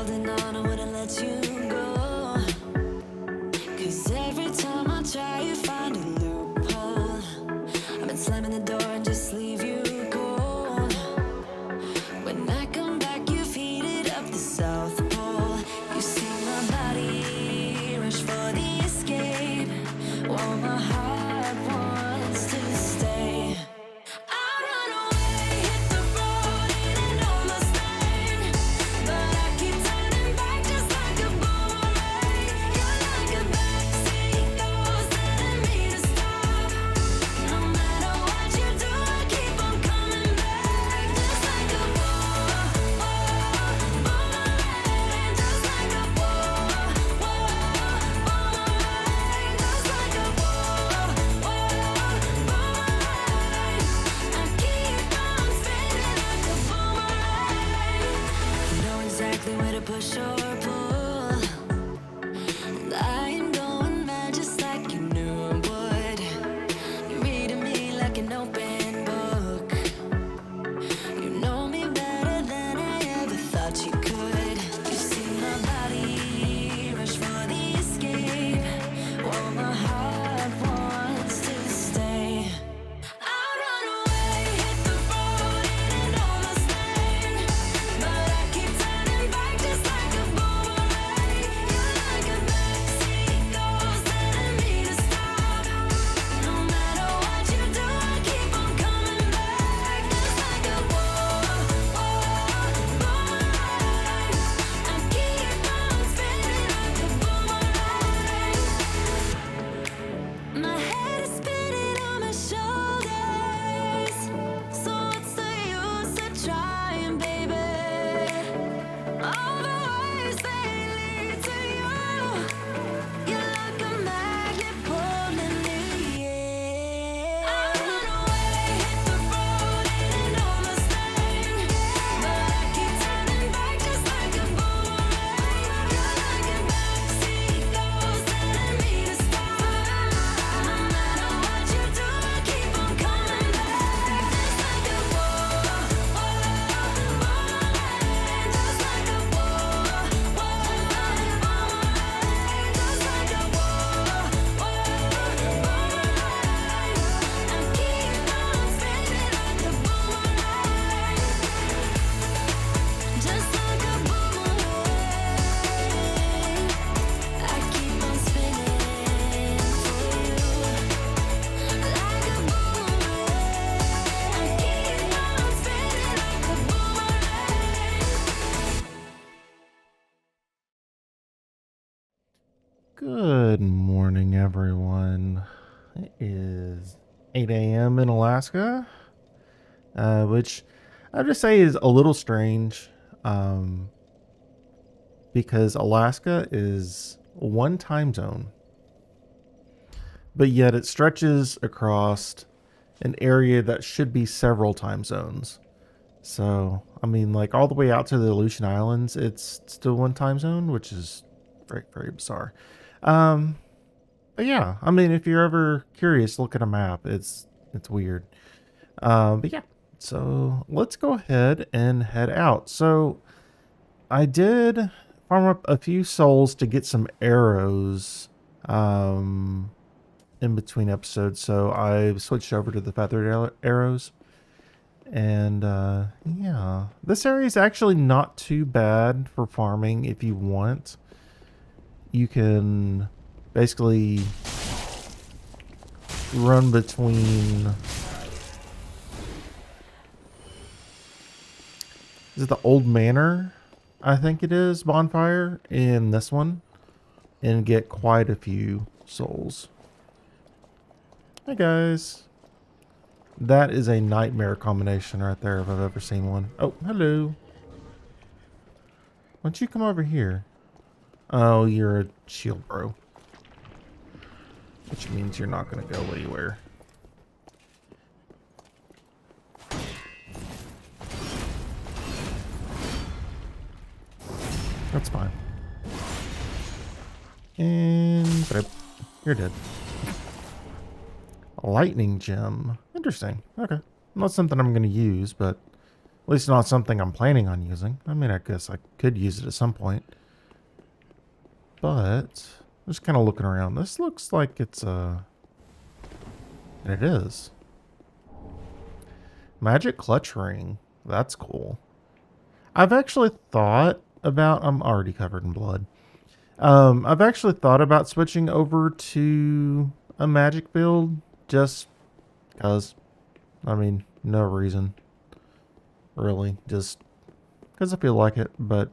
holding on, I wouldn't let you go. 'Cause every time I try, you find a loophole. I've been slamming the door and just leave you cold. When I come back, you've heated up the South Pole. You see my body rush for the escape, while my heart wants to stay. I run away, hit the road in an old Mustang, but I keep turning back just like a boomerang. You're like a backseat ghost telling me to stop. No matter what you do, I keep on coming back, just like a boomerang, just like a boomerang, just like a I keep on spinning like a boomerang. You know exactly where to push or pull, and I am going mad just like you knew I would. You're reading me like an open book. You know me better than I ever thought you could. You see my body rush for the escape, while my heart wants to stay. I run away, hit the road in an old Mustang, but I keep turning back just like a boomerang. You're like a backseat ghost telling me to stop. No matter what you do, I keep on coming back, just like a boomerang. I keep on spinning like a boomerang. My head is spinning on my shoulders, so what's the use of trying, baby? All the ways they lead to you, you're like a magnet pulling me in. I run away, hit the road in an old Mustang, but I keep turning back just like a boomerang. You're like a backseat ghost telling me to stop. No matter what you do, I keep on coming back, just like a boomerang, just like a boomerang, just like a boomerang. I keep on spinning like a boomerang, just like a boomerang. I keep on spinning for you, like a boomerang. I keep on spinning like a boomerang. Good morning, everyone. It is 8 a.m. in Alaska, which I would just say is a little strange, because Alaska is one time zone, but yet it stretches across an area that should be several time zones. So, I mean, like all the way out to the Aleutian Islands, it's still one time zone, which is very, very bizarre. But yeah, I mean, if you're ever curious, look at a map. It's weird. But yeah, so let's go ahead and head out. So I did farm up a few souls to get some arrows, in between episodes. So I switched over to the feathered arrows. And yeah, this area is actually not too bad for farming. If you want, you can basically run between, is it the Old Manor, I think it is, bonfire, in this one, and get quite a few souls. Hey guys. That is a nightmare combination right there, if I've ever seen one. Oh, hello. Why don't you come over here? Oh, you're a shield bro. Which means you're not going to go anywhere. That's fine. And you're dead. A lightning gem. Interesting. Okay. Not something I'm going to use, but At least not something I'm planning on using. I mean, I guess I could use it at some point. But I'm just kind of looking around. This looks like it's a... And it is. Magic clutch ring. That's cool. I've actually thought about... I'm already covered in blood. I've actually thought about switching over to a magic build. Just because. I mean, no reason. Really. Just because I feel like it. But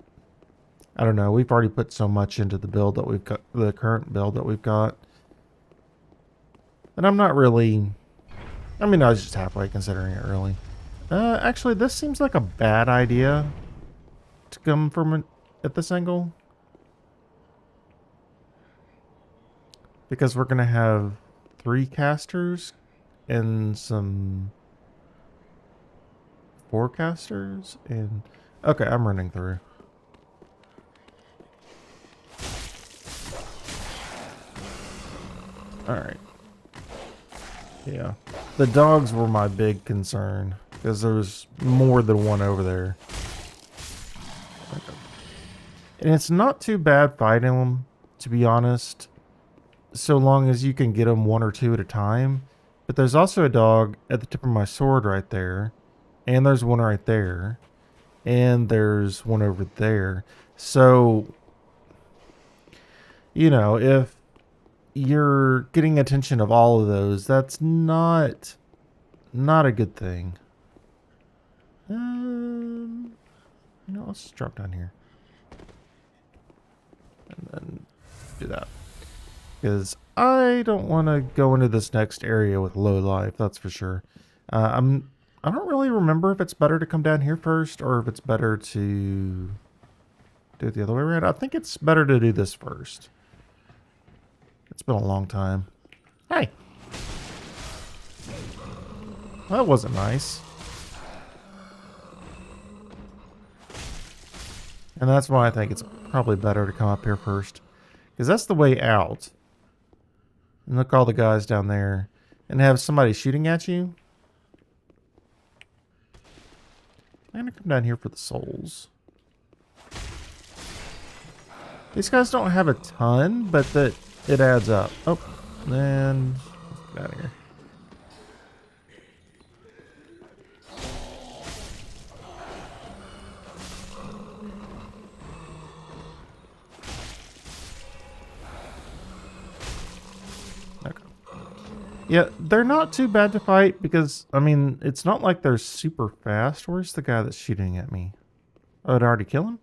I don't know. We've already put so much into the build that we've got. The current build that we've got. And I'm not really... I mean, I was just halfway considering it, really. Actually, this seems like a bad idea to come from it at this angle. Because we're going to have 3 casters and some 4 casters and... Okay, I'm running through. Alright. Yeah. The dogs were my big concern. Because there's more than one over there. Okay. And it's not too bad fighting them, to be honest. So long as you can get them 1 or 2 at a time. But there's also a dog at the tip of my sword right there. And there's one right there. And there's one over there. So, you know, if you're getting attention of all of those, that's not a good thing. You know, let's just drop down here. And then do that. Because I don't want to go into this next area with low life, that's for sure. I don't really remember if it's better to come down here first or if it's better to do it the other way around. I think it's better to do this first. It's been a long time. Hey! That wasn't nice. And that's why I think it's probably better to come up here first. Because that's the way out. And look, all the guys down there. And have somebody shooting at you. I'm going to come down here for the souls. These guys don't have a ton, but that it adds up. Oh, and let's get out of here. Yeah, they're not too bad to fight because, I mean, it's not like they're super fast. Where's the guy that's shooting at me? Oh, did I already kill him?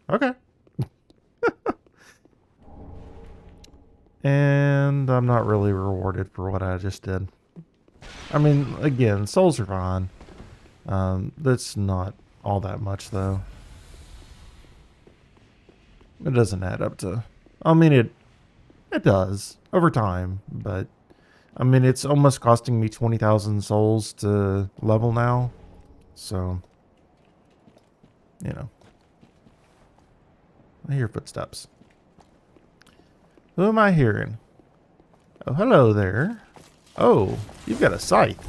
Okay. And I'm not really rewarded for what I just did. I mean, again, souls are fine. That's not all that much, though. It doesn't add up to... I mean, it does over time, but I mean, it's almost costing me 20,000 souls to level now. So, you know. I hear footsteps. Who am I hearing? Oh, hello there. Oh, you've got a scythe.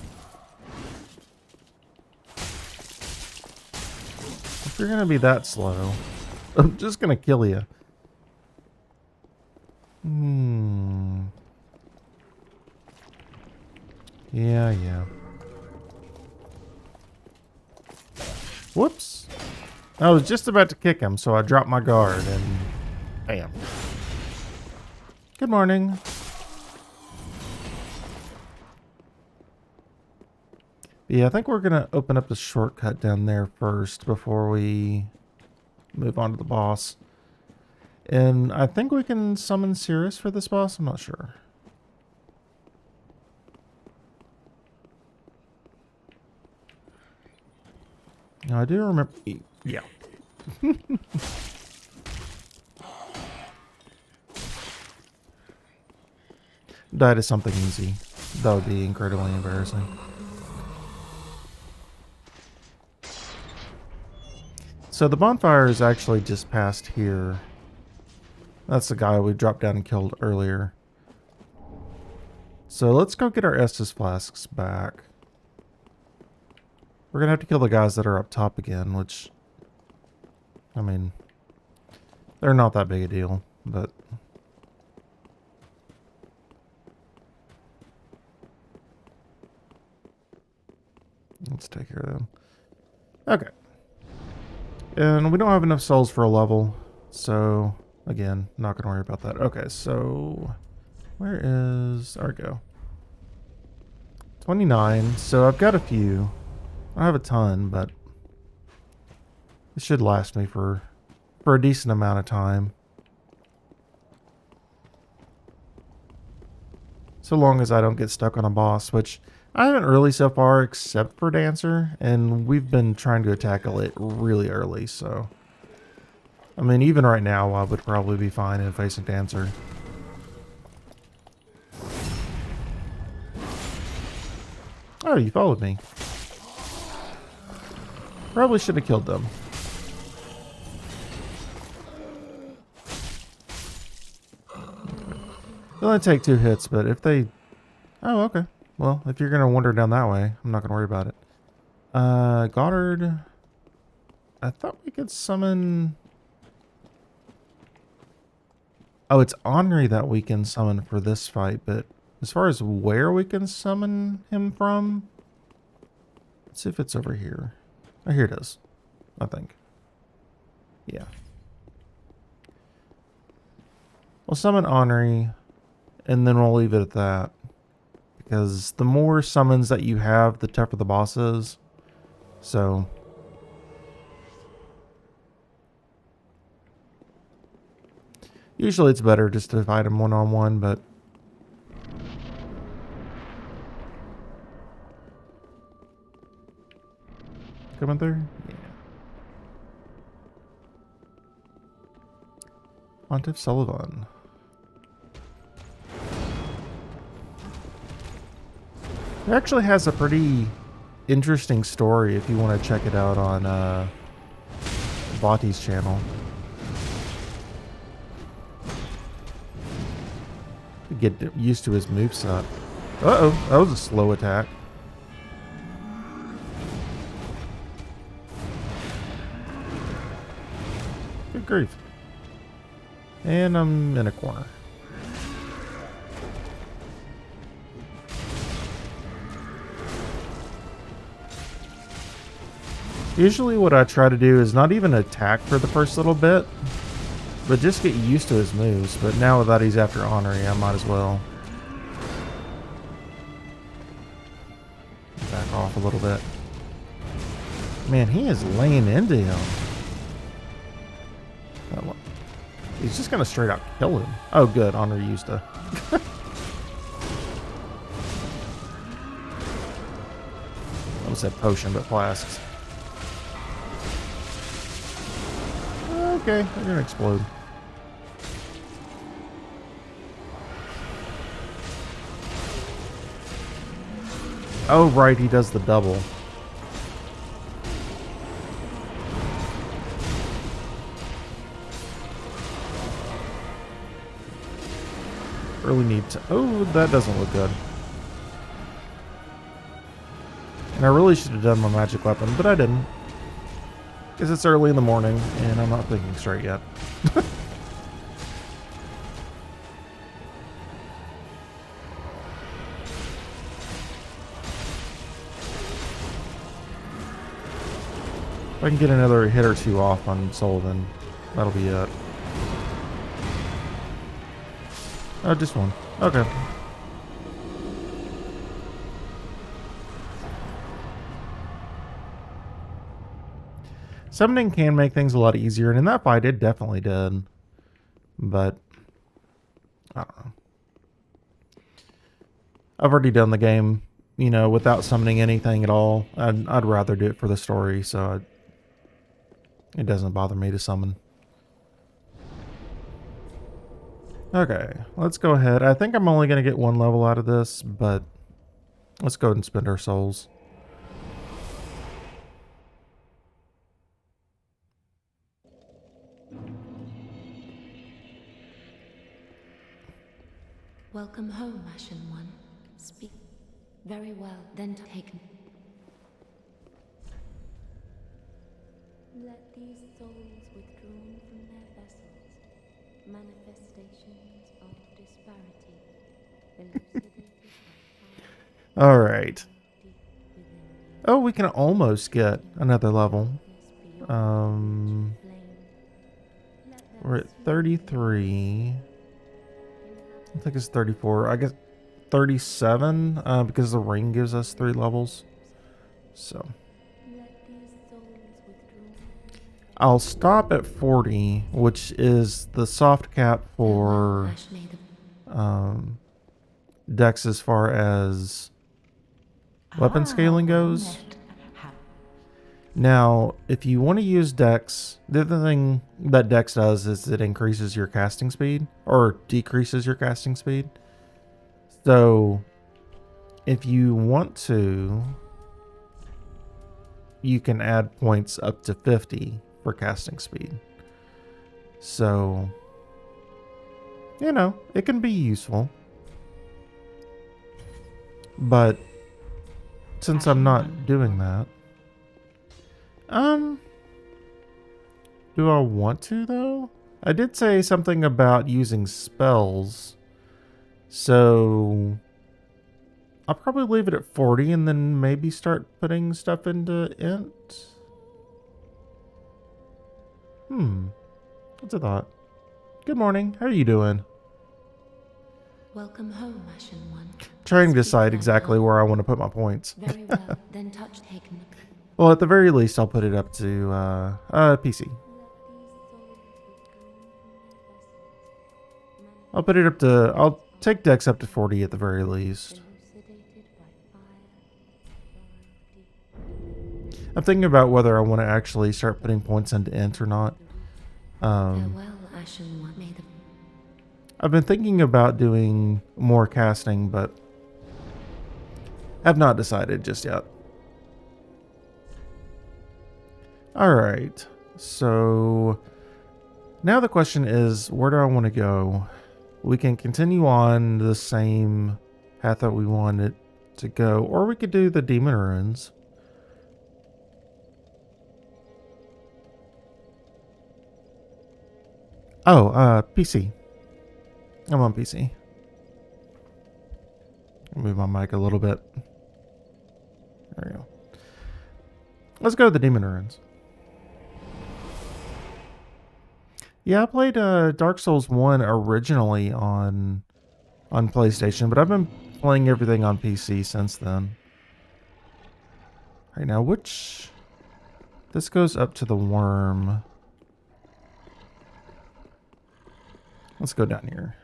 If you're going to be that slow, I'm just going to kill you. Yeah. Whoops. I was just about to kick him, so I dropped my guard and bam. Good morning. Yeah, I think we're going to open up the shortcut down there first before we move on to the boss. And I think we can summon Cirrus for this boss. I'm not sure. No, I do remember. Yeah. Die to something easy. That would be incredibly embarrassing. So the bonfire is actually just past here. That's the guy we dropped down and killed earlier. So let's go get our Estus flasks back. We're gonna have to kill the guys that are up top again, which, I mean, they're not that big a deal, but... Let's take care of them. Okay. And we don't have enough souls for a level, so, again, not gonna worry about that. Okay, so... Where is... There we go. 29, so I've got a few. I don't have a ton, but... It should last me for a decent amount of time. So long as I don't get stuck on a boss, which I haven't really so far except for Dancer, and we've been trying to tackle it really early, so... I mean, even right now, I would probably be fine in facing Dancer. Oh, you followed me. Probably should have killed them. They only take 2 hits, but if they... Oh, okay. Well, if you're going to wander down that way, I'm not going to worry about it. Goddard... I thought we could summon... Oh, it's Henri that we can summon for this fight, but as far as where we can summon him from... Let's see if it's over here. Oh, here it is. I think. Yeah. We'll summon Henri, and then we'll leave it at that. Because the more summons that you have, the tougher the boss is. So... Usually it's better just to fight him one-on-one, but... Coming through? Yeah. Pontiff Sullivan. It actually has a pretty interesting story if you want to check it out on Vati's channel. Get used to his moveset. Uh-oh, that was a slow attack. Good grief. And I'm in a corner. Usually what I try to do is not even attack for the first little bit, but just get used to his moves. But now that he's after Henri, I might as well back off a little bit. Man, he is laying into him. He's just gonna straight out kill him. Oh good, Henri used to. I almost said potion, but flasks. Okay, they're gonna explode. Oh right, he does the double. Really need to... Oh, that doesn't look good. And I really should have done my magic weapon, but I didn't. Because it's early in the morning, and I'm not thinking straight yet. If I can get another hit or two off on Soul, then that'll be it. Oh, just one. Okay. Summoning can make things a lot easier, and in that fight it definitely did. But I don't know. I've already done the game, you know, without summoning anything at all. I'd rather do it for the story, so it doesn't bother me to summon. Okay, let's go ahead. I think I'm only going to get 1 level out of this, but let's go ahead and spend our souls. Welcome home, Ashen One. Speak very well, then taken. souls withdrawn from their vessels, manifestations of disparity, elucidated by All right. deep within you. Oh, we can almost get another level. We're at 33. I think it's 34. I guess 37 because the ring gives us 3 levels. So I'll stop at 40, which is the soft cap for Dex as far as weapon scaling goes. Now, if you want to use Dex, the other thing that Dex does is it increases your casting speed or decreases your casting speed. So, if you want to, you can add points up to 50 for casting speed. So, you know, it can be useful. But since I'm not doing that, do I want to though? I did say something about using spells. So I'll probably leave it at 40 and then maybe start putting stuff into int. What's a thought? Good morning. How are you doing? Welcome home, Ashen One. Trying to decide exactly where I want to put my points. Very well, then touch taken. Well, at the very least, I'll put it up to PC. I'll put it up to... I'll take Dex up to 40 at the very least. I'm thinking about whether I want to actually start putting points into int or not. I've been thinking about doing more casting, but have not decided just yet. Alright, so now the question is, where do I want to go? We can continue on the same path that we wanted to go, or we could do the Demon Ruins. Oh, PC. I'm on PC. Move my mic a little bit. There we go. Let's go to the Demon Ruins. Yeah, I played Dark Souls 1 originally on PlayStation, but I've been playing everything on PC since then. Right now, which... This goes up to the worm. Let's go down here.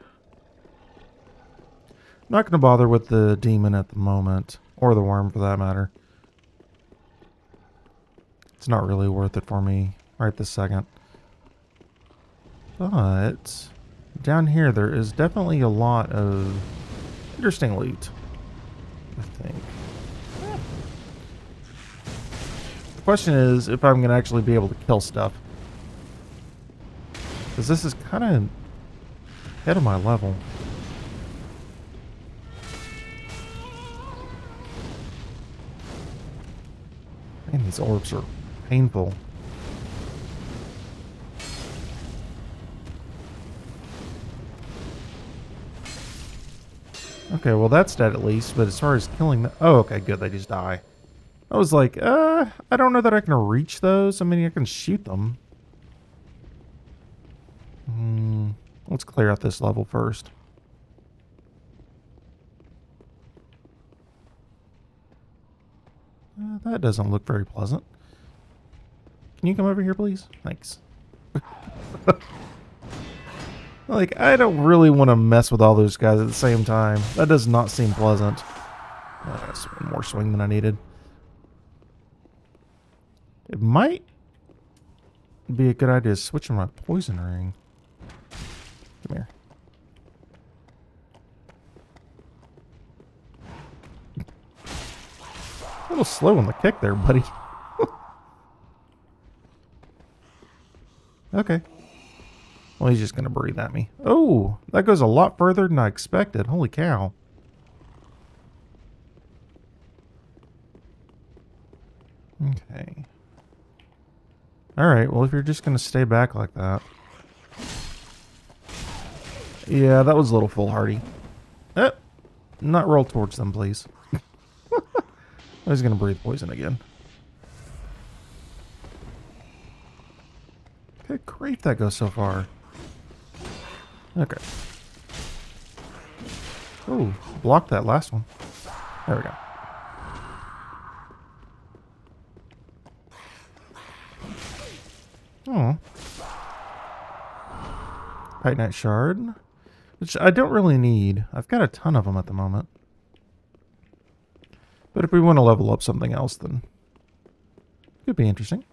I'm not going to bother with the demon at the moment, or the worm for that matter. It's not really worth it for me right this second. But down here there is definitely a lot of interesting loot, I think. The question is if I'm going to actually be able to kill stuff. Because this is kind of ahead of my level. Man, these orbs are painful. Okay, well that's dead at least, but as far as killing them... Oh, okay, good, they just die. I was like, I don't know that I can reach those. I mean, I can shoot them. Let's clear out this level first. That doesn't look very pleasant. Can you come over here, please? Thanks. Like, I don't really want to mess with all those guys at the same time. That does not seem pleasant. That's one more swing than I needed. It might be a good idea switching my poison ring. Come here. A little slow on the kick there, buddy. Okay. Well, he's just going to breathe at me. Oh, that goes a lot further than I expected. Holy cow. Okay. Alright, well, if you're just going to stay back like that. Yeah, that was a little foolhardy. Not roll towards them, please. I was going to breathe poison again. Good grief, that goes so far. Okay. Oh, blocked that last one. There we go. Oh. Titanite shard. Which I don't really need. I've got a ton of them at the moment. But if we want to level up something else, then it could be interesting.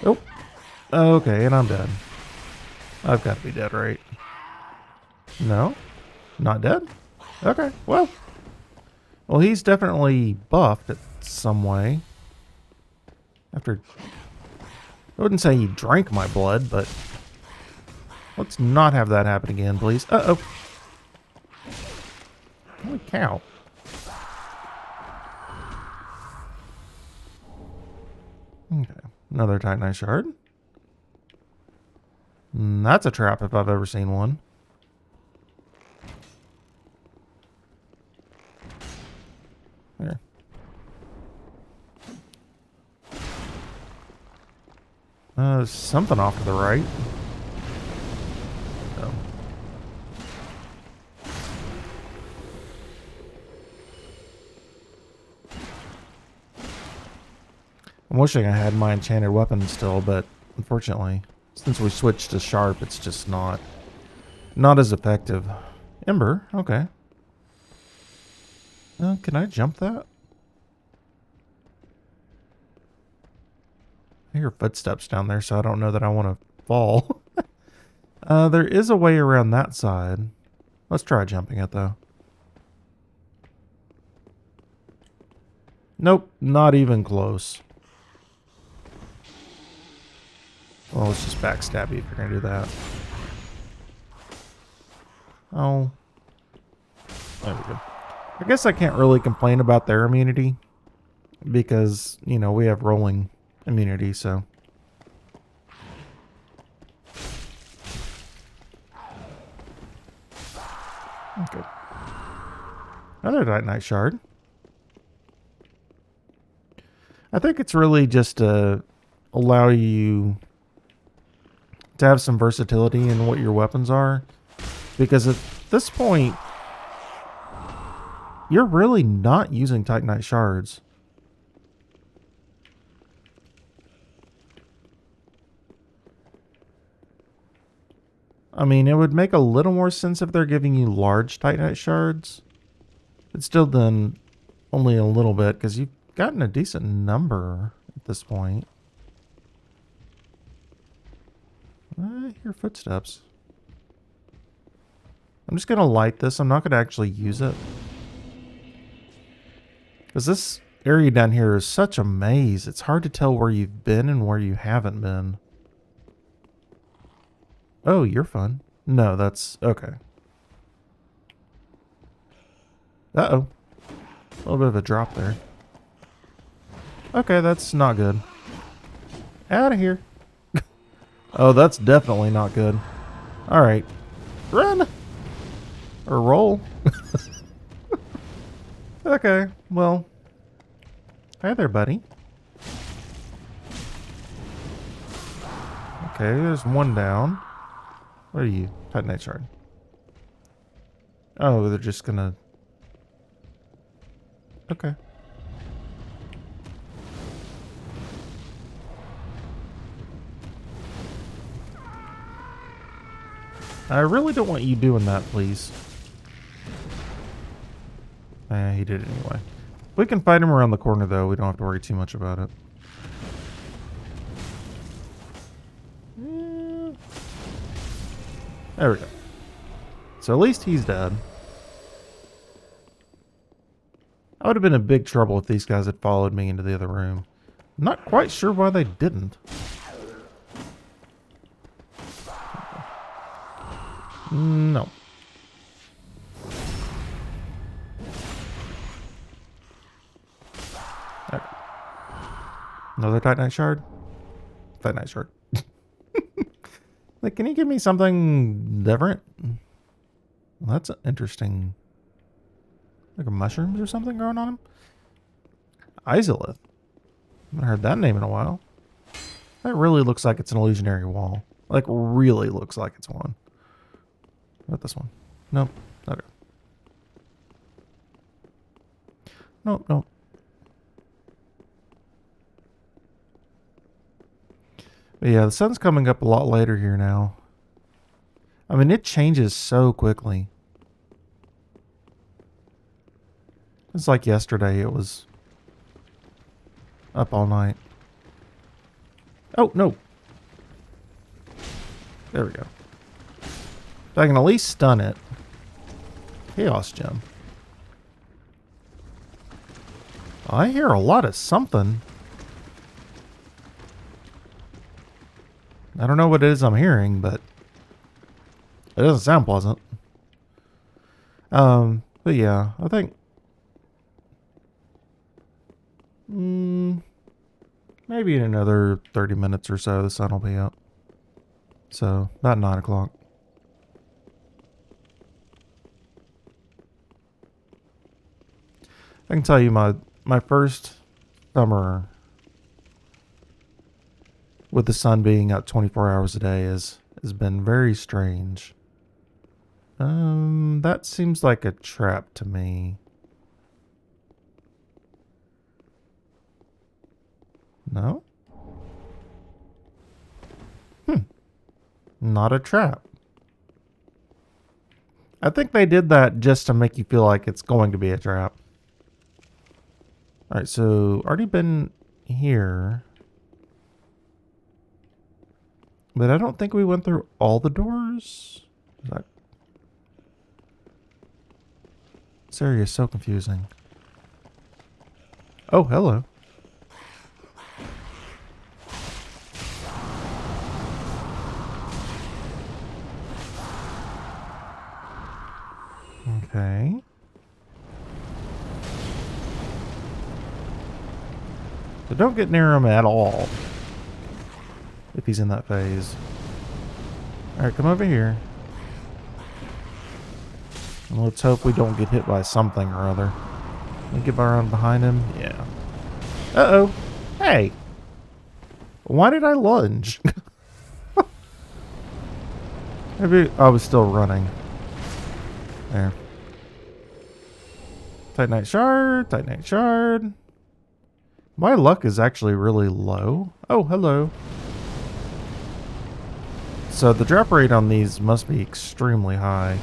Oh. Okay, and I'm dead. I've got to be dead, right? No? Not dead? Okay, well. Well, he's definitely buffed in some way. After... I wouldn't say he drank my blood, but... Let's not have that happen again, please. Uh-oh. Holy cow. Okay. Another Titanite shard. That's a trap if I've ever seen one. There. Something off to the right. Oh. I'm wishing I had my enchanted weapon still, but unfortunately, since we switched to sharp, it's just not as effective. Ember, okay. Can I jump that? I hear footsteps down there, so I don't know that I want to fall. There is a way around that side. Let's try jumping it, though. Nope, not even close. Well, let's just backstab you if you're going to do that. Oh. There we go. I guess I can't really complain about their immunity. Because, you know, we have rolling immunity, so... Okay. Another Titanite shard. I think it's really just to allow you to have some versatility in what your weapons are. Because at this point, you're really not using Titanite shards. I mean, it would make a little more sense if they're giving you large Titanite shards. But still then, only a little bit, because you've gotten a decent number at this point. I hear footsteps. I'm just going to light this. I'm not going to actually use it. Because this area down here is such a maze. It's hard to tell where you've been and where you haven't been. Oh, you're fun. No, that's... okay. Uh-oh. A little bit of a drop there. Okay, that's not good. Out of here. Oh, that's definitely not good. Alright. Run! Or roll. Okay, well. Hi there, buddy. Okay, there's one down. What are you? Titanite shard. Oh, they're just gonna... Okay. I really don't want you doing that, please. He did it anyway. We can fight him around the corner, though. We don't have to worry too much about it. There we go. So at least he's dead. I would have been in big trouble if these guys had followed me into the other room. Not quite sure why they didn't. No. Okay. Another Titanite shard? Titanite shard. Like, can you give me something different? Well, that's interesting. Like a mushrooms or something growing on him? Izolith. I haven't heard that name in a while. That really looks like it's an illusionary wall. Like, really looks like it's one. What about this one? Nope. Okay. Nope, nope. But yeah, the sun's coming up a lot later here now. I mean, it changes so quickly. It's like yesterday, it was up all night. Oh, no. There we go. If I can at least stun it. Chaos Gem. I hear a lot of something. I don't know what it is I'm hearing, but it doesn't sound pleasant. But yeah, I think maybe in another 30 minutes or so, the sun will be up. So, about 9 o'clock. I can tell you my first summer with the sun being out 24 hours a day has been very strange. That seems like a trap to me. No? Not a trap. I think they did that just to make you feel like it's going to be a trap. Alright, so already been here. But I don't think we went through all the doors. This area is so confusing. Oh, hello. Okay. So don't get near him at all. If he's in that phase. Alright, come over here. And let's hope we don't get hit by something or other. Can we get around behind him? Yeah. Uh-oh. Hey. Why did I lunge? Maybe I was still running. There. Titanite shard. Titanite shard. My luck is actually really low. Oh, hello. So the drop rate on these must be extremely high.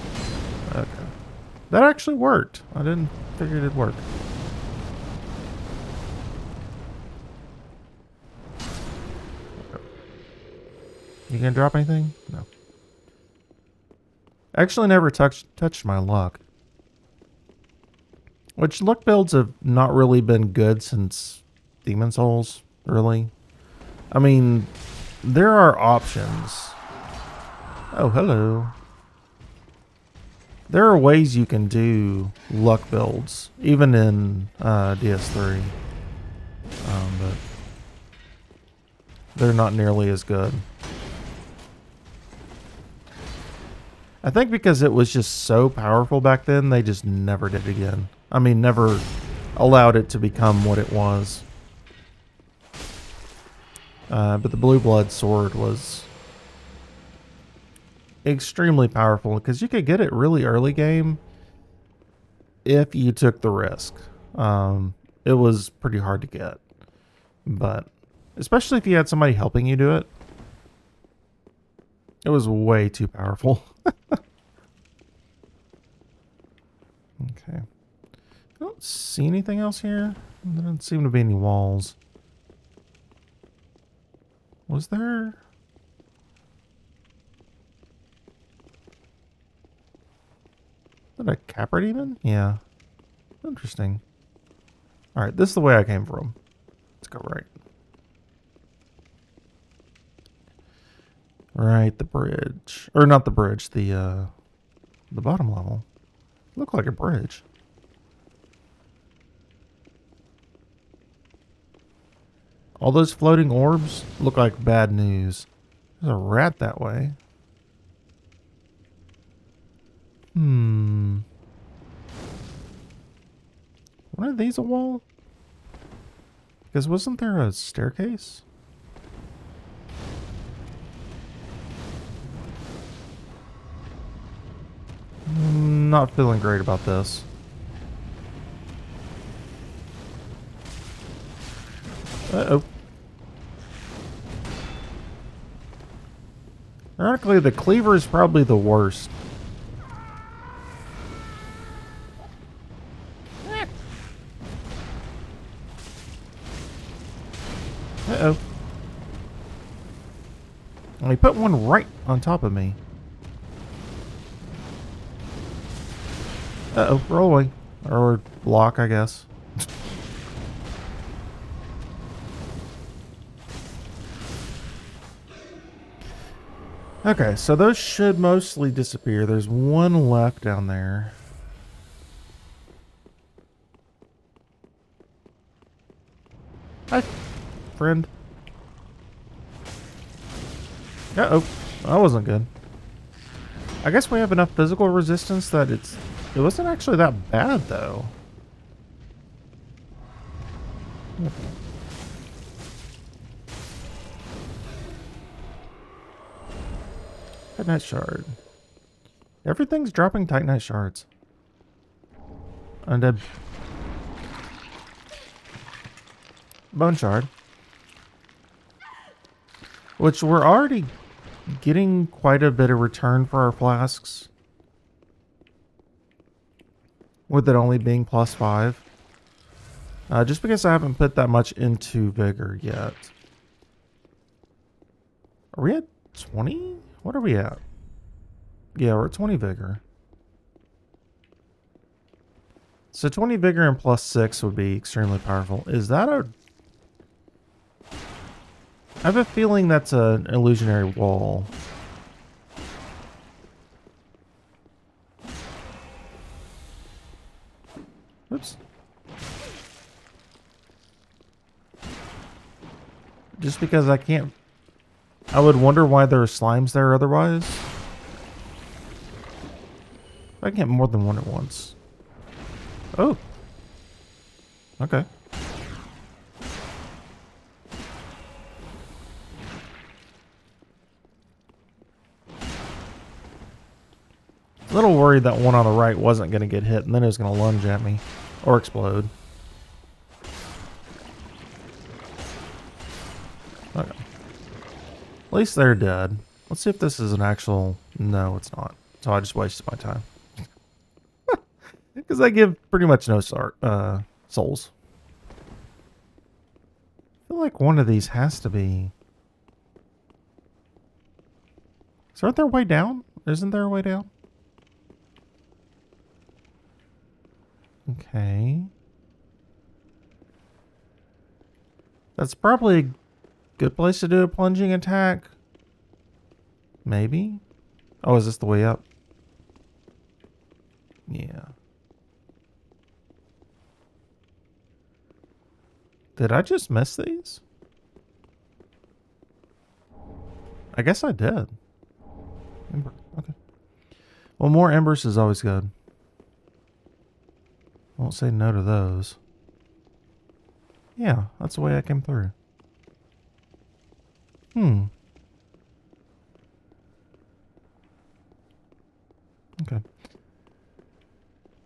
Okay. That actually worked. I didn't figure it'd work. You gonna drop anything? No. Actually never touched my luck. Which luck builds have not really been good since Demon Souls, really. I mean, there are options. Oh, hello. There are ways you can do luck builds, even in DS3. But they're not nearly as good. I think because it was just so powerful back then, they just never did it again. I mean, never allowed it to become what it was. But the Blue Blood sword was extremely powerful because you could get it really early game if you took the risk. It was pretty hard to get, but especially if you had somebody helping you do it, it was way too powerful. Okay. I don't see anything else here. There don't seem to be any walls. Was there? Is that a Capra demon? Yeah. Interesting. Alright, this is the way I came from. Let's go right. Right, the bridge. Or not the bridge, the bottom level. Looked like a bridge. All those floating orbs look like bad news. There's a rat that way. One of these a wall? Because wasn't there a staircase? Not feeling great about this. Uh-oh. Ironically, the cleaver is probably the worst. Uh-oh. And he put one right on top of me. Uh-oh, roll away. Or block, I guess. Okay, so those should mostly disappear. There's one left down there. Hi, friend. Uh-oh, that wasn't good. I guess we have enough physical resistance that it wasn't actually that bad, though. Titanite shard. Everything's dropping Titanite shards. Undead. Bone shard. Which we're already getting quite a bit of return for our flasks. With it only being +5. Just because I haven't put that much into vigor yet. Are we at 20? What are we at? Yeah, we're at 20 vigor. So 20 vigor and +6 would be extremely powerful. Is that a... I have a feeling that's an illusionary wall. Oops. Just because I can't... I would wonder why there are slimes there otherwise. I can get more than one at once. Oh. Okay. A little worried that one on the right wasn't going to get hit and then it was going to lunge at me. Or explode. Okay. At least they're dead. Let's see if this is an actual... No, it's not. So I just wasted my time. Because I give pretty much no souls. I feel like one of these has to be... So aren't there a way down? Isn't there a way down? Okay. That's probably a good place to do a plunging attack. Maybe? Oh, is this the way up? Yeah. Did I just miss these? I guess I did. Ember. Okay. Well, more embers is always good. Won't say no to those. Yeah, that's the way I came through. Okay.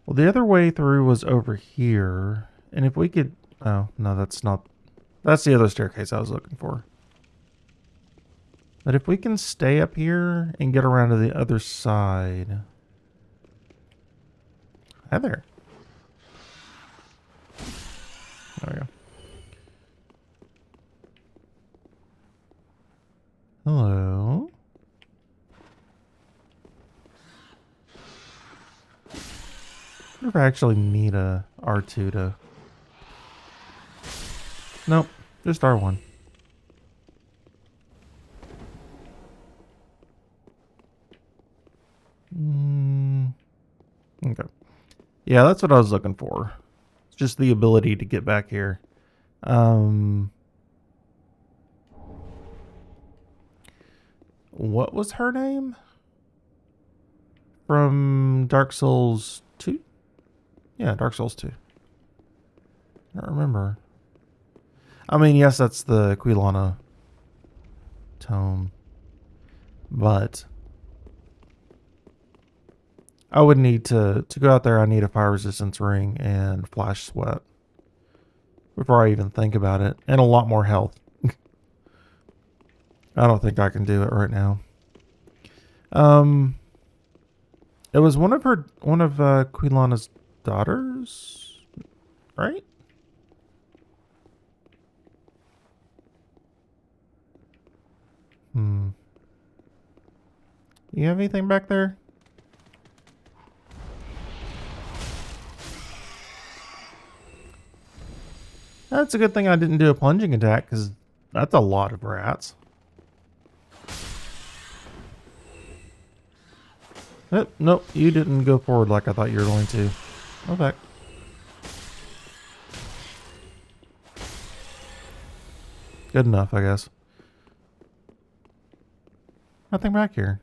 Well, the other way through was over here. And if we could... Oh, no, that's not... That's the other staircase I was looking for. But if we can stay up here and get around to the other side... Hi there. There we go. Hello. I wonder if I actually need a R2 to... Nope, just R1. Okay. Yeah, that's what I was looking for. It's just the ability to get back here. What was her name? From Dark Souls 2? Yeah, Dark Souls 2. I don't remember. I mean, yes, that's the Quilana tome. But I would need to go out there, I need a fire resistance ring and flash sweat before I even think about it. And a lot more health. I don't think I can do it right now. It was one of Quilana's daughters, right? You have anything back there? That's a good thing I didn't do a plunging attack, because that's a lot of rats. Nope, you didn't go forward like I thought you were going to. Go back. Good enough, I guess. Nothing back here.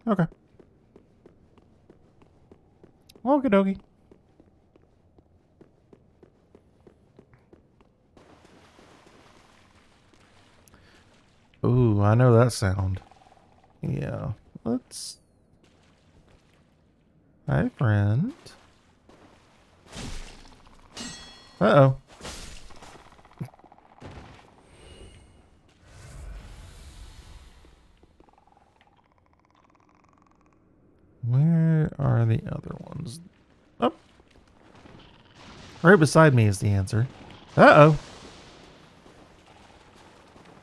Okay. Okie dokie. Ooh, I know that sound. Yeah. Let's... Hi, friend. Uh-oh. Where are the other ones? Oh. Right beside me is the answer. Uh-oh.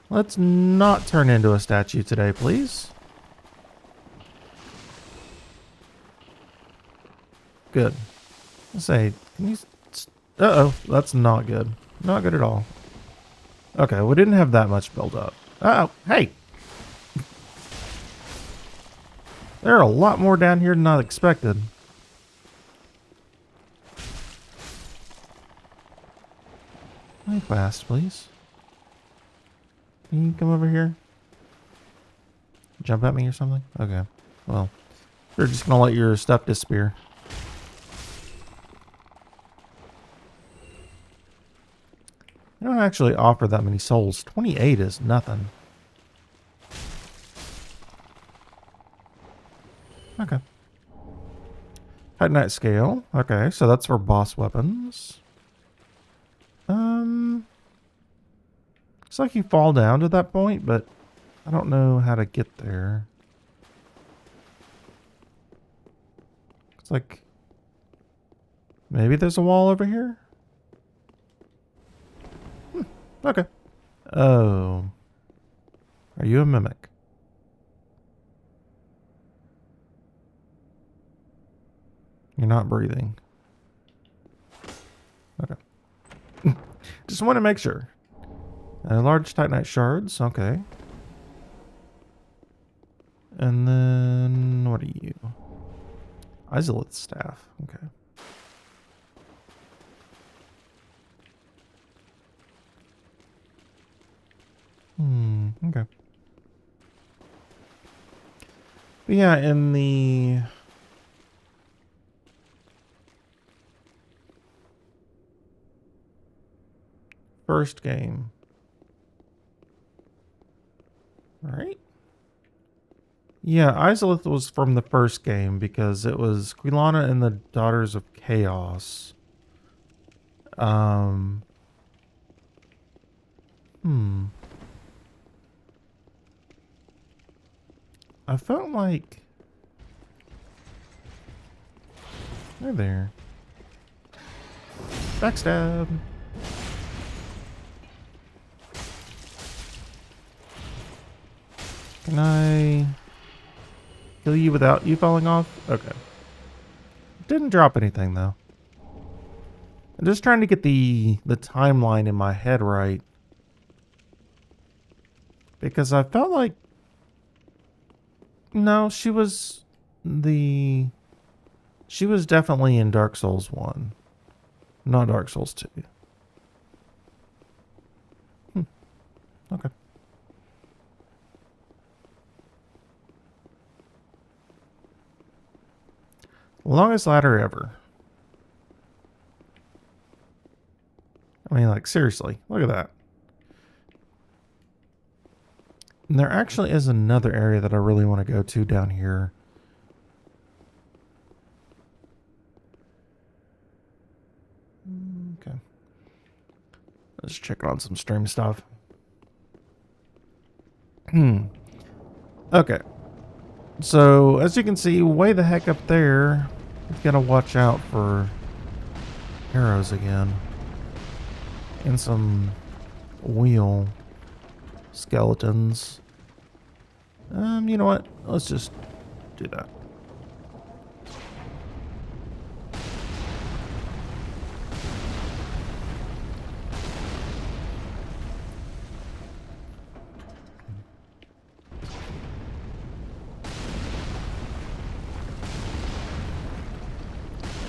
Let's not turn into a statue today, please. Good. Let's say, can you... Uh-oh, that's not good. Not good at all. Okay, we didn't have that much build up. Uh-oh, hey! There are a lot more down here than I expected. Play fast, please. Can you come over here? Jump at me or something? Okay. Well, you're just gonna let your stuff disappear. You don't actually offer that many souls. 28 is nothing. Okay. Titanite scale. Okay, so that's for boss weapons. Looks like you fall down to that point, but I don't know how to get there. It's like maybe there's a wall over here? Okay. Oh. Are you a mimic? You're not breathing. Okay. Just want to make sure. Large titanite shards. Okay. And then what are you? Isolate staff. Okay. Okay. But yeah, in the first game. Right? Yeah, Izalith was from the first game because it was Quilana and the Daughters of Chaos. I felt like... Hi there. Backstab. Can I kill you without you falling off? Okay. Didn't drop anything though. I'm just trying to get the timeline in my head right. Because I felt like... No, she was definitely in Dark Souls 1. Not Dark Souls 2. Okay. Longest ladder ever. I mean, like, seriously. Look at that. And there actually is another area that I really want to go to down here. Okay. Let's check on some stream stuff. Okay. So, as you can see, way the heck up there, you've got to watch out for arrows again. And some wheel skeletons. You know what? Let's just do that.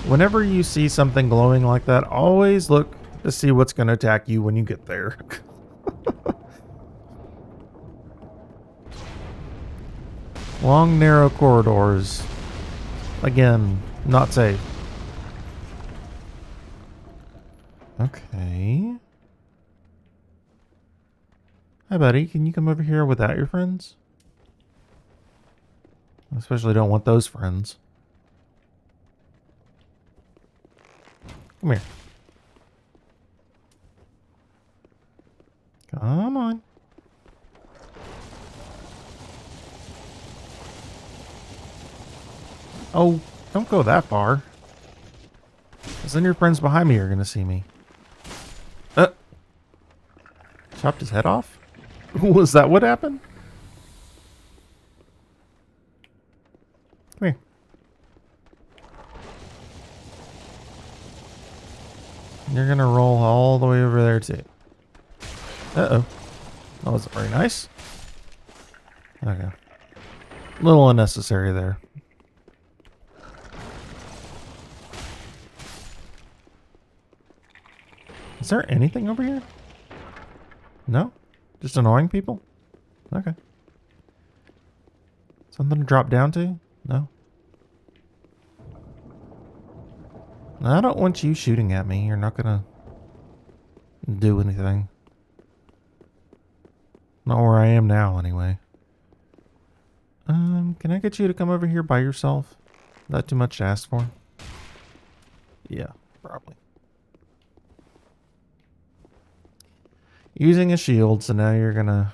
Whenever you see something glowing like that, always look to see what's going to attack you when you get there. Long, narrow corridors. Again, not safe. Okay. Hi, buddy. Can you come over here without your friends? I especially don't want those friends. Come here. Come on. Oh, don't go that far. Because then your friends behind me are going to see me. Chopped his head off? Was that what happened? Come here. You're going to roll all the way over there too. Uh-oh. That wasn't very nice. Okay. A little unnecessary there. Is there anything over here? No? Just annoying people? Okay. Something to drop down to? No? I don't want you shooting at me. You're not gonna do anything. Not where I am now, anyway. Can I get you to come over here by yourself? Is that too much to ask for? Yeah, probably. Using a shield, so now you're gonna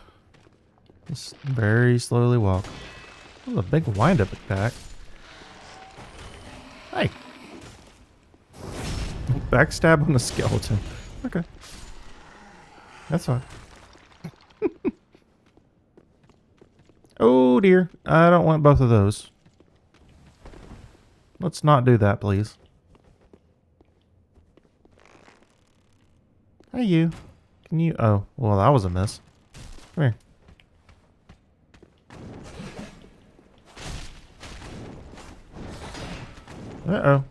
just very slowly walk. That was a big wind-up attack. Hey! Backstab on a skeleton. Okay. That's fine. Oh dear. I don't want both of those. Let's not do that, please. Hey, you. Can you... Oh, well, that was a miss. Come here. Uh-oh.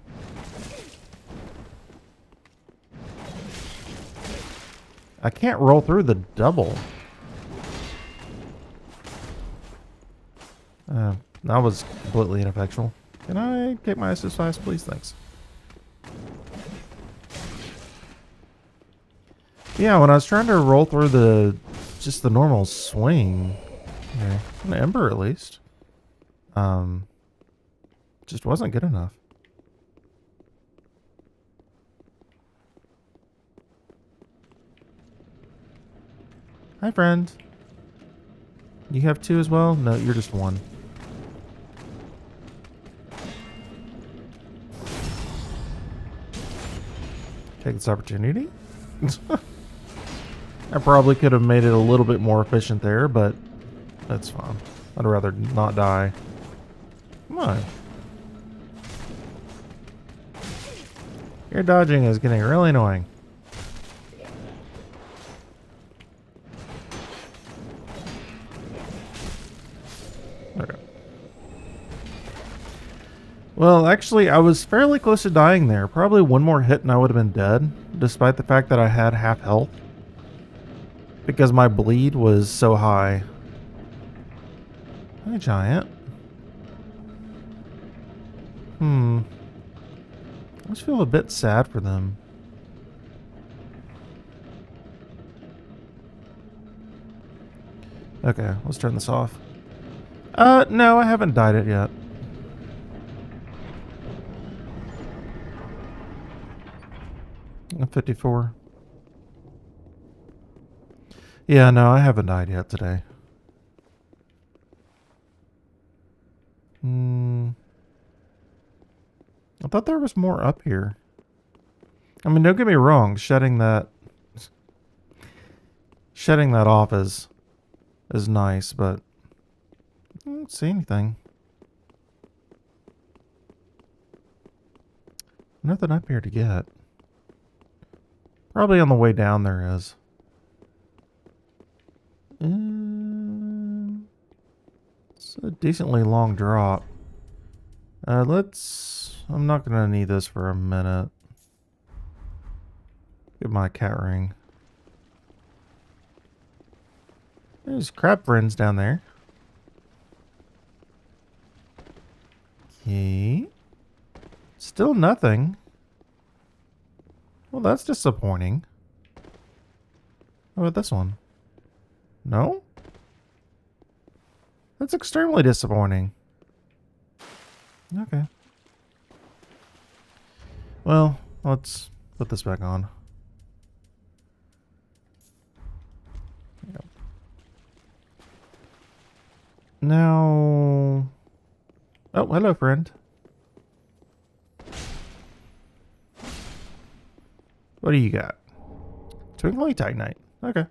I can't roll through the double. That was completely ineffectual. Can I get my assist fast, please? Thanks. Yeah, when I was trying to roll through just the normal swing, okay, an ember at least, just wasn't good enough. Hi, friend. You have two as well? No, you're just one. Take this opportunity. I probably could have made it a little bit more efficient there, but that's fine. I'd rather not die. Come on. Your dodging is getting really annoying. Okay. Well, actually, I was fairly close to dying there. Probably one more hit and I would have been dead, despite the fact that I had half health. Because my bleed was so high. Hi, giant. just feel a bit sad for them. Okay, let's turn this off. No, I haven't dyed it yet. I'm 54. Yeah, no, I haven't died yet today. I thought there was more up here. I mean, don't get me wrong, shedding that off is nice, but I don't see anything. Nothing up here to get. Probably on the way down there is. It's a decently long drop. I'm not gonna need this for a minute. Get my cat ring. There's crab friends down there. Okay. Still nothing. Well, that's disappointing. How about this one? No? That's extremely disappointing. Okay. Well, let's put this back on. Yep. Now... Oh, hello, friend. What do you got? Twinkly Titanite. Okay.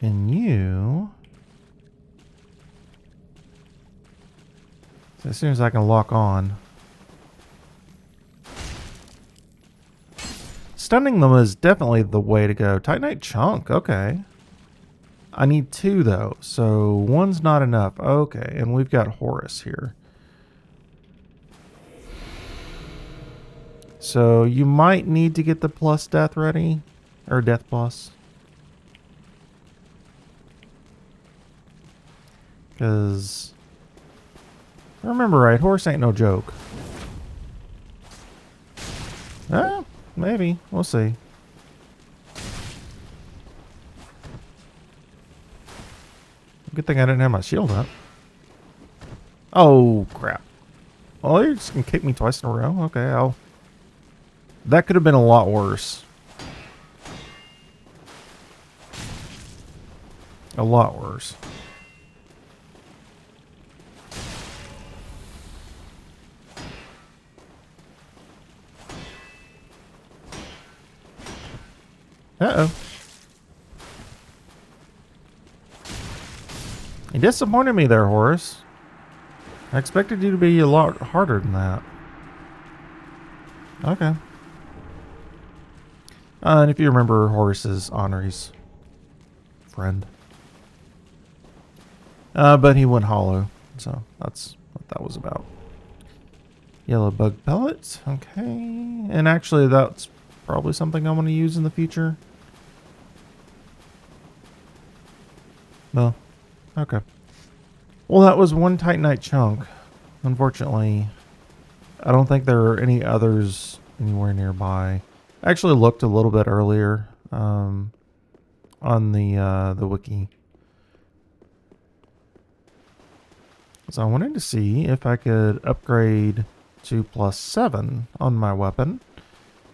And you... So as soon as I can lock on... Stunning them is definitely the way to go. Titanite chunk, okay. I need 2 though, so 1's not enough. Okay, and we've got Horus here. So you might need to get the plus death ready. Or death plus. Because... I remember right, Horus ain't no joke. Maybe. We'll see. Good thing I didn't have my shield up. Oh, crap. Oh, you're just going to kick me twice in a row? Okay, that could have been a lot worse. A lot worse. Uh-oh. You disappointed me there, Horus. I expected you to be a lot harder than that. Okay. And if you remember, Horus is Honory's friend. But he went hollow, so that's what that was about. Yellow bug pellets, okay. And actually, that's probably something I want to use in the future. No. Okay. Well, that was one Titanite chunk. Unfortunately, I don't think there are any others anywhere nearby. I actually looked a little bit earlier on the wiki. So I wanted to see if I could upgrade to +7 on my weapon,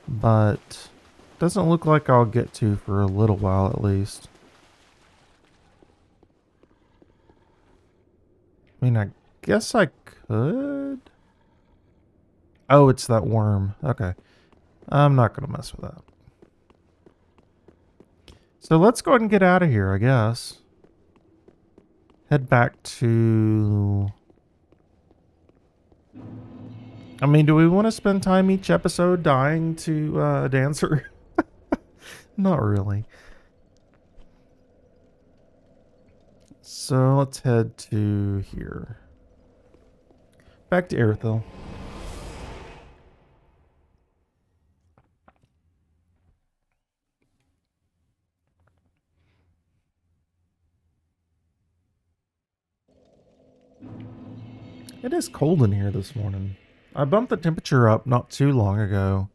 but doesn't look like I'll get to for a little while at least. I mean, I guess I could. Oh, it's that worm. Okay. I'm not going to mess with that. So let's go ahead and get out of here, I guess. Head back to... I mean, do we want to spend time each episode dying to a dancer? Not really. So let's head to here. Back to Aerithil. It is cold in here this morning. I bumped the temperature up not too long ago,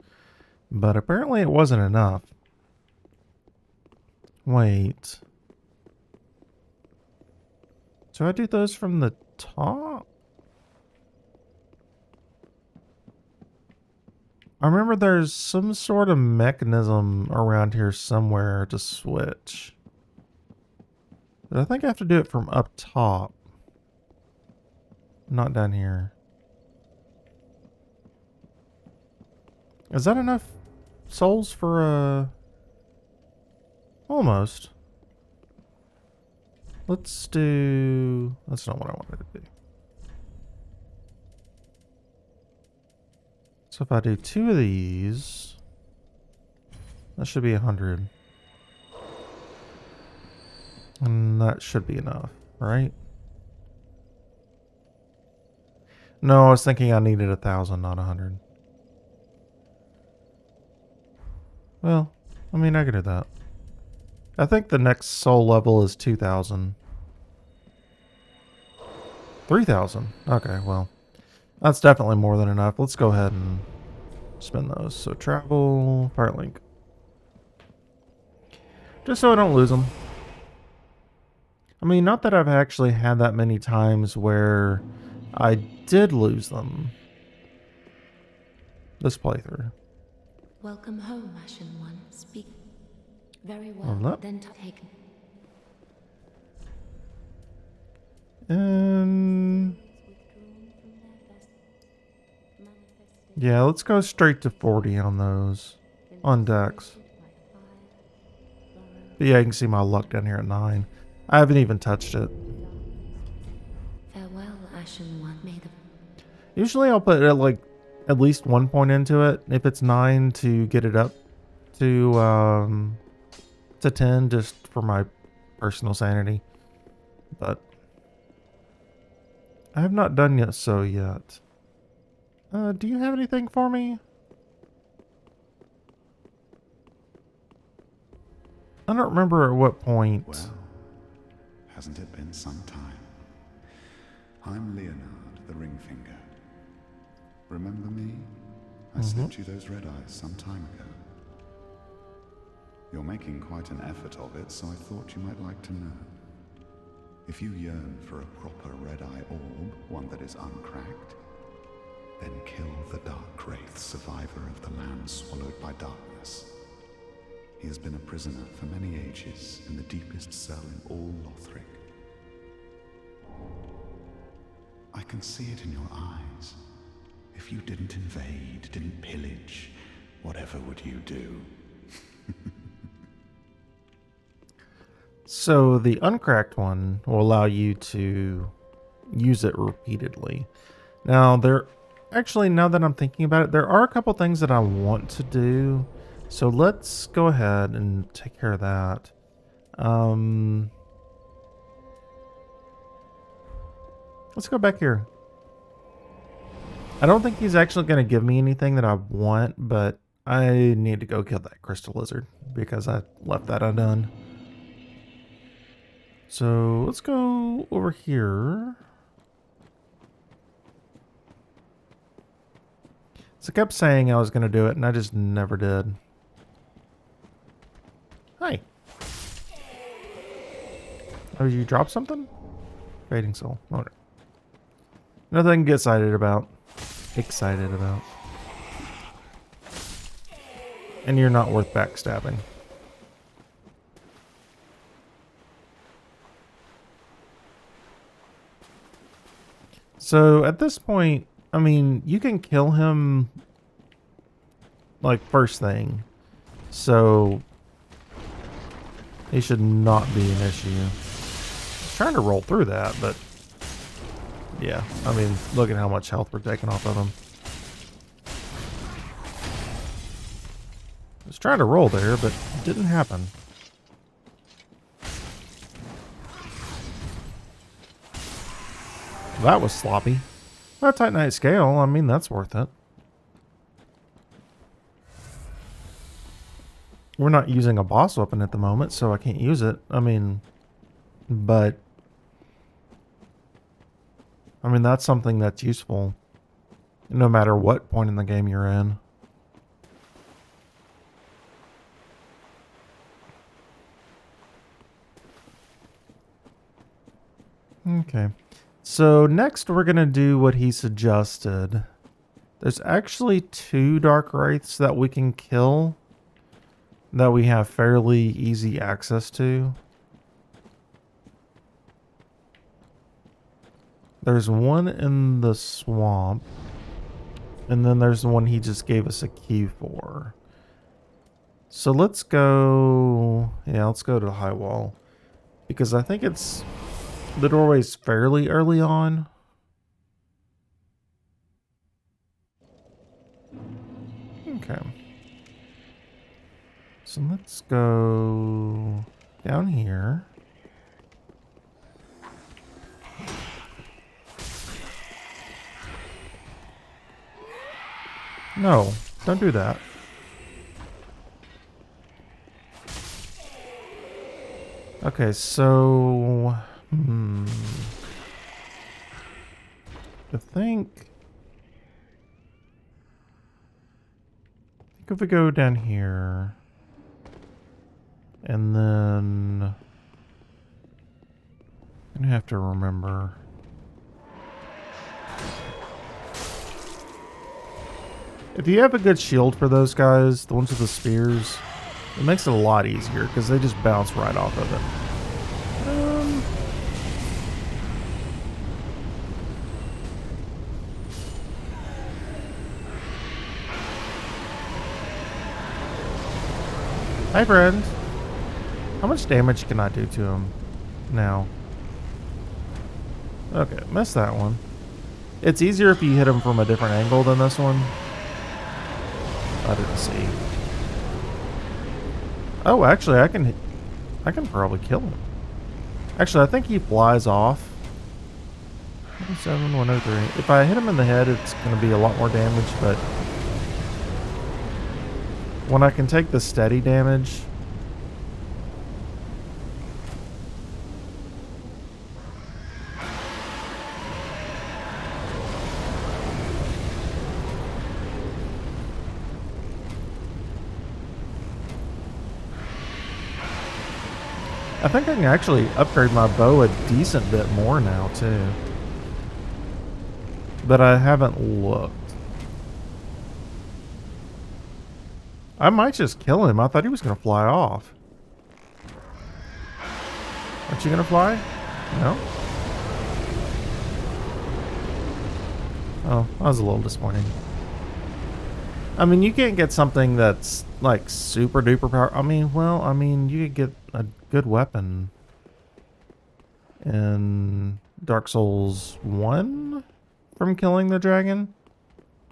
but apparently it wasn't enough. Wait. Do I do those from the top? I remember there's some sort of mechanism around here somewhere to switch. But I think I have to do it from up top. Not down here. Is that enough souls for almost. Let's do... That's not what I wanted to do. So if I do 2 of these, that should be 100. And that should be enough, right? No, I was thinking I needed 1,000, not 100. Well, I mean, I can do that. I think the next soul level is 2,000. 3,000. Okay, well, that's definitely more than enough. Let's go ahead and spend those. So travel, Firelink. Just so I don't lose them. I mean, not that I've actually had that many times where I did lose them. This playthrough. Welcome home, Ashen One. Speak very well. Then take. Yeah, let's go straight to 40 on those. On decks. But yeah, you can see my luck down here at 9. I haven't even touched it. Farewell, Ashen One. May the... Usually I'll put like at least 1 point into it. If it's 9 to get it up to 10 just for my personal sanity. But I have not done yet so yet. Do you have anything for me? I don't remember at what point. Well, hasn't it been some time? I'm Leonard, the Ringfinger. Remember me? I slipped you those red eyes some time ago. You're making quite an effort of it, so I thought you might like to know. If you yearn for a proper red-eye orb, one that is uncracked, then kill the Dark Wraith, survivor of the land swallowed by darkness. He has been a prisoner for many ages in the deepest cell in all Lothric. I can see it in your eyes. If you didn't invade, didn't pillage, whatever would you do? So the uncracked one will allow you to use it repeatedly. Now actually, now that I'm thinking about it, there are a couple things that I want to do. So let's go ahead and take care of that. Let's go back here. I don't think he's actually going to give me anything that I want, but I need to go kill that crystal lizard because I left that undone. So let's go over here. So I kept saying I was going to do it, and I just never did. Hi. Oh, you dropped something? Fading soul. Okay. Nothing to get excited about. And you're not worth backstabbing. So at this point, I mean, you can kill him like first thing. So he should not be an issue. I was trying to roll through that, but yeah, I mean, look at how much health we're taking off of him. I was trying to roll there, but it didn't happen. That was sloppy. Well, Titanite scale, I mean, that's worth it. We're not using a boss weapon at the moment, so I can't use it. I mean, but I mean, that's something that's useful no matter what point in the game you're in. Okay. So next we're going to do what he suggested. There's actually 2 Dark Wraiths that we can kill that we have fairly easy access to. There's one in the swamp, and then there's the one he just gave us a key for. So let's go, let's go to the high wall, because I think it's, the doorway's fairly early on. Okay. So let's go down here. No, don't do that. Okay, so I think if we go down here and then I'm gonna have to remember. If you have a good shield for those guys, the ones with the spears, it makes it a lot easier because they just bounce right off of it. Hi, friend. How much damage can I do to him now? Okay, missed that one. It's easier if you hit him from a different angle than this one. I didn't see. Oh, actually, I can probably kill him. Actually, I think he flies off. 107, 103. If I hit him in the head, it's going to be a lot more damage, but when I can take the steady damage, I think I can actually upgrade my bow a decent bit more now, too. But I haven't looked. I might just kill him. I thought he was going to fly off. Aren't you going to fly? No? Oh, that was a little disappointing. I mean, you can't get something that's like super duper power. I mean, you could get a good weapon in Dark Souls 1 from killing the dragon,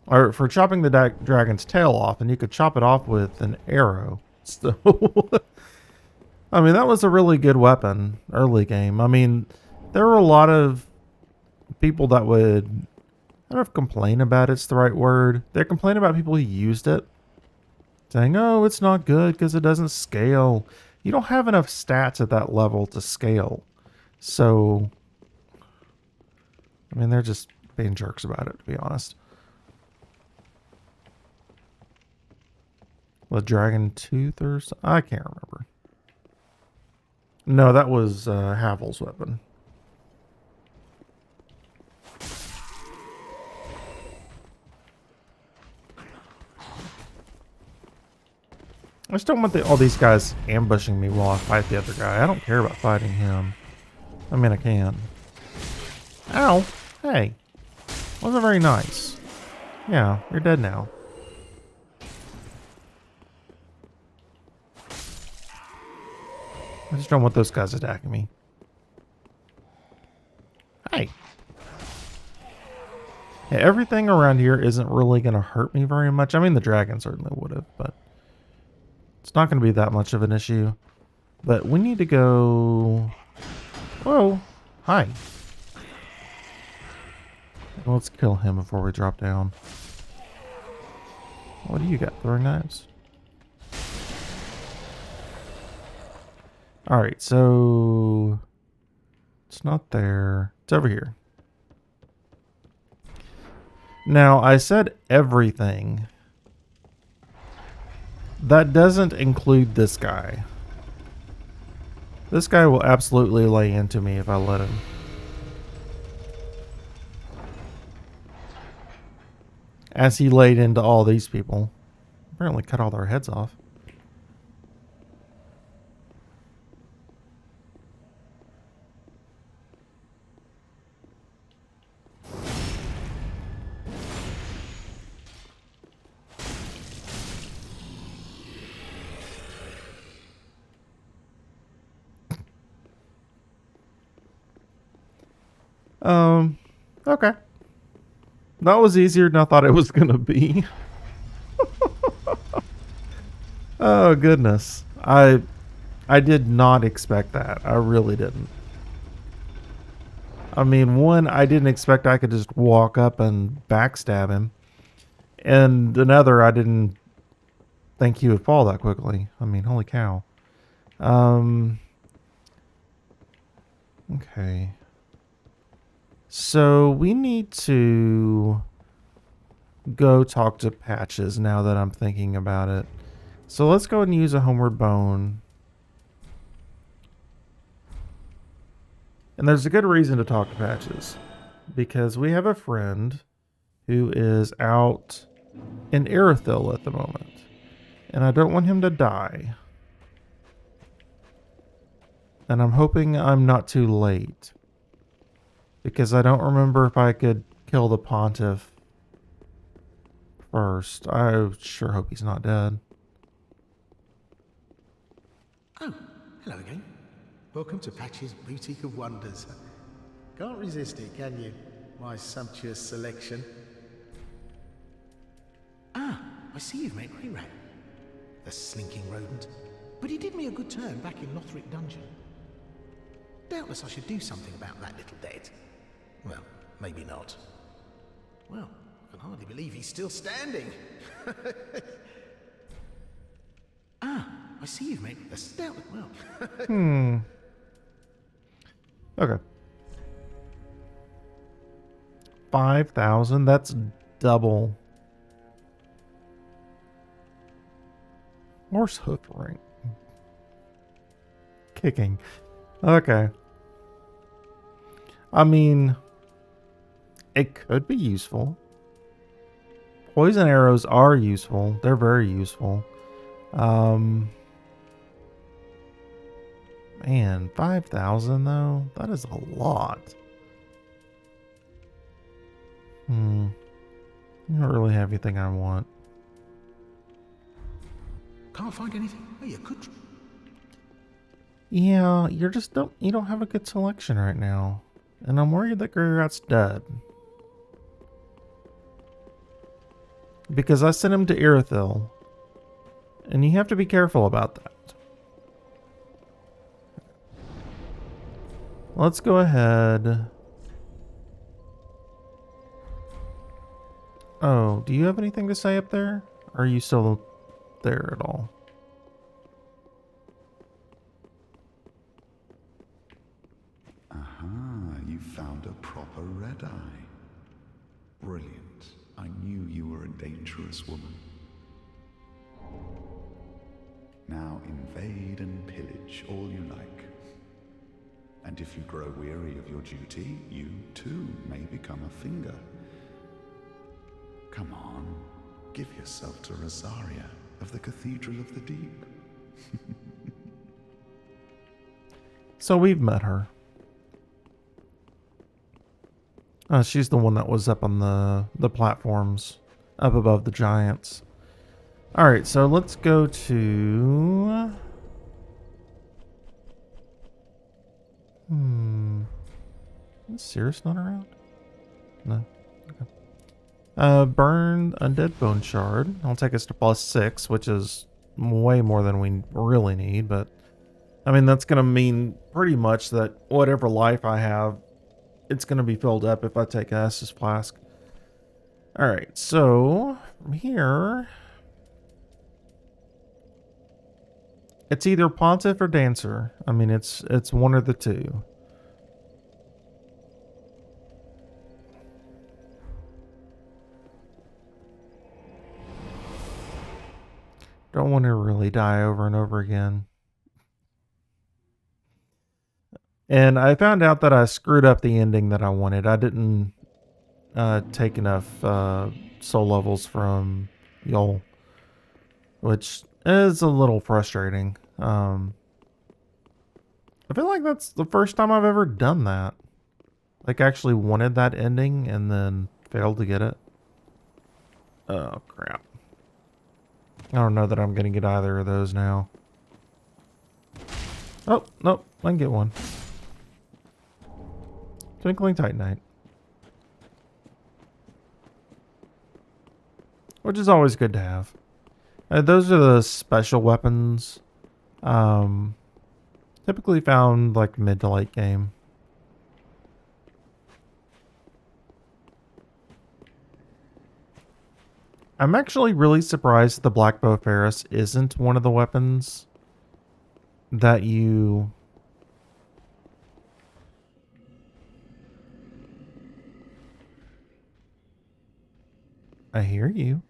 or for chopping the dragon's tail off, and you could chop it off with an arrow. So, I mean, that was a really good weapon early game. I mean, there were a lot of people that would, I don't know if complain about it's the right word. They complain about people who used it, saying, oh, it's not good because it doesn't scale. You don't have enough stats at that level to scale. So, I mean, they're just being jerks about it, to be honest. The Dragon Tooth or something? I can't remember. No, that was Havel's weapon. I just don't want all these guys ambushing me while I fight the other guy. I don't care about fighting him. I mean, I can. Ow! Hey. Wasn't very nice. Yeah, you're dead now. I just don't want those guys attacking me. Hey. Yeah, everything around here isn't really going to hurt me very much. I mean, the dragon certainly would have, but it's not going to be that much of an issue. But we need to go... Whoa. Hi. Let's kill him before we drop down. What do you got? Throwing knives? Alright, so... It's not there. It's over here. Now, I said everything. That doesn't include this guy. This guy will absolutely lay into me if I let him. As he laid into all these people. Apparently cut all their heads off. Okay. That was easier than I thought it was gonna be. Oh goodness. I did not expect that. I really didn't. I mean, one, I didn't expect I could just walk up and backstab him. And another, I didn't think he would fall that quickly. I mean, holy cow. Okay. So we need to go talk to Patches now that I'm thinking about it. So let's go and use a homeward bone. And there's a good reason to talk to Patches. Because we have a friend who is out in Irithyll at the moment. And I don't want him to die. And I'm hoping I'm not too late. Because I don't remember if I could kill the Pontiff first. I sure hope he's not dead. Oh, hello again. Welcome to Patch's Boutique of Wonders. Can't resist it, can you? My sumptuous selection. Ah, I see you've met Greyrat. The slinking rodent. But he did me a good turn back in Lothric Dungeon. Doubtless I should do something about that little dead. Well, maybe not. Well, I can hardly believe he's still standing. Ah, I see you've made a stout. Well. Okay. 5,000. That's double. Horse hoof ring. Kicking. Okay. I mean, it could be useful. Poison arrows are useful. They're very useful. Man, 5,000 though? That is a lot. I don't really have anything I want. Can't find anything? Oh, you could. Yeah, you don't have a good selection right now. And I'm worried that Greyrat's dead. Because I sent him to Irithyll. And you have to be careful about that. Let's go ahead. Oh, do you have anything to say up there? Or are you still there at all? Aha, you found a proper red eye. Brilliant. I knew you were a dangerous woman. Now invade and pillage all you like. And if you grow weary of your duty, you too may become a finger. Come on, give yourself to Rosaria of the Cathedral of the Deep. So we've met her. She's the one that was up on the platforms up above the giants. Alright, so let's go to... Is Cirrus not around? No. Okay. Burned Undead Bone Shard. I'll take us to +6, which is way more than we really need, but... I mean, that's going to mean pretty much that whatever life I have, it's going to be filled up if I take an Estus Flask. Alright, so from here... It's either Pontiff or Dancer. I mean, it's one of the two. Don't want to really die over and over again. And I found out that I screwed up the ending that I wanted. I didn't take enough soul levels from Yol, which is a little frustrating. I feel like that's the first time I've ever done that. Like, actually wanted that ending and then failed to get it. Oh, crap. I don't know that I'm going to get either of those now. Oh, nope. I can get one. Twinkling Titanite. Which is always good to have. Those are the special weapons. Typically found like mid to late game. I'm actually really surprised the Black Bow Ferris isn't one of the weapons that you... I hear you.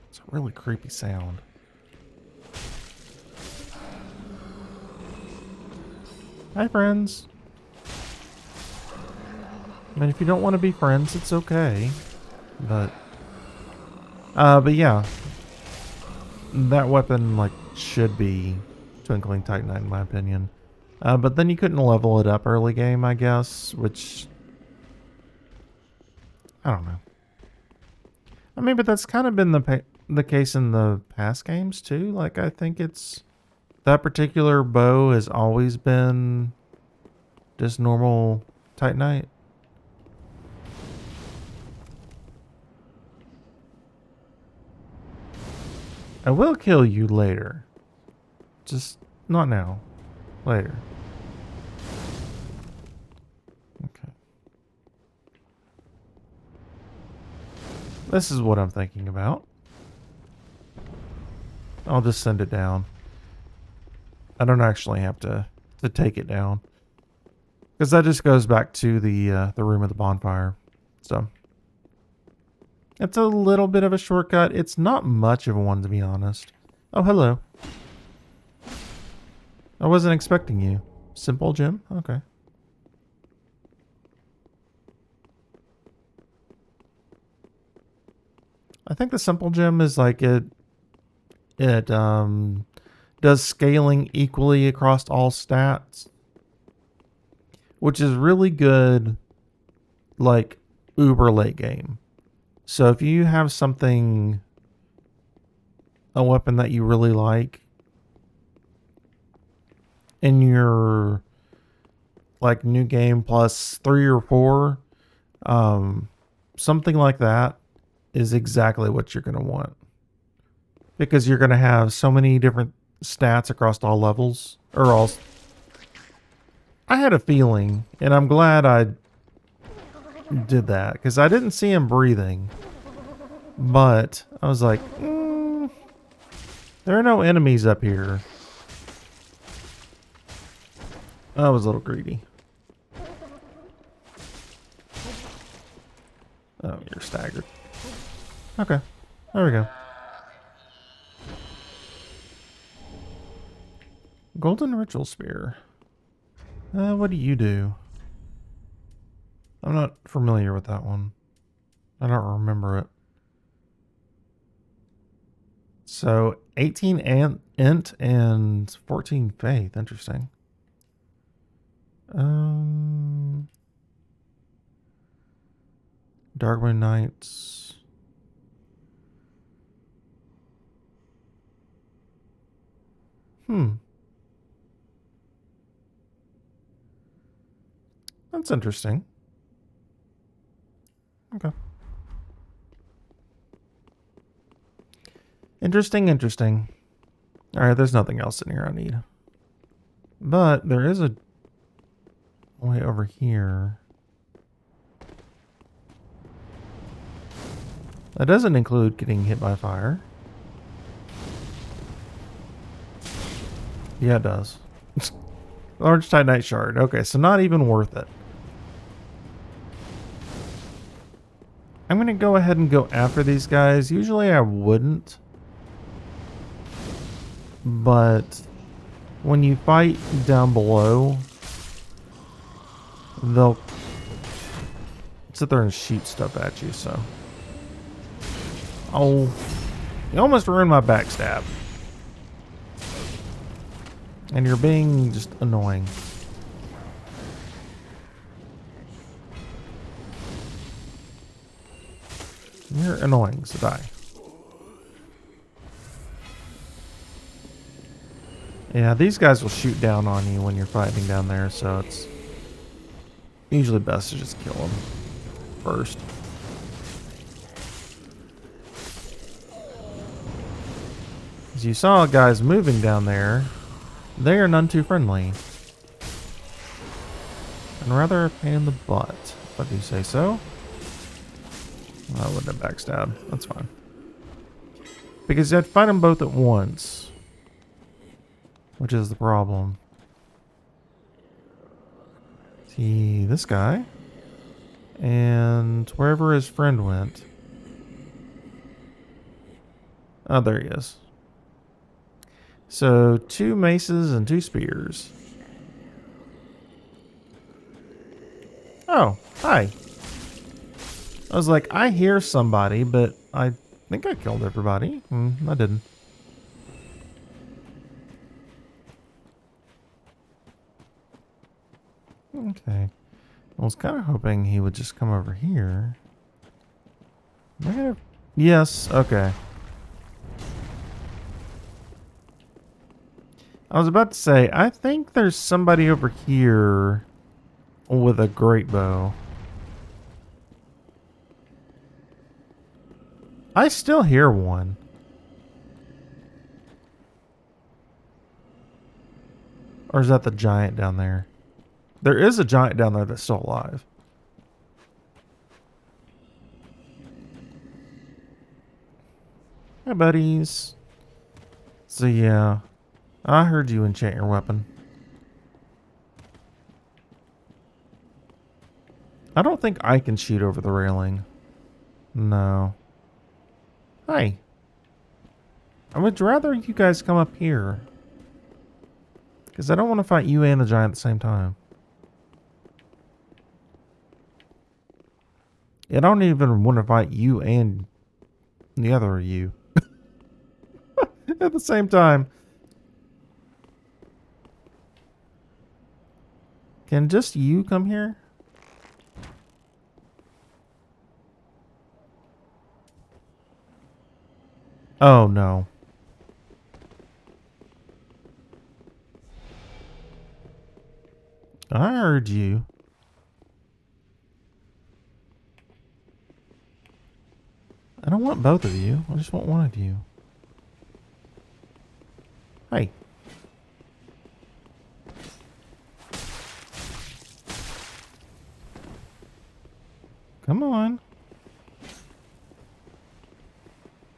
It's a really creepy sound. Hi, friends. I mean, if you don't want to be friends, it's okay. But yeah. That weapon, like, should be Twinkling Titanite, in my opinion. But then you couldn't level it up early game, I guess, which... I don't know. I mean, but that's kind of been the case in the past games, too. Like, I think it's... That particular bow has always been just normal Titanite. I will kill you later. Just not now. Later. Okay. This is what I'm thinking about. I'll just send it down. I don't actually have to take it down. Because that just goes back to the room of the bonfire. So... It's a little bit of a shortcut. It's not much of a one, to be honest. Oh, hello. I wasn't expecting you. Simple gym? Okay. I think the simple gym is like it does scaling equally across all stats. Which is really good, like, uber late game. So if you have something, a weapon that you really like, in your like new game plus 3 or 4, something like that is exactly what you're going to want. Because you're going to have so many different stats across all levels, or all. I had a feeling, and I'm glad I did that, because I didn't see him breathing. But I was like, there are no enemies up here. I was a little greedy. Oh, you're staggered. Okay, there we go. Golden Ritual Spear. What do you do? I'm not familiar with that one. I don't remember it. So 18 int and 14 faith. Interesting. Darkmoon Knights. That's interesting. Okay. Interesting. Alright, there's nothing else in here I need. But there is a way over here. That doesn't include getting hit by fire. Yeah, it does. Large Titanite Shard. Okay, so not even worth it. I'm going to go ahead and go after these guys. Usually I wouldn't. But when you fight down below, they'll sit there and shoot stuff at you, so. Oh, you almost ruined my backstab. And you're being just annoying. You're annoying, so die. Yeah, these guys will shoot down on you when you're fighting down there, so it's usually best to just kill them first. As you saw guys moving down there, they are none too friendly. And rather a pain in the butt, if I do say so. Well, I wouldn't have backstabbed. That's fine. Because you have to fight them both at once. Which is the problem. See, this guy. And wherever his friend went. Oh, there he is. So, 2 maces and 2 spears. Oh, hi. I was like, I hear somebody, but I think I killed everybody. I didn't. Okay. I was kind of hoping he would just come over here. Am I gonna... Yes, okay. I was about to say, I think there's somebody over here with a great bow. I still hear one. Or is that the giant down there? There is a giant down there that's still alive. Hi, buddies. So, yeah. I heard you enchant your weapon. I don't think I can shoot over the railing. No. Hi. I would rather you guys come up here. Because I don't want to fight you and the giant at the same time. I don't even want to fight you and the other you. At the same time. Can just you come here? Oh, no. I heard you. I don't want both of you. I just want one of you. Hey. Come on.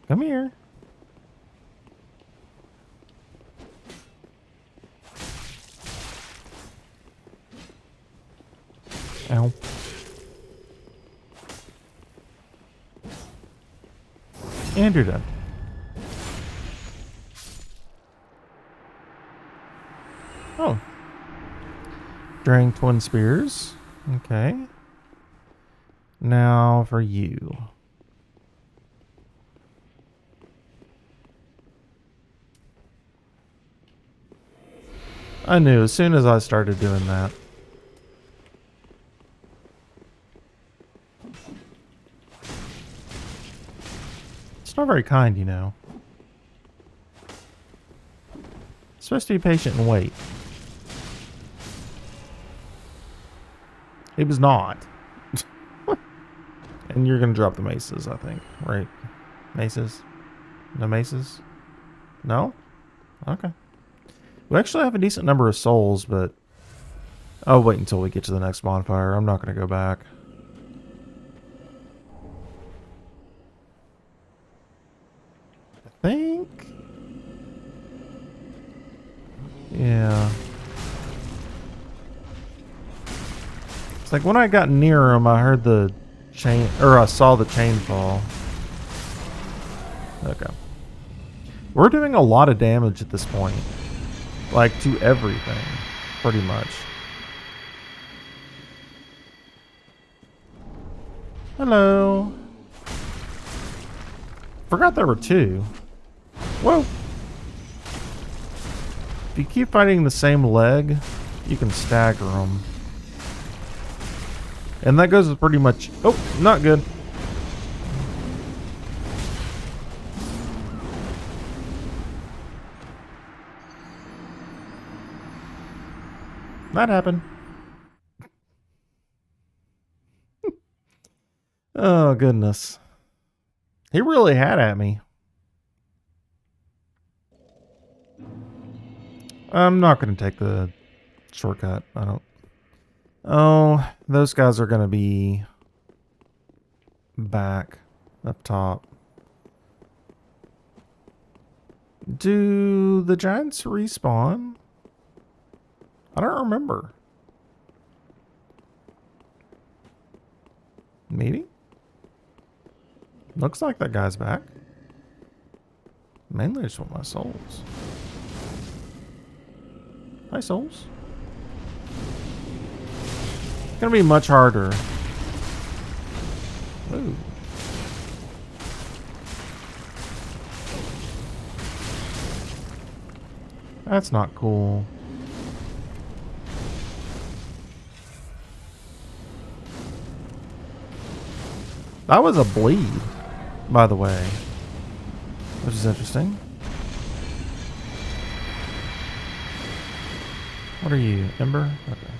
Come here. Ow. And you're done. Oh. Drain twin spears. Okay. Now for you. I knew as soon as I started doing that. It's not very kind, you know. It's supposed to be patient and wait. It was not. And you're gonna drop the maces, I think, right? Maces? No maces? No? Okay. We actually have a decent number of souls, but I'll wait until we get to the next bonfire. I'm not gonna go back. I think. Yeah. It's like when I got near him, I heard the chain, or I saw the chain fall. Okay. We're doing a lot of damage at this point. Like, to everything, pretty much. Hello. Forgot there were two. Whoa. If you keep fighting the same leg, you can stagger them. And that goes with pretty much... Oh, not good. That happened. Oh, goodness. He really had at me. I'm not going to take the shortcut. I don't... Oh, those guys are going to be back up top. Do the giants respawn? I don't remember. Maybe? Looks like that guy's back. Mainly I just want my souls. Hi, souls. It's gonna be much harder. Ooh. That's not cool. That was a bleed, by the way, which is interesting. What are you, Ember? Okay.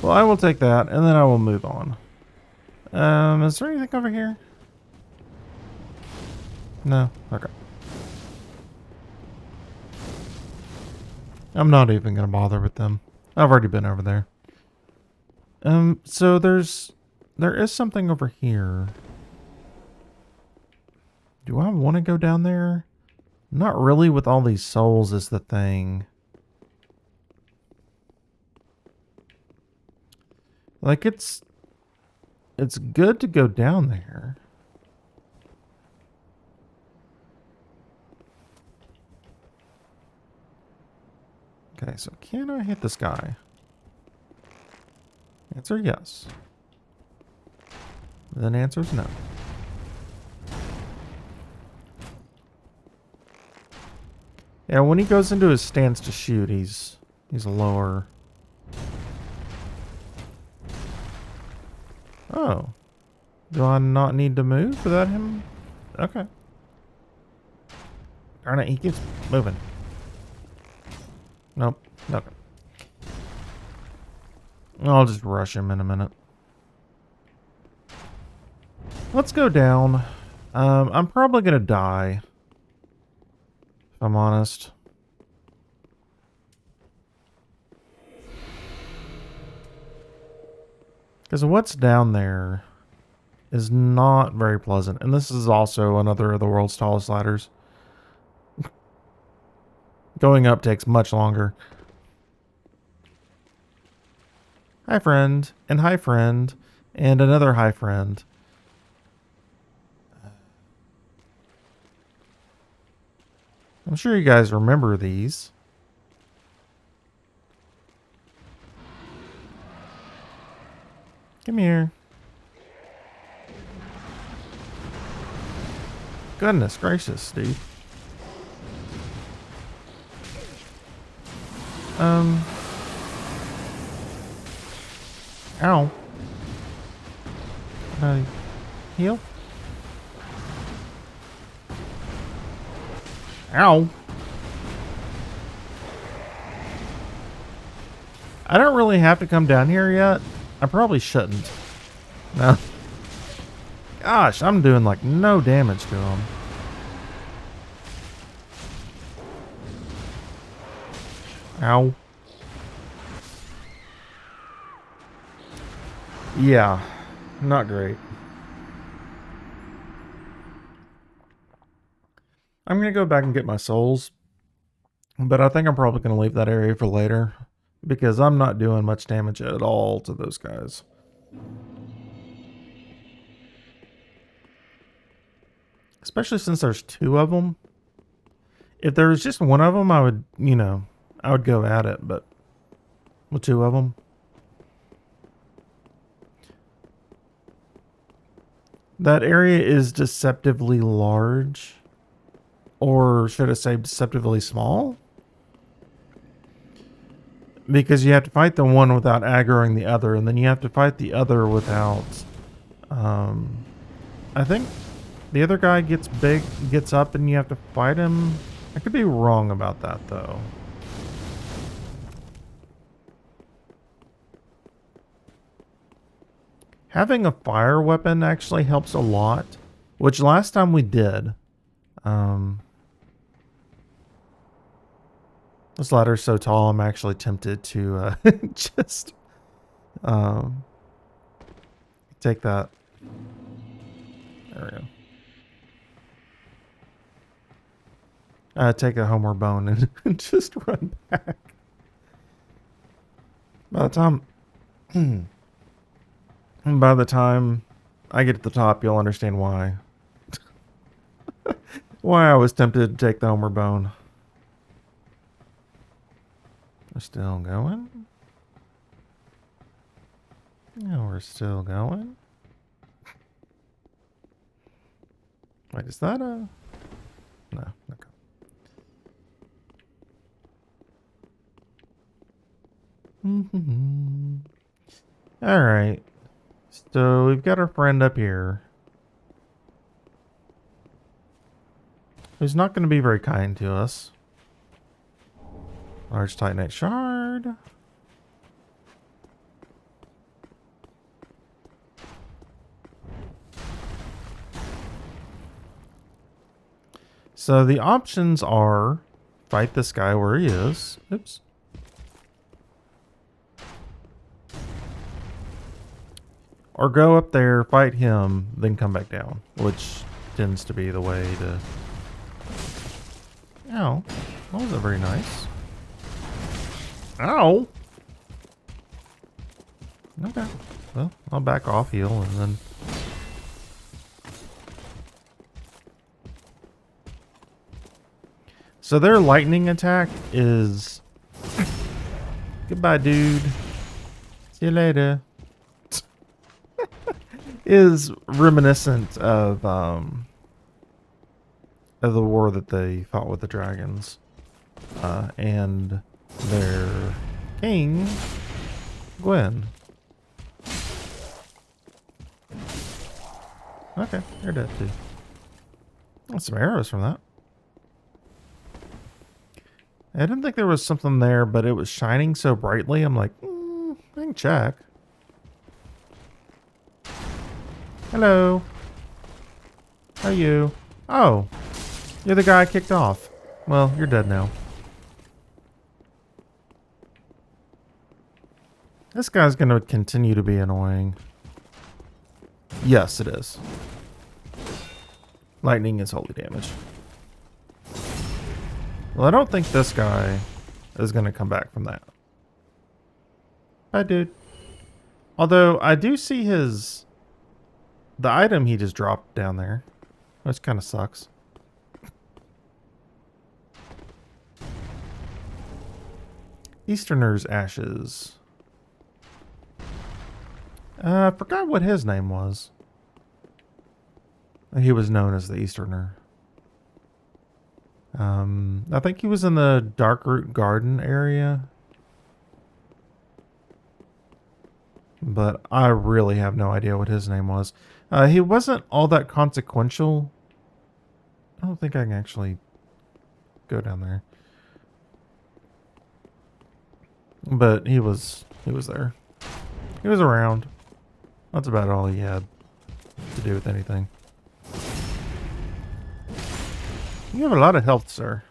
Well, I will take that, and then I will move on. Is there anything over here? No? Okay. I'm not even going to bother with them. I've already been over there. So there is something over here. Do I want to go down there? Not really, with all these souls is the thing. Like, it's good to go down there. Okay, so can I hit this guy? Answer yes. Then answer is no. Yeah, when he goes into his stance to shoot, he's lower. Oh. Do I not need to move without him? Okay. Darn it, he keeps moving. Nope. Okay. I'll just rush him in a minute. Let's go down. I'm probably going to die, if I'm honest. Because what's down there is not very pleasant. And this is also another of the world's tallest ladders. Going up takes much longer. Hi, friend. And hi, friend. And another hi, friend. I'm sure you guys remember these. Come here. Goodness gracious, dude. Ow. Can I heal? Ow. I don't really have to come down here yet. I probably shouldn't. No. Gosh, I'm doing like no damage to him. Ow. Yeah, not great. I'm going to go back and get my souls. But I think I'm probably going to leave that area for later. Because I'm not doing much damage at all to those guys. Especially since there's two of them. If there was just one of them, I would, I would go at it. But with two of them. That area is deceptively large. Or should I say deceptively small? Because you have to fight the one without aggroing the other. And then you have to fight the other without... I think the other guy gets up and you have to fight him. I could be wrong about that, though. Having a fire weapon actually helps a lot. Which last time we did. This ladder's so tall, I'm actually tempted to just take that. There we go. Take a homeward bone and just run back. By the time I get to the top, you'll understand why. Why I was tempted to take the homeward bone. We're still going. Yeah, we're still going. Wait, is that a... No, okay. Alright. So, we've got our friend up here. Who's not going to be very kind to us. Large Titanite shard. So the options are fight this guy where he is. Oops. Or go up there, fight him, then come back down. Which tends to be the way to... Ow. That wasn't very nice. Ow! Okay. Well, I'll back off, heal, and then... So their lightning attack is... Goodbye, dude. See you later. Is reminiscent of the war that they fought with the dragons. And their king, Gwen. Okay, you're dead too. Got some arrows from that. I didn't think there was something there, but it was shining so brightly. I'm like, I can check. Hello. How are you? Oh, you're the guy I kicked off. Well, you're dead now. This guy's going to continue to be annoying. Yes, it is. Lightning is holy damage. Well, I don't think this guy is going to come back from that. Hi, dude. Although, I do see the item he just dropped down there. Which kind of sucks. Easterner's Ashes. I forgot what his name was. He was known as the Easterner. I think he was in the Darkroot Garden area. But I really have no idea what his name was. He wasn't all that consequential. I don't think I can actually go down there. But he was there. He was around. That's about all he had to do with anything. You have a lot of health, sir.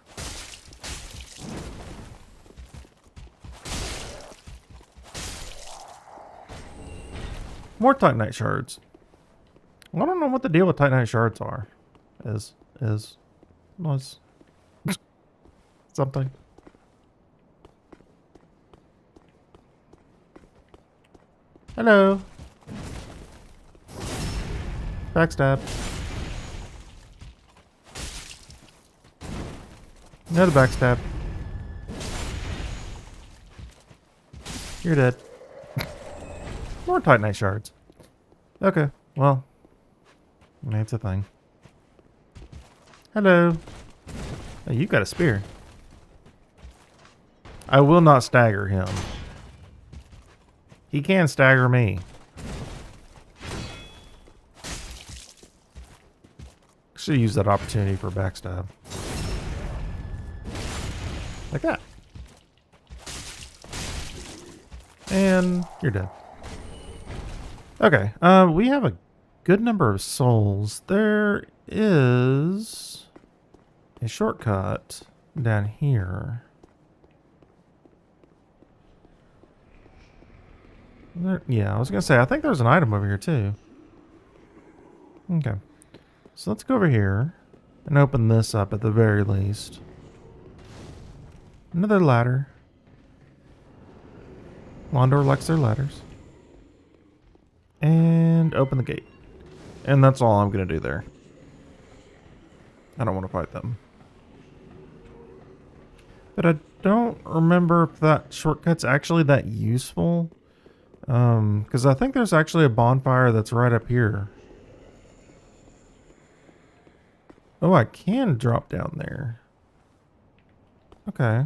More Titanite shards. I don't know what the deal with Titanite shards are. Was something. Hello. Backstab. Another backstab. You're dead. More Titanite shards. Okay, well. That's a thing. Hello. Oh, you got a spear. I will not stagger him. He can stagger me. Should use that opportunity for a backstab. Like that. And you're dead. Okay, we have a good number of souls. There is a shortcut down here. Yeah, I was gonna say, I think there's an item over here too. Okay. So let's go over here and open this up at the very least. Another ladder. Londor likes their ladders. And open the gate. And that's all I'm gonna do there. I don't want to fight them. But I don't remember if that shortcut's actually that useful. Because I think there's actually a bonfire that's right up here. Oh, I can drop down there. Okay.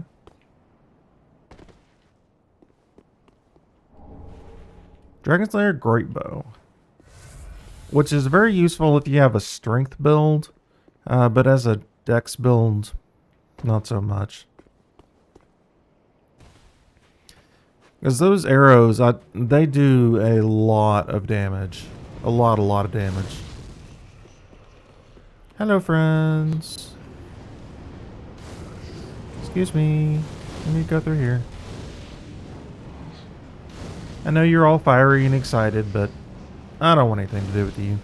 Dragon Slayer Great Bow. Which is very useful if you have a strength build. But as a dex build, not so much. Because those arrows, they do a lot of damage. A lot of damage. Hello, friends. Excuse me. Let me go through here. I know you're all fiery and excited, but I don't want anything to do with you.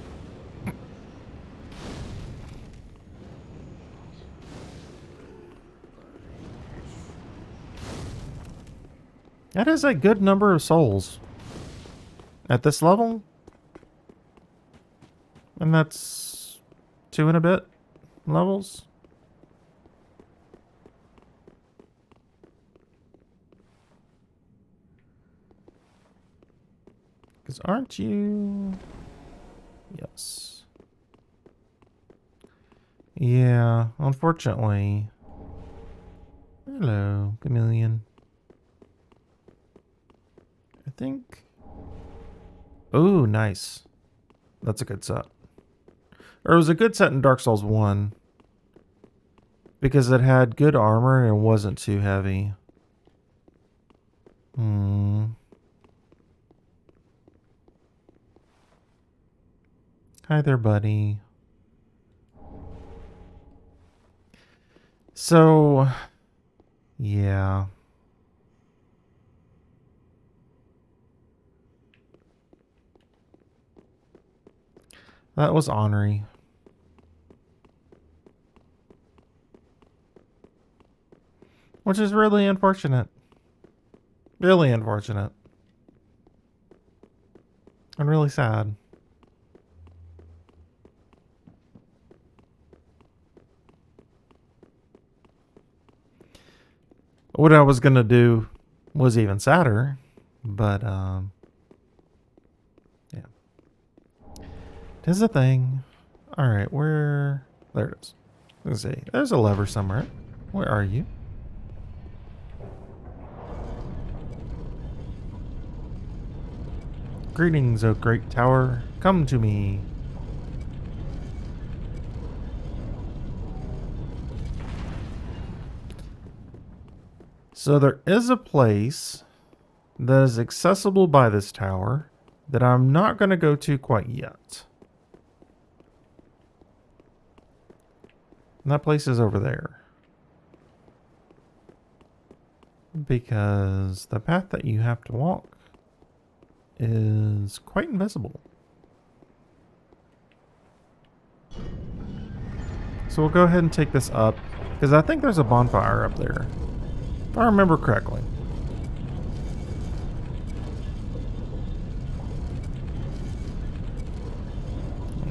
That is a good number of souls. At this level. And that's 2 and a bit levels. Because aren't you... Yes. Yeah, unfortunately. Hello, chameleon. I think... Oh, nice. That's a good set. Or it was a good set in Dark Souls 1. Because it had good armor and it wasn't too heavy. Hi there, buddy. So... Yeah... That was ornery. Which is really unfortunate. Really unfortunate. And really sad. What I was gonna do was even sadder, but yeah. Tis a thing. Alright, where... There it is. Let's see. There's a lever somewhere. Where are you? Greetings, O great tower. Come to me. So there is a place that is accessible by this tower that I'm not going to go to quite yet. And that place is over there. Because the path that you have to walk is quite invisible. So we'll go ahead and take this up, because I think there's a bonfire up there, if I remember correctly.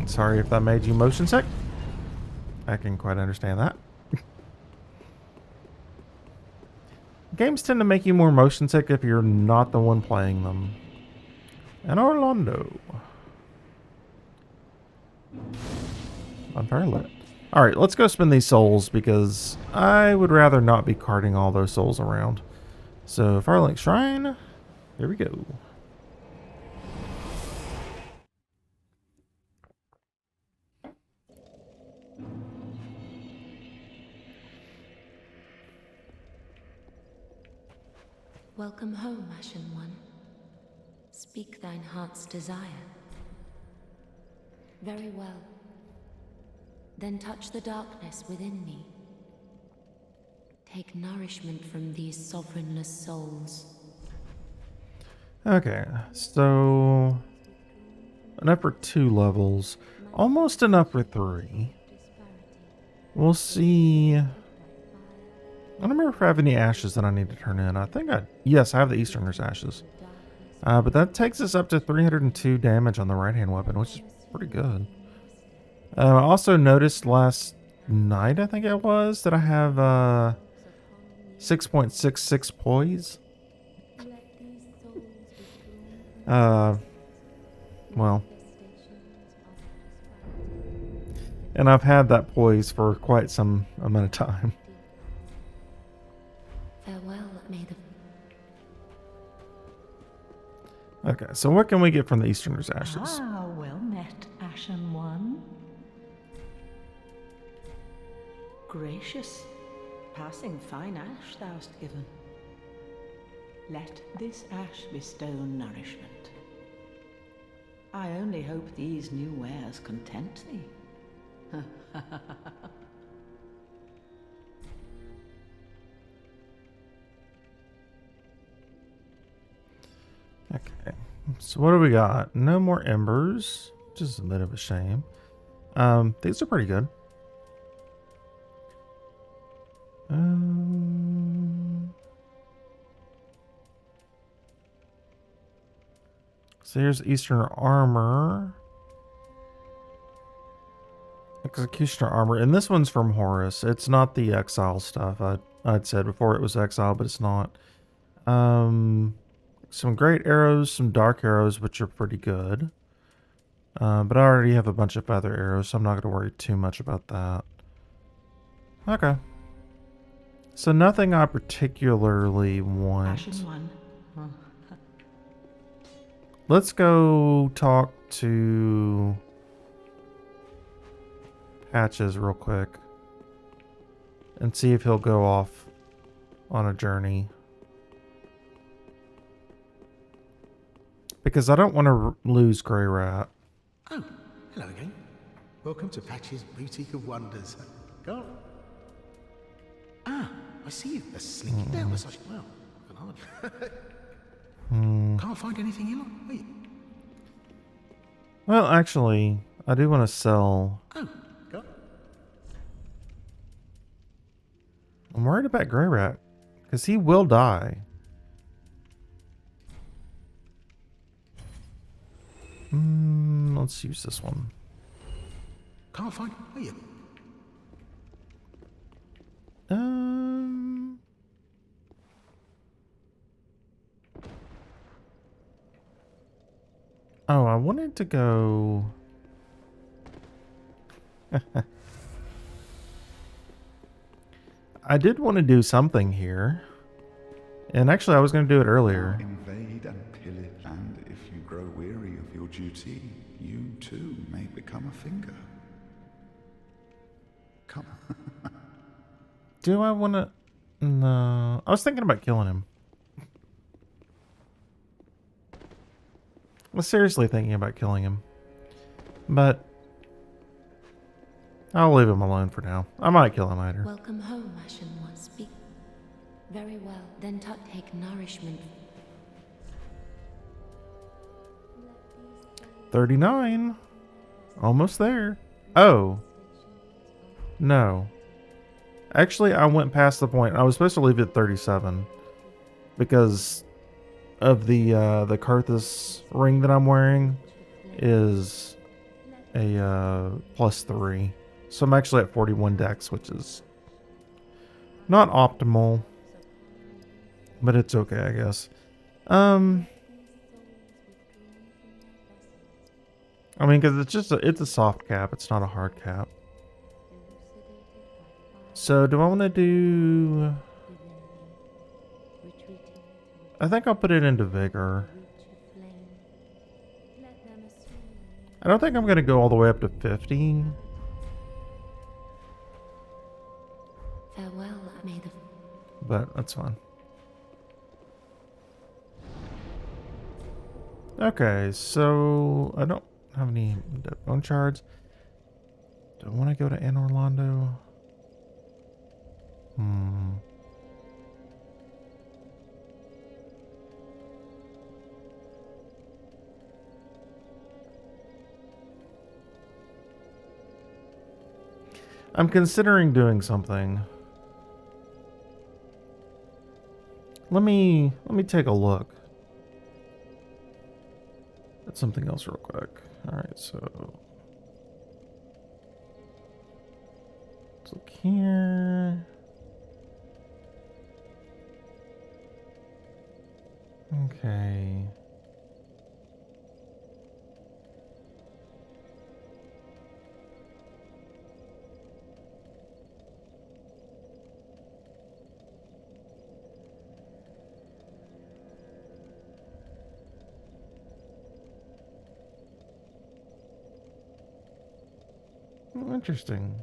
Sorry if that made you motion sick. I can quite understand that. Games tend to make you more motion sick if you're not the one playing them. And Orlando. Bonfire lit. Alright, let's go spend these souls because I would rather not be carting all those souls around. So, Firelink Shrine. Here we go. Welcome home, Ashen One. Speak thine heart's desire. Very well. Then touch the darkness within me. Take nourishment from these sovereignless souls. Okay, so enough for 2 levels. Almost enough for 3. We'll see. I don't remember if I have any ashes that I need to turn in. I think yes, I have the Easterner's ashes. But that takes us up to 302 damage on the right-hand weapon, which is pretty good. I also noticed last night, I think it was, that I have 6.66 poise. Well. And I've had that poise for quite some amount of time. Farewell, may the... Okay, so what can we get from the Easterner's ashes? Ah, well met, Ashen One. Gracious, passing fine ash thou'st given. Let this ash bestow nourishment. I only hope these new wares content thee. Okay, so what do we got? No more embers, which is a bit of a shame. These are pretty good. So here's Eastern armor. Executioner armor. And this one's from Horus. It's not the exile stuff. I'd said before it was exile, but it's not. Some great arrows, some dark arrows, which are pretty good. But I already have a bunch of feather arrows, so I'm not going to worry too much about that. Okay. So nothing I particularly want. Ashen One. Let's go talk to Patches real quick and see if he'll go off on a journey. Because I don't want to lose Grey Rat. Oh, hello again. Welcome to Patch's Boutique of Wonders. Go on. Ah, I see you. A slinky down with such... Well, can't find anything you like, are you? Well, actually, I do want to sell... Oh, go on. I'm worried about Grey Rat. Because he will die. Let's use this one. Can't find... Are you? Oh, I wanted to go... I did want to do something here. And actually, I was going to do it earlier. Invade and pillage, and if you grow weary of your duty, you too may become a finger. Come. Do I want to... No. I was thinking about killing him. I was seriously thinking about killing him. But I'll leave him alone for now. I might kill him later. Welcome home, Ashen One. Speak. Very well. Then take nourishment. 39. Almost there. Oh. No. Actually, I went past the point. I was supposed to leave it at 37. Because of the Karthus ring that I'm wearing is a +3. So I'm actually at 41 dex, which is not optimal. But it's okay, I guess. I mean, because it's a soft cap. It's not a hard cap. So do I want to do... I think I'll put it into vigor. I don't think I'm going to go all the way up to 50. Farewell, Maid of... But that's fine. Okay, so I don't have any dead bone shards. Do I want to go to Anne Orlando? I'm considering doing something. Let me take a look at something else real quick. All right, so let's look here. Okay. Oh, interesting.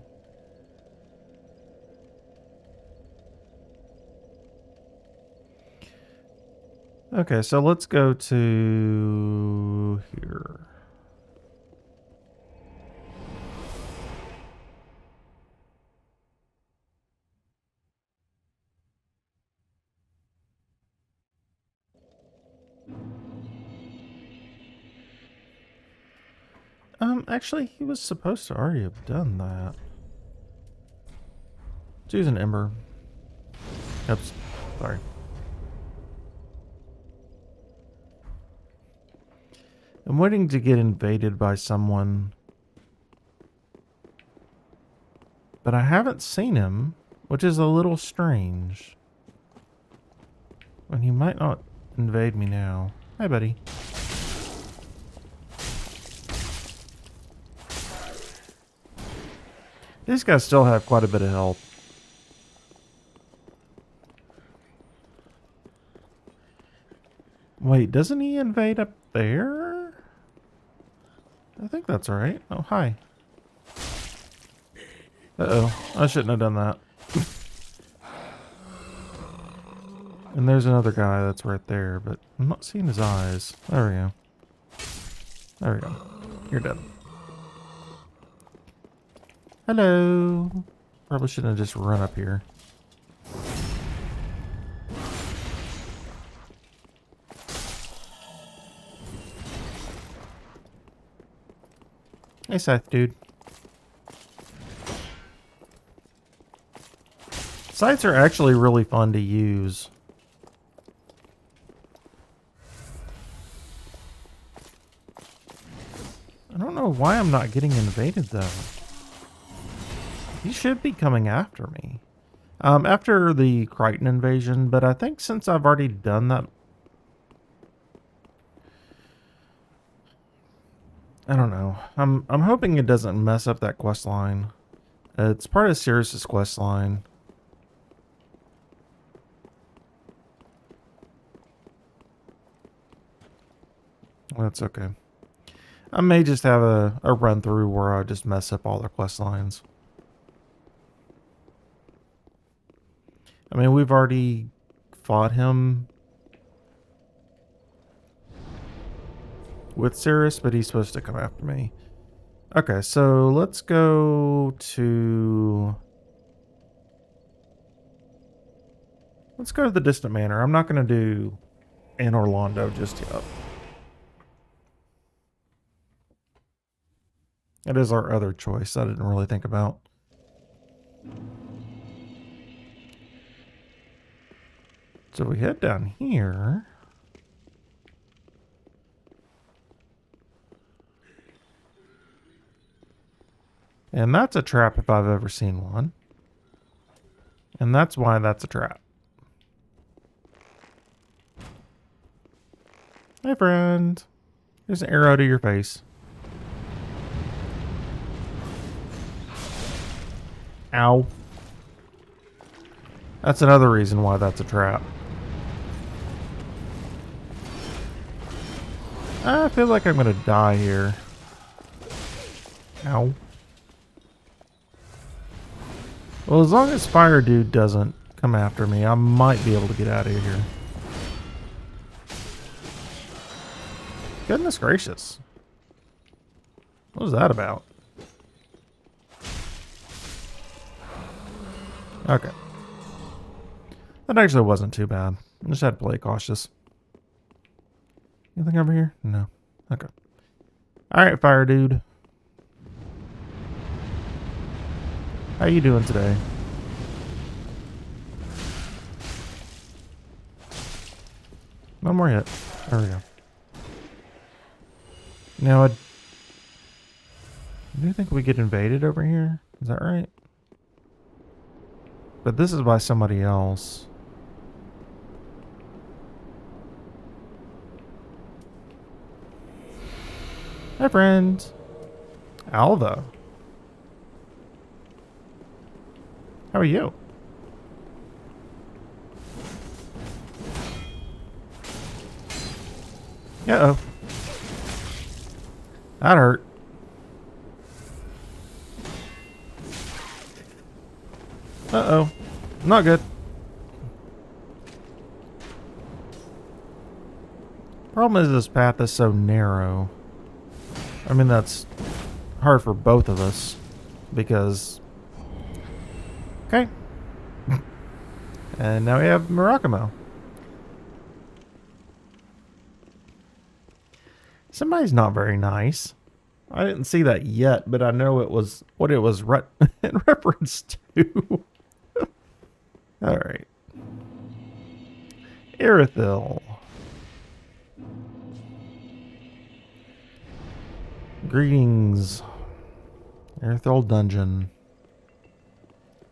Okay, so let's go to here. Actually, he was supposed to already have done that. Let's use an ember. Oops, sorry. I'm waiting to get invaded by someone. But I haven't seen him, which is a little strange. And he might not invade me now. Hi, buddy. These guys still have quite a bit of health. Wait, doesn't he invade up there? I think that's right. Oh, hi. Uh-oh. I shouldn't have done that. And there's another guy that's right there, but I'm not seeing his eyes. There we go. There we go. You're dead. Hello. Probably shouldn't have just run up here. Hey, Seth, dude. Sights are actually really fun to use. I don't know why I'm not getting invaded, though. He should be coming after me. After the Crichton invasion, but I think since I've already done that... I don't know. I'm hoping it doesn't mess up that quest line. It's part of Sirius's quest line. That's okay. I may just have a run through where I just mess up all their quest lines. I mean, we've already fought him with Sirius, but he's supposed to come after me. Okay, so let's go to... Let's go to the Distant Manor. I'm not going to do Anne Orlando just yet. It is our other choice. I didn't really think about. So we head down here. And that's a trap if I've ever seen one. And that's why that's a trap. Hey, friend. Here's an arrow to your face. Ow. That's another reason why that's a trap. I feel like I'm gonna die here. Ow. Well, as long as Fire Dude doesn't come after me, I might be able to get out of here. Goodness gracious. What was that about? Okay. That actually wasn't too bad. I just had to play cautious. Anything over here? No. Okay. Alright, Fire Dude. How you doing today? One more hit. There we go. Now, I do think we get invaded over here. Is that right? But this is by somebody else. Hi, friend. Alva. How are you? Uh-oh. That hurt. Uh-oh. Not good. Problem is this path is so narrow. I mean, that's hard for both of us. Because... Okay. And now we have Murakumo. Somebody's not very nice. I didn't see that yet, but I know it was what it was in reference to. Alright. Irithil. Greetings. Irithil Dungeon.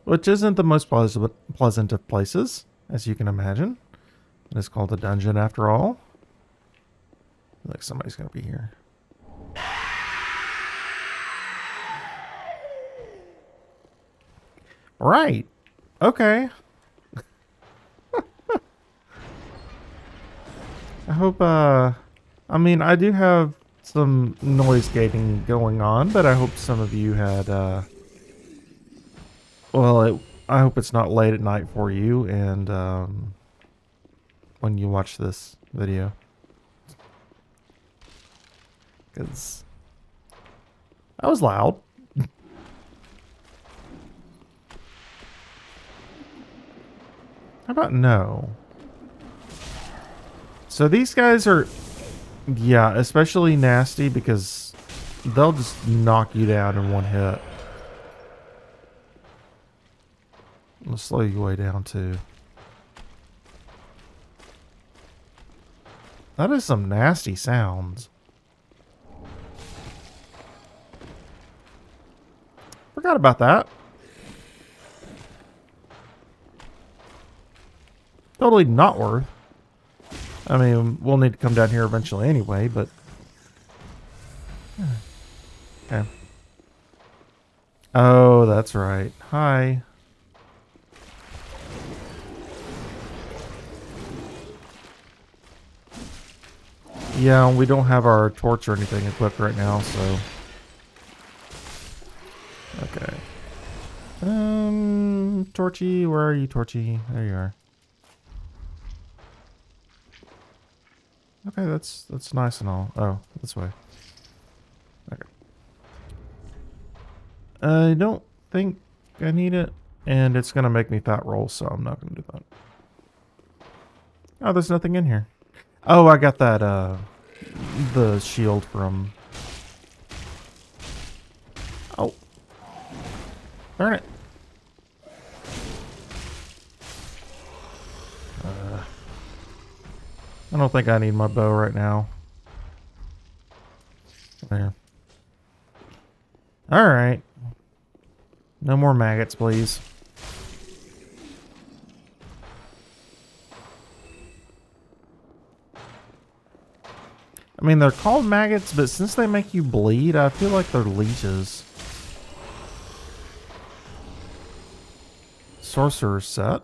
Which isn't the most pleasant of places, as you can imagine. It is called a dungeon after all. Like somebody's gonna be here. Right. Okay. I hope, I mean, I do have some noise gating going on, but I hope some of you had, well, I hope it's not late at night for you, and, when you watch this video. Because that was loud. How about no? So these guys are, yeah, especially nasty because they'll just knock you down in one hit. I'll slow you way down too. That is some nasty sounds. Forgot about that. Totally not worth. I mean, we'll need to come down here eventually anyway, but... Okay. Oh, that's right. Hi. Yeah, we don't have our torch or anything equipped right now, so... Okay. Torchy, where are you, Torchy? There you are. Okay, that's nice and all. Oh, this way. Okay. I don't think I need it, and it's gonna make me fat roll, so I'm not gonna do that. Oh, there's nothing in here. Oh, I got that, the shield from... Oh. Darn it. I don't think I need my bow right now. There. Alright. No more maggots, please. I mean, they're called maggots, but since they make you bleed, I feel like they're leeches. Sorcerer's set.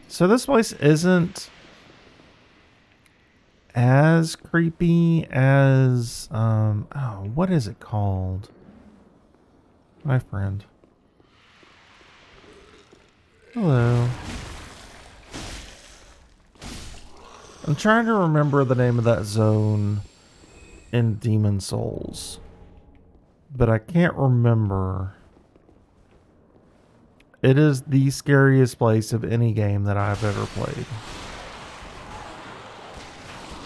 So this place isn't as creepy as, oh, what is it called? My friend. Hello. I'm trying to remember the name of that zone in Demon Souls, but I can't remember. It is the scariest place of any game that I've ever played.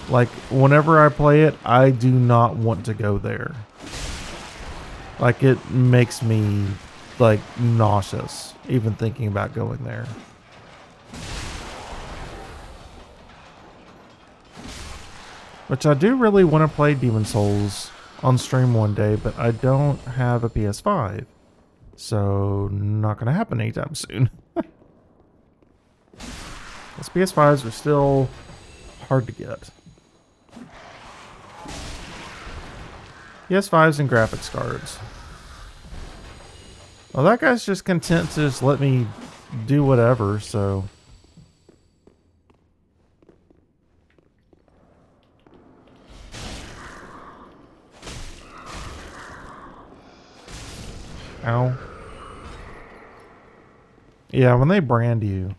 Like, whenever I play it, I do not want to go there. Like, it makes me, like, nauseous, even thinking about going there. Which I do really want to play Demon Souls on stream one day, but I don't have a PS5. So, not going to happen anytime soon. Those PS5s are still hard to get. PS5s and graphics cards. Well, that guy's just content to just let me do whatever, so... Ow. Yeah, when they brand you,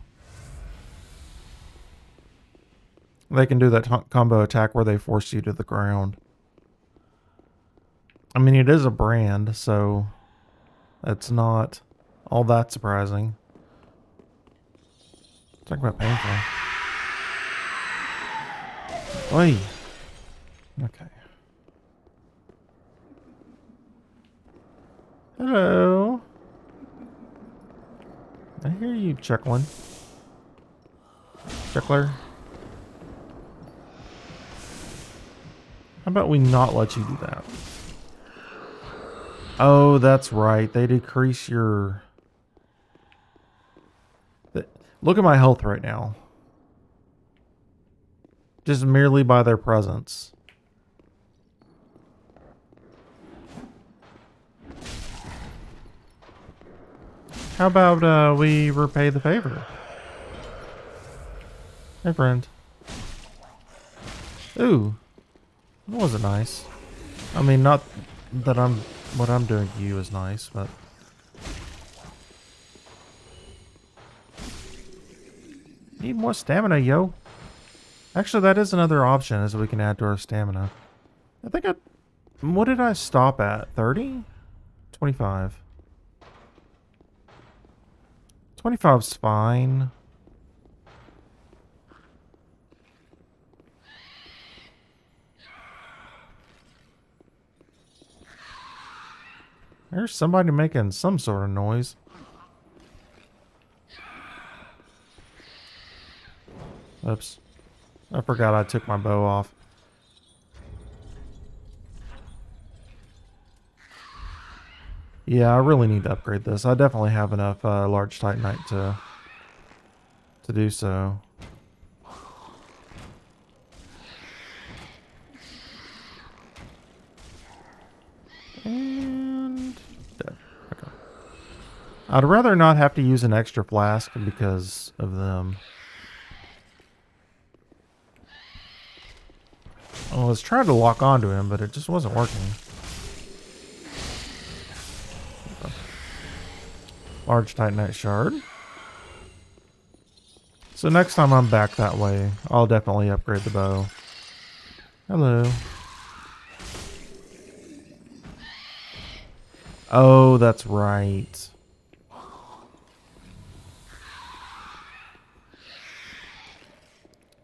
they can do that combo attack where they force you to the ground. I mean, it is a brand, so it's not all that surprising. Talk about painful. Oi. Okay. Hello. I hear you, Chucklin. Chuckler. How about we not let you do that? Oh, that's right. They decrease your... Look at my health right now. Just merely by their presence. How about we repay the favor? Hey, friend. Ooh. That wasn't nice. I mean, not that what I'm doing to you is nice, but... Need more stamina, yo. Actually, that is another option, as we can add to our stamina. I think what did I stop at? 30? 25. 25's fine. There's somebody making some sort of noise. Oops. I forgot I took my bow off. Yeah, I really need to upgrade this. I definitely have enough large titanite to do so. And dead. Okay. I'd rather not have to use an extra flask because of them. I was trying to lock onto him, but it just wasn't working. Large titanite shard. So next time I'm back that way, I'll definitely upgrade the bow. Hello. Oh, that's right.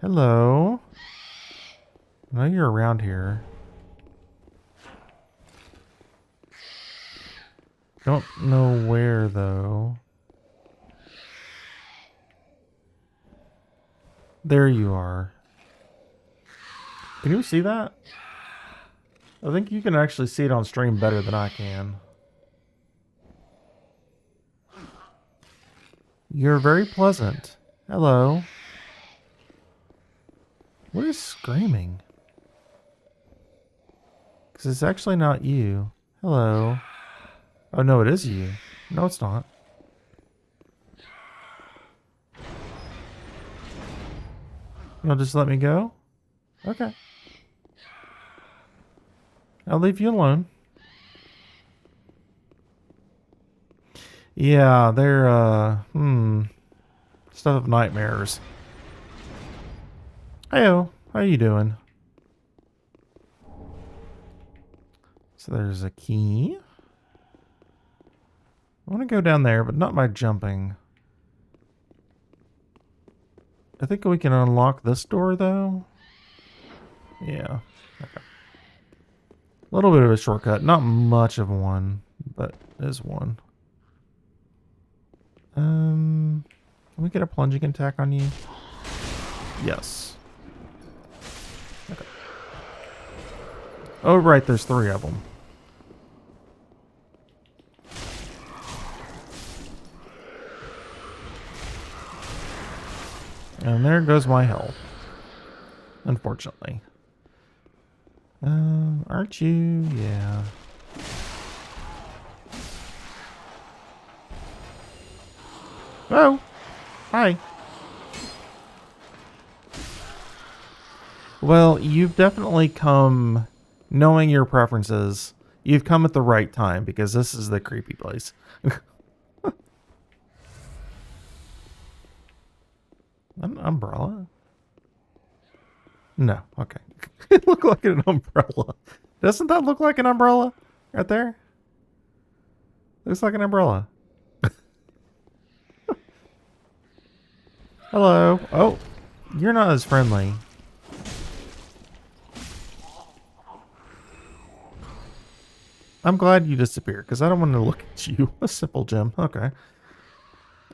Hello. I know you're around here. Don't know where, though. There you are. Can you see that? I think you can actually see it on stream better than I can. You're very pleasant. Hello. What is screaming? Because it's actually not you. Hello. Oh, no, it is you. No, it's not. You'll just let me go? Okay. I'll leave you alone. Yeah, they're, stuff of nightmares. Heyo, how you doing? So there's a key. I want to go down there, but not by jumping. I think we can unlock this door, though. Yeah. Okay. A little bit of a shortcut. Not much of one, but there's one. Can we get a plunging attack on you? Yes. Okay. Oh, right. There's 3 of them. And there goes my health. Unfortunately. Aren't you? Yeah. Oh! Hi. Well, you've definitely come, knowing your preferences, you've come at the right time, because this is the creepy place. An umbrella? No, okay. It looked like an umbrella. Doesn't that look like an umbrella? Right there? Looks like an umbrella. Hello. Oh, you're not as friendly. I'm glad you disappeared, because I don't want to look at you. A simple gem. Okay.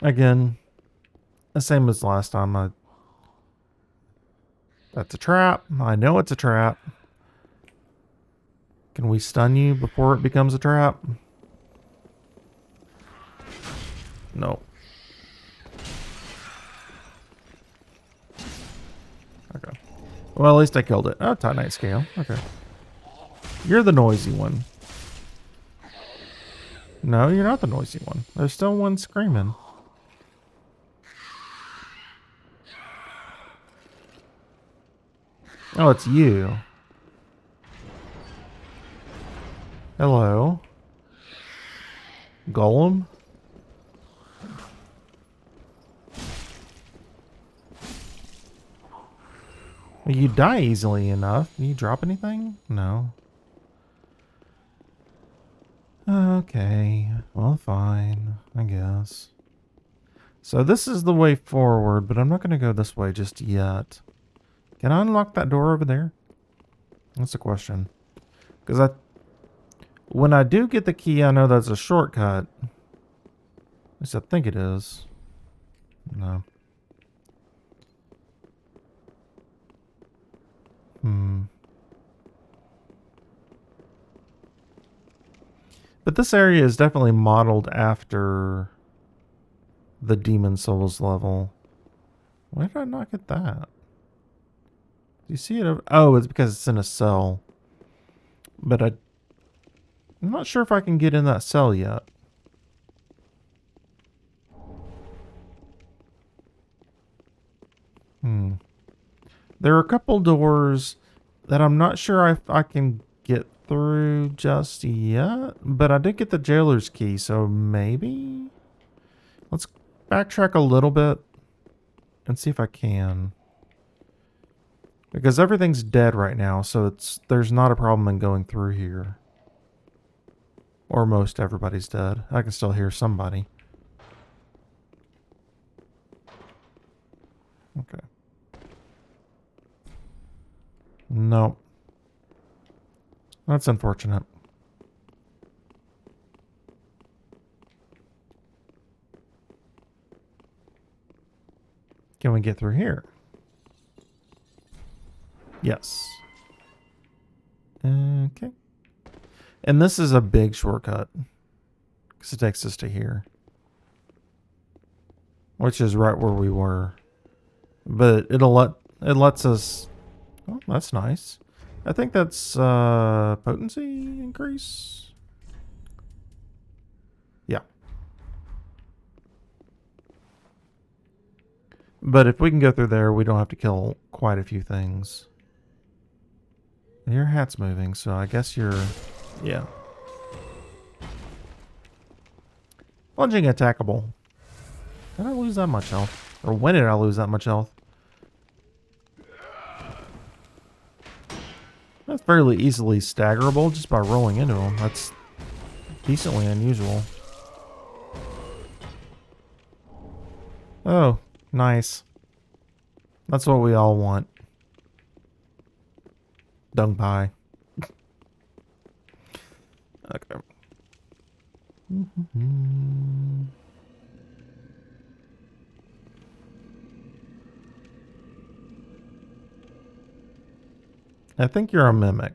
Again, the same as last time. That's a trap. I know it's a trap. Can we stun you before it becomes a trap? No. Okay. Well, at least I killed it. Oh, Titanite scale. Okay. You're the noisy one. No, you're not the noisy one. There's still one screaming. Oh, it's you. Hello. Golem? Well, you die easily enough. Do you drop anything? No. Okay. Well, fine. I guess. So this is the way forward, but I'm not going to go this way just yet. Can I unlock that door over there? That's the question. Because when I do get the key, I know that's a shortcut. At least I think it is. No. But this area is definitely modeled after the Demon Souls level. Why did I not get that? Do you see it? Oh, it's because it's in a cell. But I'm not sure if I can get in that cell yet. There are a couple doors that I'm not sure if I can get through just yet. But I did get the jailer's key, so maybe? Let's backtrack a little bit and see if I can. Because everything's dead right now, so there's not a problem in going through here. Or most everybody's dead. I can still hear somebody. Okay. Nope. That's unfortunate. Can we get through here? Yes. Okay. And this is a big shortcut. Because it takes us to here. which is right where we were. But it lets us. Oh, that's nice. I think that's potency increase. Yeah. But if we can go through there, we don't have to kill quite a few things. Your hat's moving, so I guess you're... Yeah. Plunging attackable. Did I lose that much health? Or when did I lose that much health? That's fairly easily staggerable just by rolling into them. That's decently unusual. Oh, nice. That's what we all want. Dung pie. Okay. I think you're a mimic.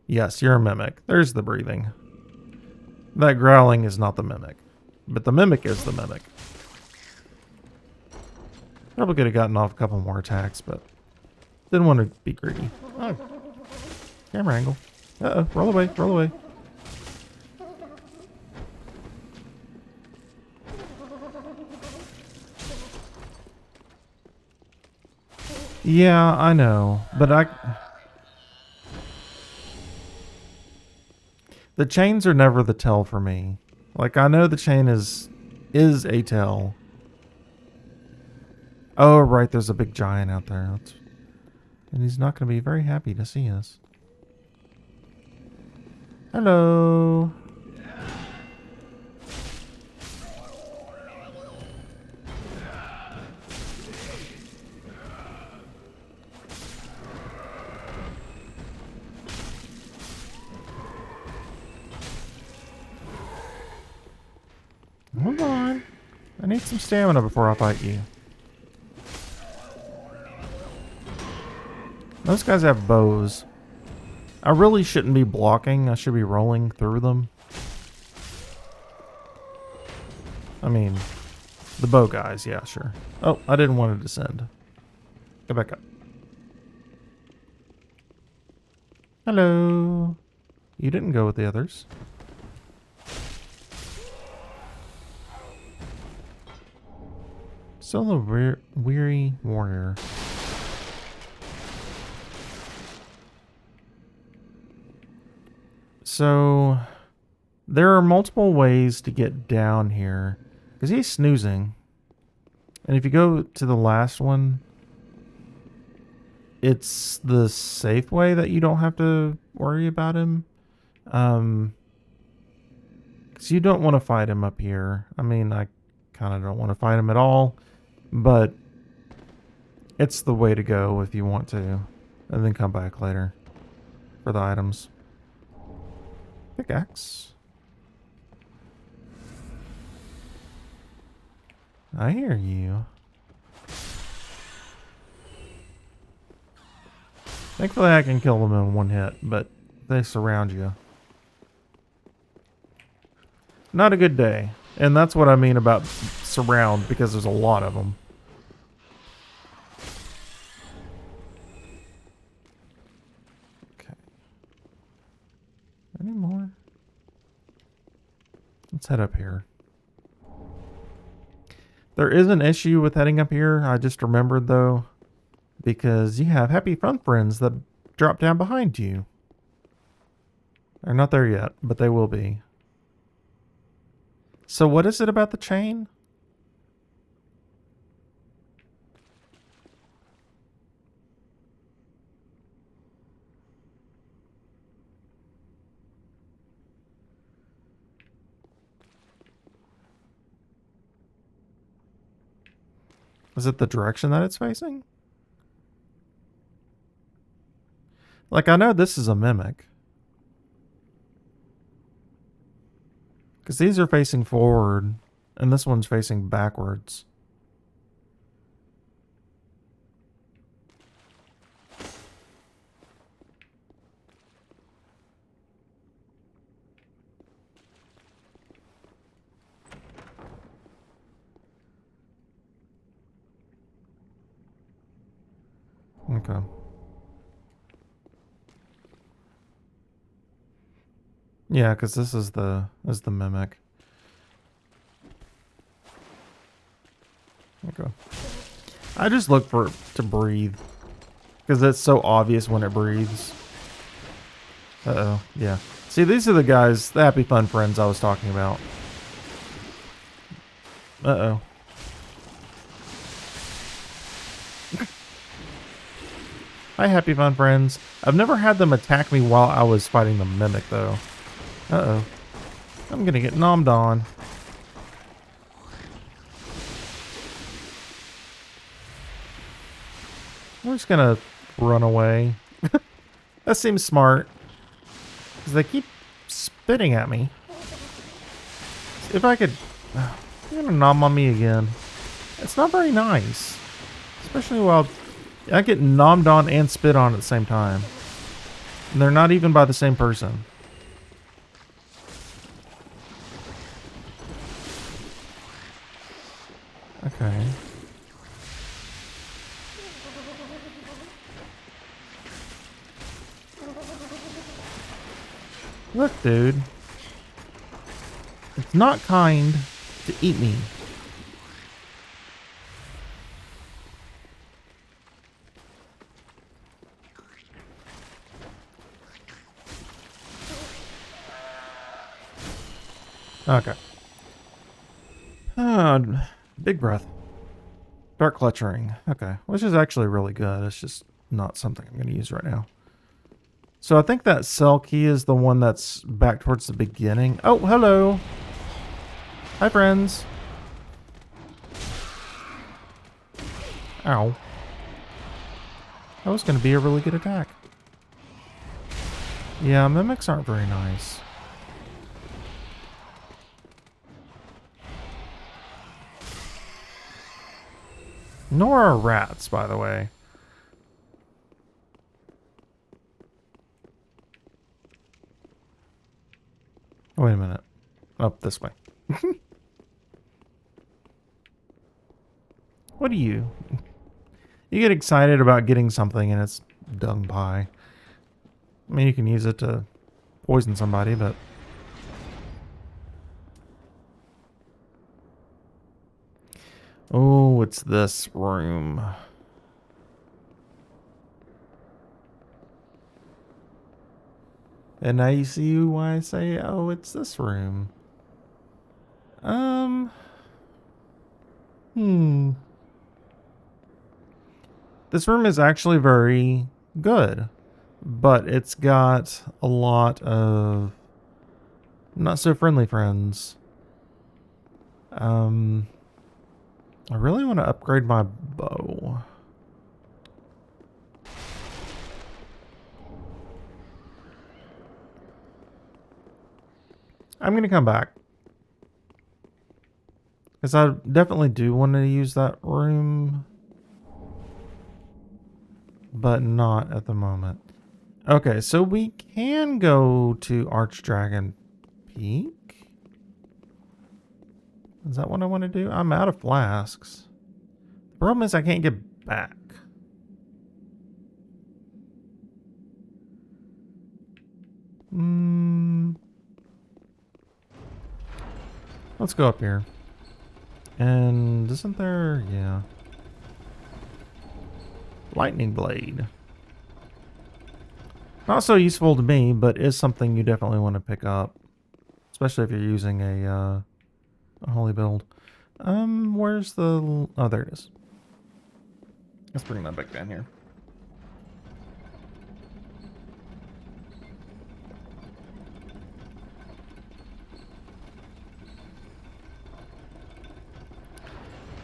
Yes, you're a mimic. There's the breathing. That growling is not the mimic. But the mimic is the mimic. Probably could have gotten off a couple more attacks, but didn't want to be greedy. Oh. Camera angle. Uh-oh. Roll away. Roll away. Yeah, I know. But the chains are never the tell for me. Like, I know the chain is a tell. Oh, right. There's a big giant out there. And he's not going to be very happy to see us. Hello. Hold on. I need some stamina before I fight you. Those guys have bows. I really shouldn't be blocking. I should be rolling through them. I mean, the bow guys, yeah, sure. Oh, I didn't want to descend. Go back up. Hello. You didn't go with the others. Still the weary warrior. So, there are multiple ways to get down here. Because he's snoozing. And if you go to the last one, it's the safe way that you don't have to worry about him. Because you don't want to fight him up here. I mean, I kind of don't want to fight him at all. But it's the way to go if you want to. And then come back later for the items. Pickaxe. I hear you. Thankfully I can kill them in one hit, but they surround you. Not a good day. And that's what I mean about surround, because there's a lot of them. Okay. Any more? Let's head up here. There is an issue with heading up here. I just remembered, though, because you have happy fun friends that drop down behind you. They're not there yet, but they will be. So what is it about the chain? Is it the direction that it's facing? Like, I know this is a mimic. Because these are facing forward, and this one's facing backwards. Okay. Yeah, because this is the mimic. Okay. I just look for it to breathe. Because it's so obvious when it breathes. Uh-oh. Yeah. See, these are the guys, the happy fun friends I was talking about. Uh-oh. Hi, happy fun friends. I've never had them attack me while I was fighting the mimic, though. Uh-oh. I'm gonna get nommed on. I'm just gonna run away. That seems smart. Because they keep spitting at me. If I could... You're gonna nom on me again. It's not very nice. Especially while I get nommed on and spit on at the same time. And they're not even by the same person. Okay. Look, dude. It's not kind to eat me. Okay. Big breath. Dark clutching. Okay. Which is actually really good. It's just not something I'm going to use right now. So I think that cell key is the one that's back towards the beginning. Oh, hello. Hi, friends. Ow. That was going to be a really good attack. Yeah, mimics aren't very nice. Nor are rats, by the way. Oh, wait a minute. Up this way. What do you? You get excited about getting something and it's dung pie. I mean, you can use it to poison somebody, but... Oh, it's this room. And now you see why I say, oh, it's this room. This room is actually very good, but it's got a lot of not so friendly friends. I really want to upgrade my bow. I'm going to come back. Because I definitely do want to use that room. But not at the moment. Okay, so we can go to Archdragon Peak. Is that what I want to do? I'm out of flasks. The problem is I can't get back. Let's go up here. And isn't there... Yeah. Lightning Blade. Not so useful to me, but is something you definitely want to pick up. Especially if you're using a holy build. Where's the... Oh, there it is. Let's bring that back down here.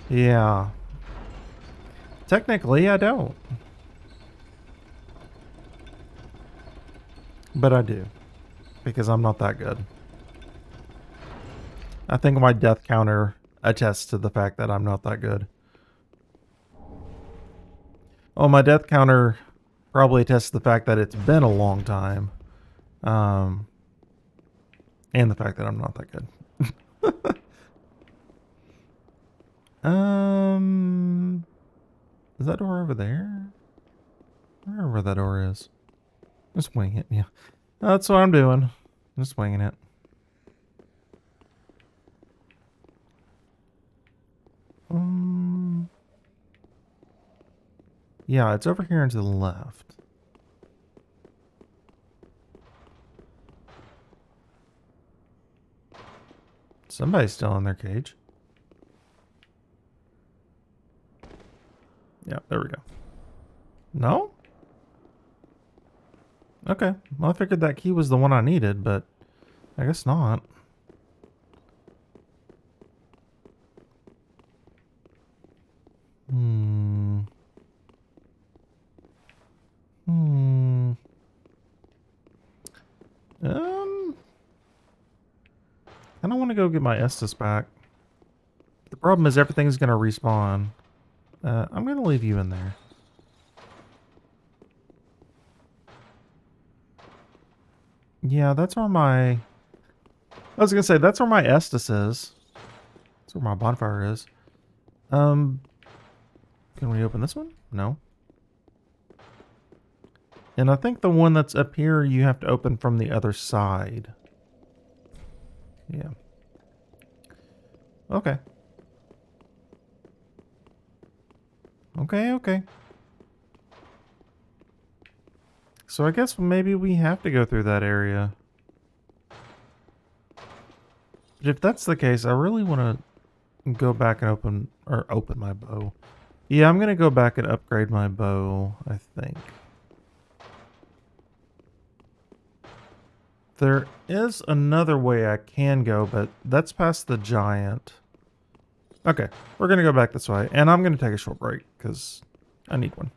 Yeah. Technically, I don't. But I do. Because I'm not that good. I think my death counter attests to the fact that I'm not that good. Oh, my death counter probably attests to the fact that it's been a long time. And the fact that I'm not that good. Is that door over there? I don't know where that door is. Just wing it, yeah. That's what I'm doing. Just winging it. Yeah, it's over here and to the left. Somebody's still in their cage. Yeah, there we go. No? Okay. Well, I figured that key was the one I needed, but I guess not. I don't want to go get my Estus back. The problem is everything's going to respawn. I'm going to leave you in there. Yeah, that's where my... I was going to say, that's where my Estus is. That's where my bonfire is. Can we open this one? No. And I think the one that's up here, you have to open from the other side. Yeah. Okay. Okay. So I guess maybe we have to go through that area. But if that's the case, I really want to go back and open my bow. Yeah, I'm going to go back and upgrade my bow, I think. There is another way I can go, but that's past the giant. Okay, we're going to go back this way. And I'm going to take a short break because I need one.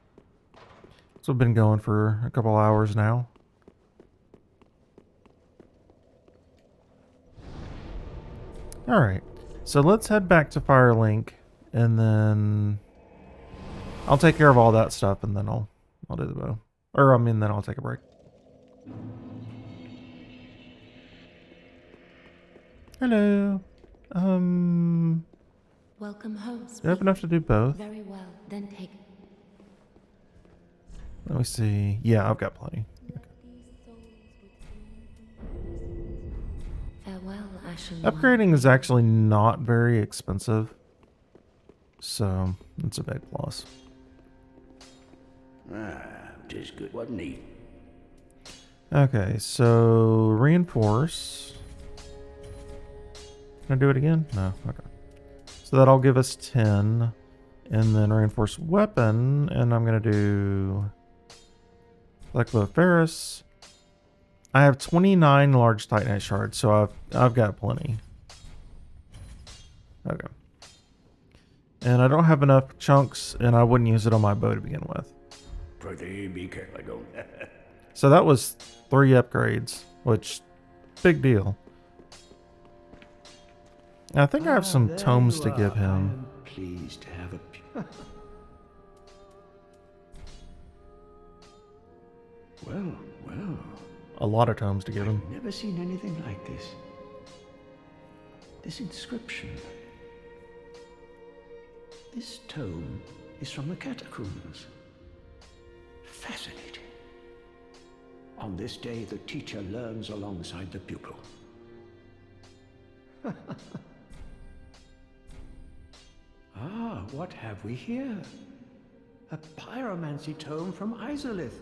So I've been going for a couple hours now. Alright, so let's head back to Firelink. And then I'll take care of all that stuff and then I'll do the bow. Or I mean, then I'll take a break. Hello. Welcome home. Do I have enough to do both? Very well, then take. Let me see. Yeah, I've got plenty. Farewell, Ashen Upgrading is actually not very expensive. So, that's a big plus. Just good, wasn't he? Okay, so reinforce. Can I do it again? No, okay. So that'll give us 10. And then reinforce weapon. And I'm going to do Ferrous. I have 29 large Titanite shards, so I've got plenty. Okay. And I don't have enough chunks, and I wouldn't use it on my bow to begin with. Pretty be careful. So that was 3 upgrades, which, big deal. I think I have some tomes to give him. I'm pleased to have a... Well. A lot of tomes to give him. I've never seen anything like this. This inscription. This tome is from the catacombs. Fascinating. On this day, the teacher learns alongside the pupil. What have we here? A pyromancy tome from Izalith.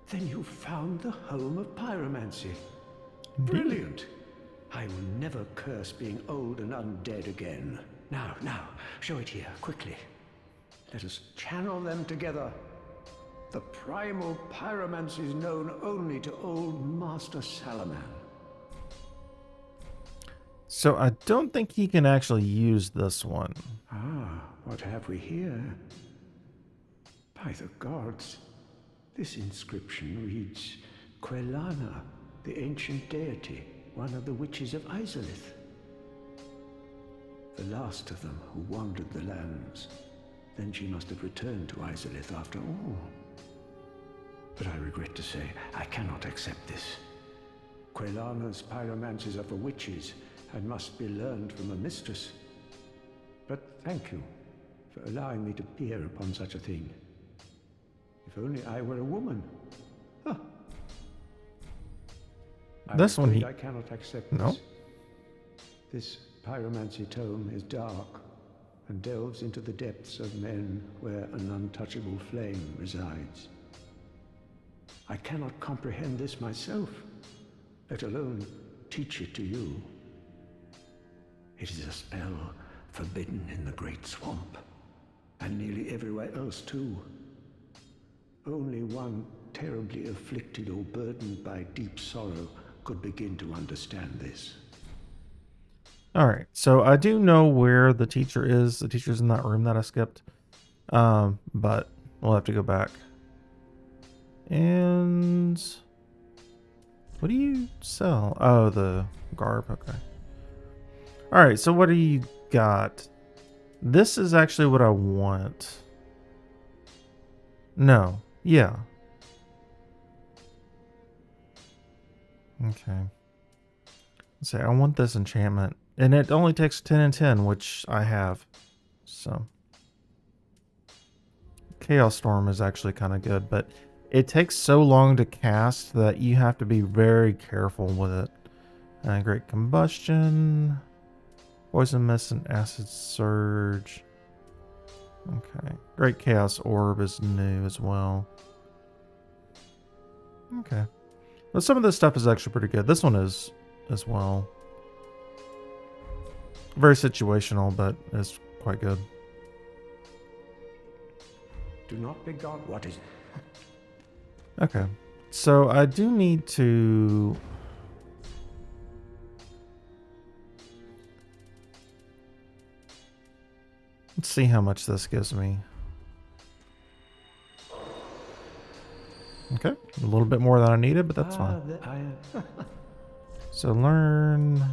Then you found the home of pyromancy. Brilliant. I will never curse being old and undead again. Now, show it here, quickly. Let us channel them together. The primal pyromancy is known only to old Master Salaman. So I don't think he can actually use this one. What have we here? By the gods, this inscription reads, Quelana, the ancient deity, one of the witches of Izalith. The last of them who wandered the lands. Then she must have returned to Izalith after all. But I regret to say, I cannot accept this. Quelana's pyromancies are for witches and must be learned from a mistress. But thank you for allowing me to peer upon such a thing. If If only I were a woman. Huh. This one I cannot accept No. this. This pyromancy tome is dark and delves into the depths of men where an untouchable flame resides. I cannot comprehend this myself, let alone teach it to you. It is a spell forbidden in the Great Swamp, and nearly everywhere else too. Only one terribly afflicted or burdened by deep sorrow could begin to understand this. All right, so I do know where the teacher is. The teacher's in that room that I skipped, but we'll have to go back. And what do you sell? Oh, the garb. Okay. All right, so what do you got? This is actually what I want. No. Yeah. Okay. Let's say I want this enchantment. And it only takes 10 and 10, which I have. So. Chaos Storm is actually kind of good, but it takes so long to cast that you have to be very careful with it. Great Combustion. Poison Mist and Acid Surge. Okay. Great Chaos Orb is new as well. Okay. But some of this stuff is actually pretty good. This one is as well. Very situational, but it's quite good. Do not be God. What is it? Okay. So I do need to... Let's see how much this gives me. Okay. A little bit more than I needed, but that's fine. So learn...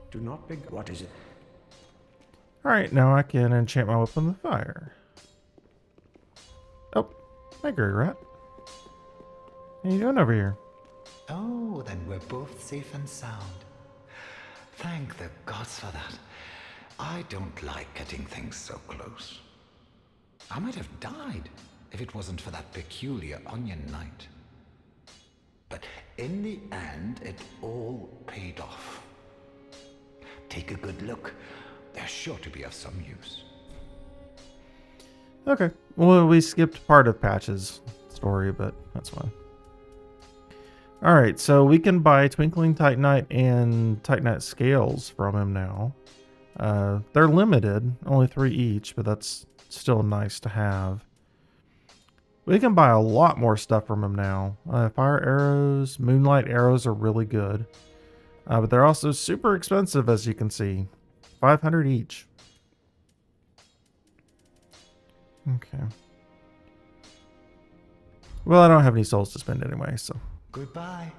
Do not be. What is it? Alright, now I can enchant my weapon with fire. Oh, hi, Grey Rat. What are you doing over here? Oh, then we're both safe and sound. Thank the gods for that. I don't like getting things so close. I might have died if it wasn't for that peculiar onion knight. But in the end, it all paid off. Take a good look. They're sure to be of some use. Okay. Well, we skipped part of Patch's story, but that's fine. Alright, so we can buy Twinkling Titanite and Titanite Scales from him now. They're limited, only 3 each, but that's still nice to have. We can buy a lot more stuff from him now. Fire arrows, moonlight arrows are really good. But they're also super expensive, as you can see. 500 each. Okay. Well, I don't have any souls to spend anyway, so. Goodbye.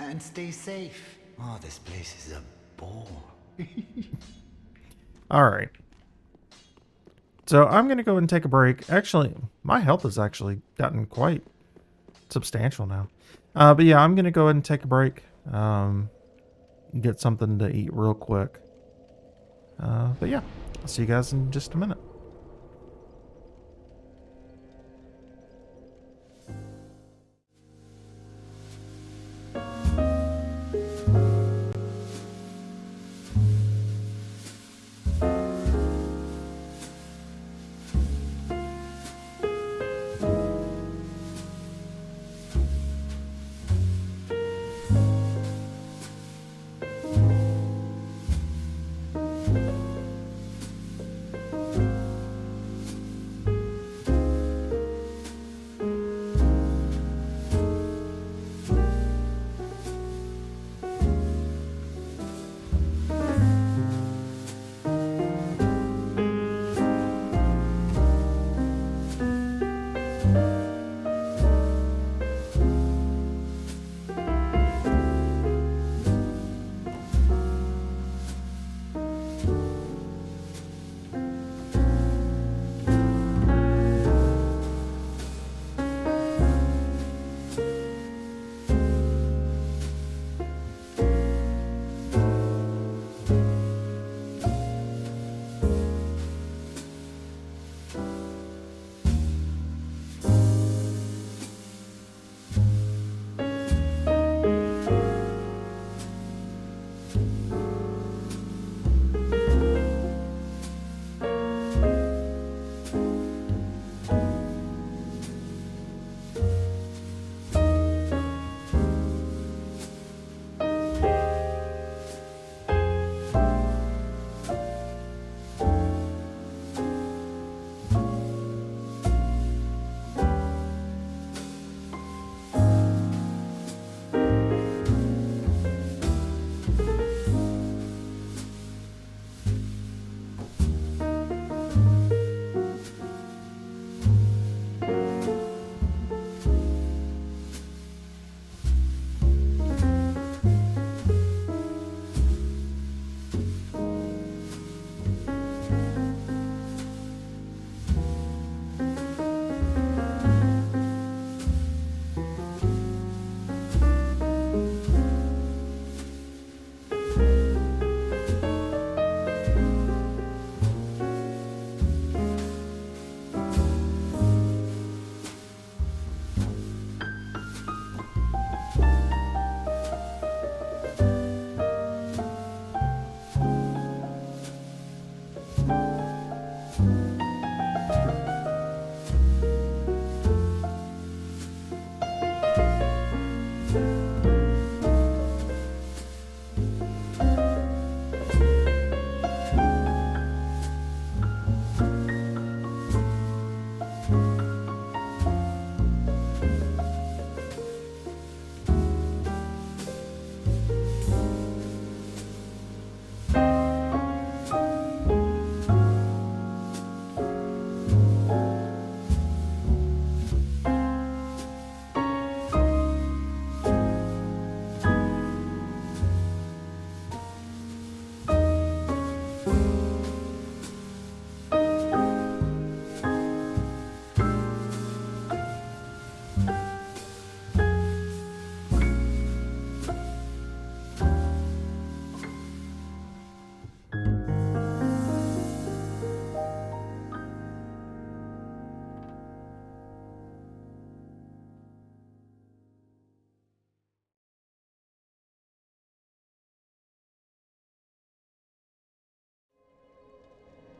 And stay safe. Oh, this place is a bore. Alright. So I'm going to go ahead and take a break. Actually, my health has actually gotten quite substantial now. But yeah, I'm going to go ahead and take a break. Get something to eat real quick. But yeah, I'll see you guys in just a minute.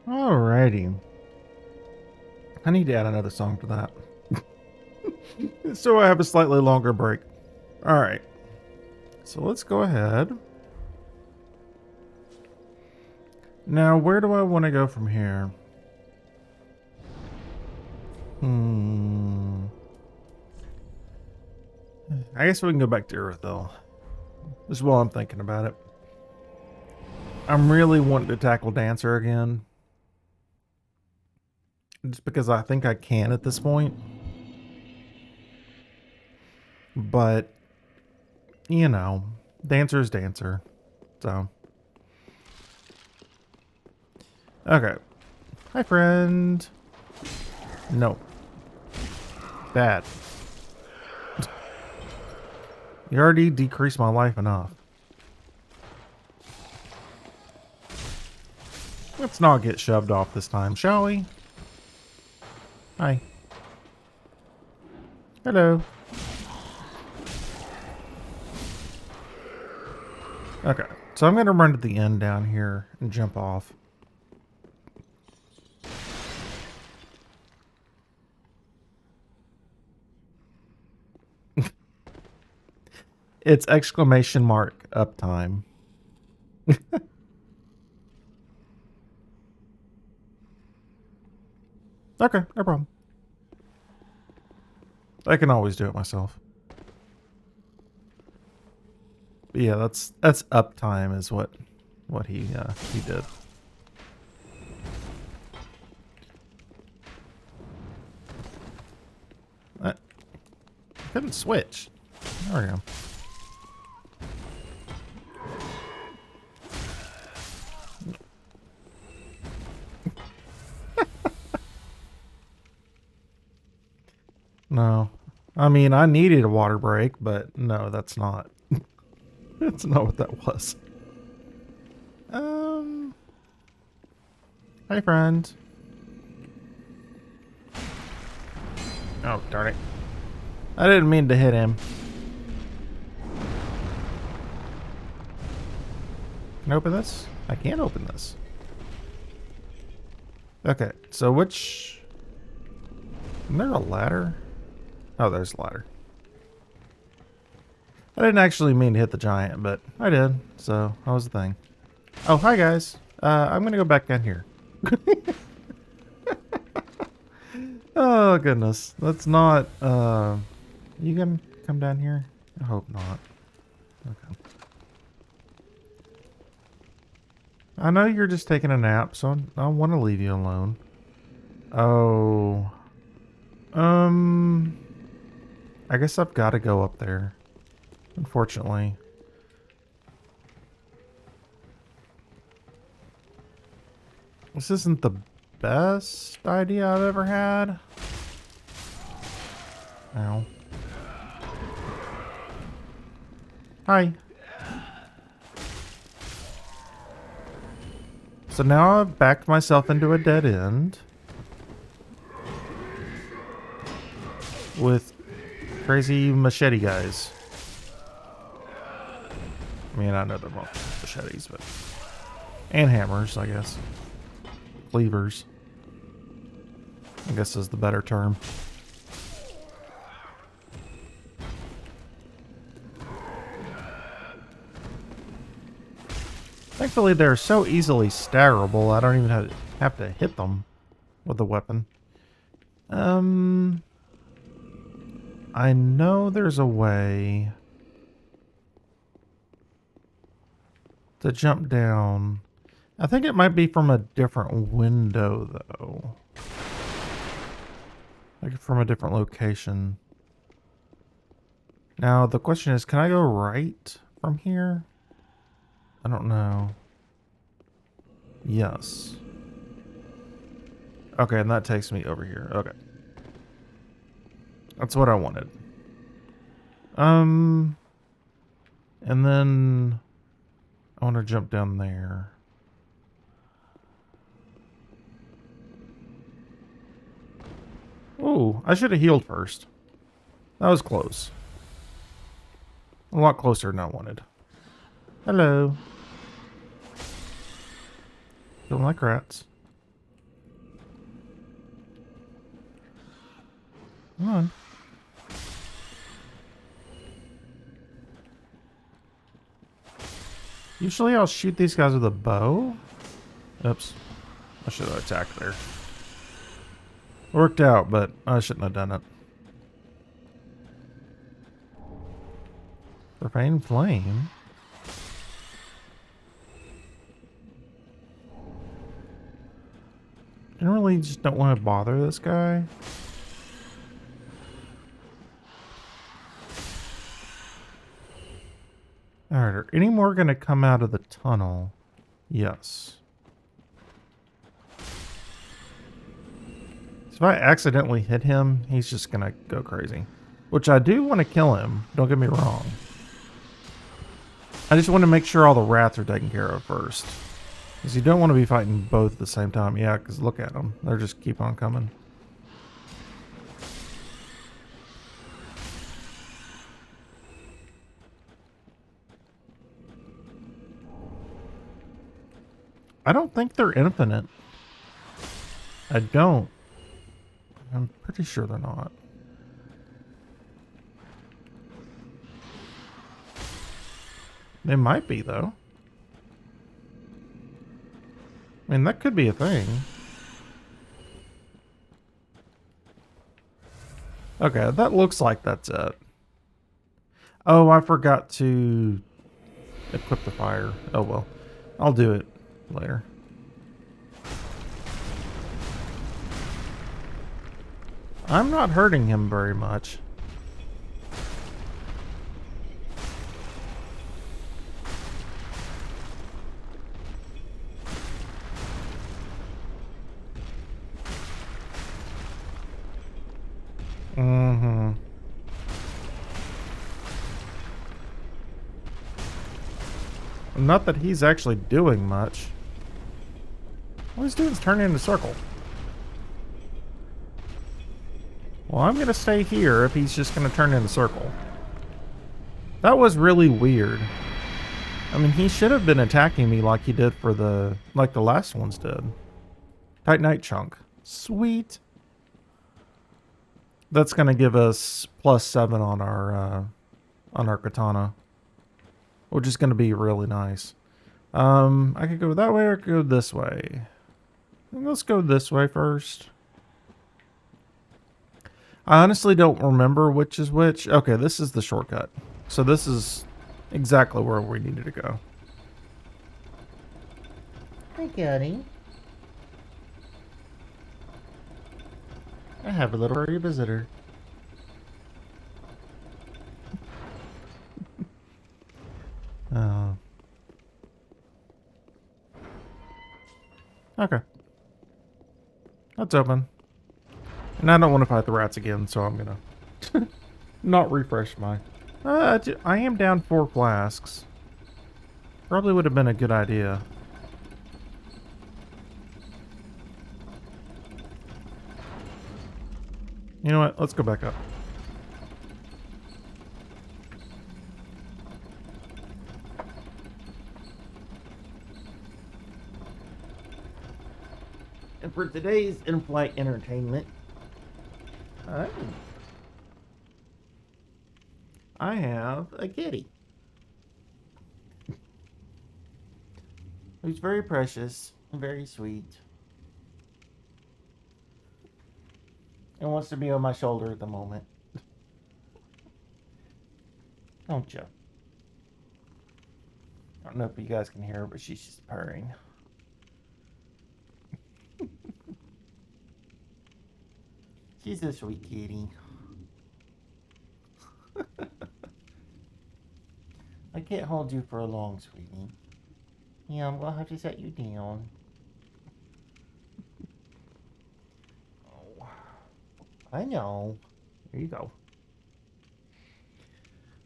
Alrighty. I need to add another song to that. So I have a slightly longer break. Alright. So let's go ahead. Now, where do I want to go from here? I guess we can go back to Earthville. This is while I'm thinking about it. I'm really wanting to tackle Dancer again. Just because I think I can at this point. But, you know, Dancer is Dancer. So. Okay. Hi, friend. No. Bad. You already decreased my life enough. Let's not get shoved off this time, shall we? Hi. Hello. Okay, so I'm going to run to the end down here and jump off. It's exclamation mark uptime. Okay, no problem. I can always do it myself. But yeah, that's uptime is what he did. I couldn't switch. There we go. No. I mean, I needed a water break, but no, that's not. That's not what that was. Hi, friend. Oh, darn it. I didn't mean to hit him. Can I open this? I can't open this. Okay, so which... Isn't there a ladder? Oh, there's a ladder. I didn't actually mean to hit the giant, but I did. So, that was the thing. Oh, hi guys. I'm going to go back down here. Oh, goodness. That's not... You can come down here? I hope not. Okay. I know you're just taking a nap, so I want to leave you alone. Oh... I guess I've got to go up there. Unfortunately. This isn't the best idea I've ever had. Ow. Hi. So now I've backed myself into a dead end. With crazy machete guys. I mean, I know they're both machetes, but... And hammers, I guess. Cleavers. I guess is the better term. Thankfully, they're so easily staggerable, I don't even have to hit them with the weapon. I know there's a way to jump down. I think it might be from a different window, though. Like from a different location. Now, the question is, can I go right from here? I don't know. Yes. Okay, and that takes me over here. Okay. That's what I wanted. And then I want to jump down there. Ooh, I should have healed first. That was close. A lot closer than I wanted. Hello. Don't like rats. Come on. Usually I'll shoot these guys with a bow. Oops. I should have attacked there. Worked out, but I shouldn't have done it. Profane Flame? I really just don't want to bother this guy. Alright, are any more going to come out of the tunnel? Yes. So if I accidentally hit him, he's just going to go crazy. Which I do want to kill him, don't get me wrong. I just want to make sure all the rats are taken care of first. Because you don't want to be fighting both at the same time. Yeah, because look at them. They're just keep on coming. I don't think they're infinite. I don't. I'm pretty sure they're not. They might be, though. I mean, that could be a thing. Okay, that looks like that's it. Oh, I forgot to equip the fire. Oh, well. I'll do it later. I'm not hurting him very much. Mm-hmm. Not that he's actually doing much. All he's doing is turning in a circle. Well, I'm going to stay here if he's just going to turn in a circle. That was really weird. I mean, he should have been attacking me like he did for the... like the last ones did. Titanite chunk. Sweet. That's going to give us +7 on our katana. Which is going to be really nice. I could go that way or I could go this way. Let's go this way first. I honestly don't remember which is which. Okay, this is the shortcut. So this is exactly where we needed to go. Hi, Daddy. I have a little furry visitor. Oh. Okay. That's open. And I don't want to fight the rats again, so I'm gonna not refresh my... I am down 4 flasks. Probably would have been a good idea. You know what? Let's go back up. And for today's in-flight entertainment, I have a kitty. Who's very precious and very sweet. And wants to be on my shoulder at the moment. Don't you? I don't know if you guys can hear her, but she's just purring. She's a sweet kitty. I can't hold you for long, sweetie. Yeah, I'm gonna have to set you down. Oh, I know. There you go.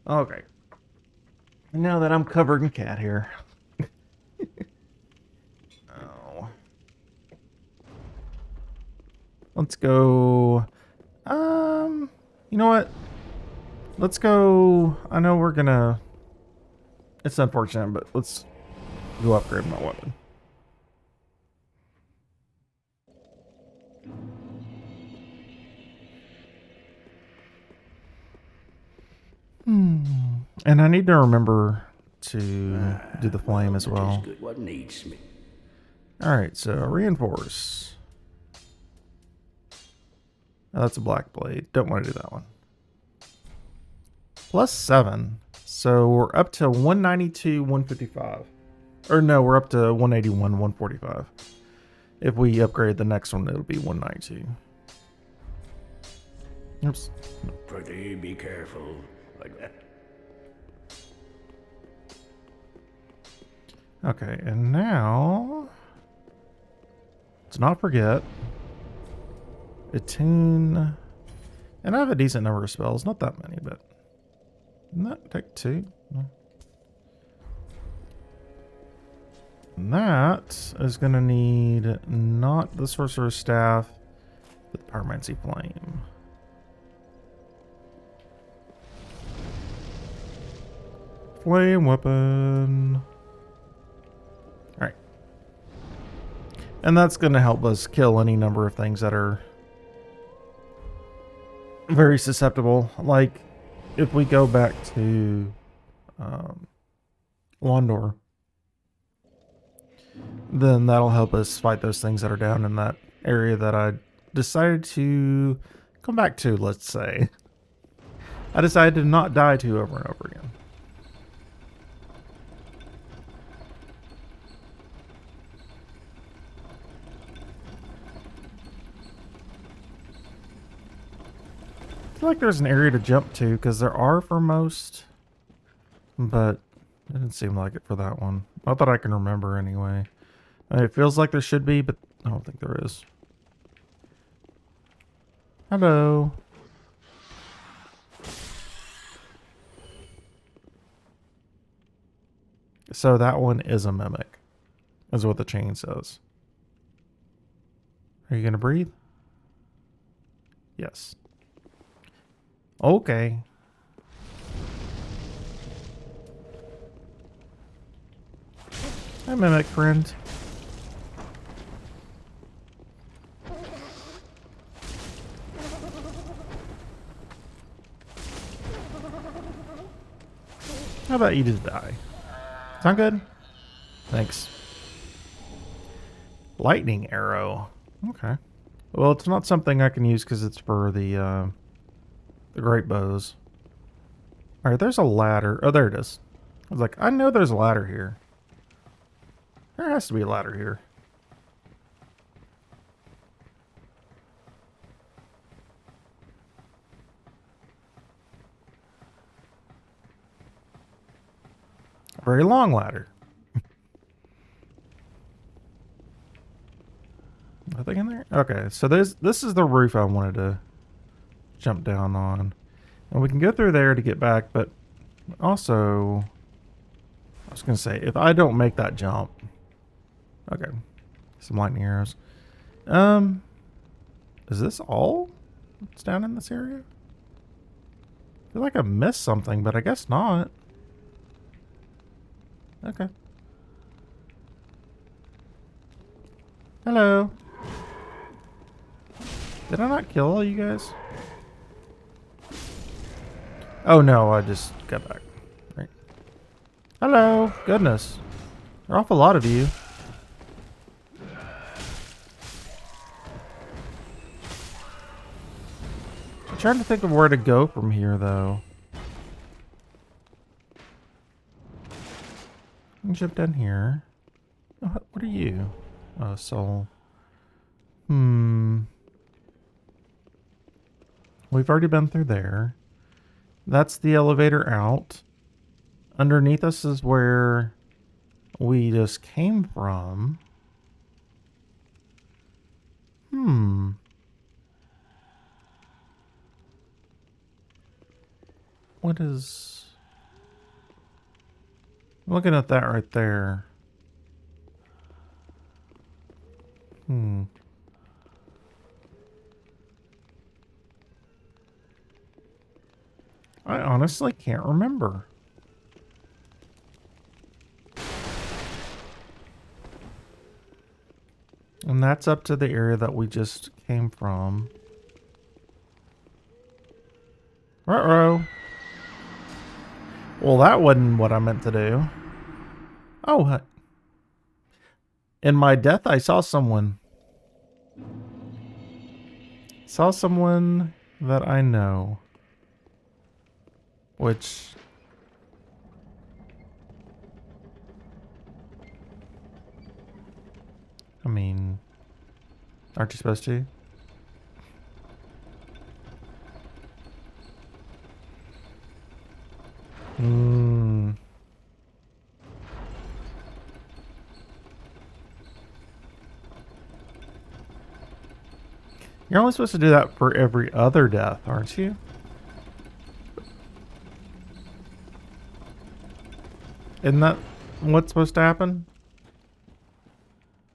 Okay. Now that I'm covered in cat hair. Oh. Let's go. You know what? Let's go. I know we're gonna. It's unfortunate, but let's go upgrade my weapon. And I need to remember to do the flame as well. Good. What needs me? Alright, so reinforce. Oh, that's a black blade. Don't want to do that one. +7. So we're up to 192, 155. Or no, we're up to 181, 145. If we upgrade the next one, it'll be 192. Oops. Pretty be careful. Like that. Okay, and now... let's not forget... attune... and I have a decent number of spells. Not that many, but... didn't that take 2? No. And that is going to need not the Sorcerer's Staff, but the Pyromancy Flame. Flame weapon. Alright. And that's going to help us kill any number of things that are very susceptible. Like, if we go back to Londor, then that'll help us fight those things that are down in that area that I decided to come back to, let's say. I decided to not die to over and over again. I feel like there's an area to jump to, because there are for most, but it didn't seem like it for that one. Not that I can remember anyway. I mean, it feels like there should be, but I don't think there is. Hello. So that one is a mimic, is what the chain says. Are you going to breathe? Yes. Okay. Hi, mimic friend. How about you just die? Sound good? Thanks. Lightning arrow. Okay. Well, it's not something I can use because it's for the great bows. All right, there's a ladder. Oh, there it is. I was like, I know there's a ladder here. There has to be a ladder here. A very long ladder. Nothing in there? Okay, so this is the roof I wanted to jump down on. And we can go through there to get back, but also, I was going to say, if I don't make that jump... Okay, some lightning arrows. Is this all that's down in this area? I feel like I missed something, but I guess not. Okay. Hello. Did I not kill all you guys? Oh no, I just got back. Right. Hello. Goodness. There are an awful lot of you. I'm trying to think of where to go from here, though. I can jump down here. Oh, what are you? Oh, soul. We've already been through there. That's the elevator out. Underneath us is where we just came from. What is... looking at that right there. I honestly can't remember. And that's up to the area that we just came from. Ruh-roh. Well, that wasn't what I meant to do. Oh, in my death, I saw someone. Saw someone that I know. Which... I mean... Aren't you supposed to? You're only supposed to do that for every other death, aren't you? Isn't that what's supposed to happen?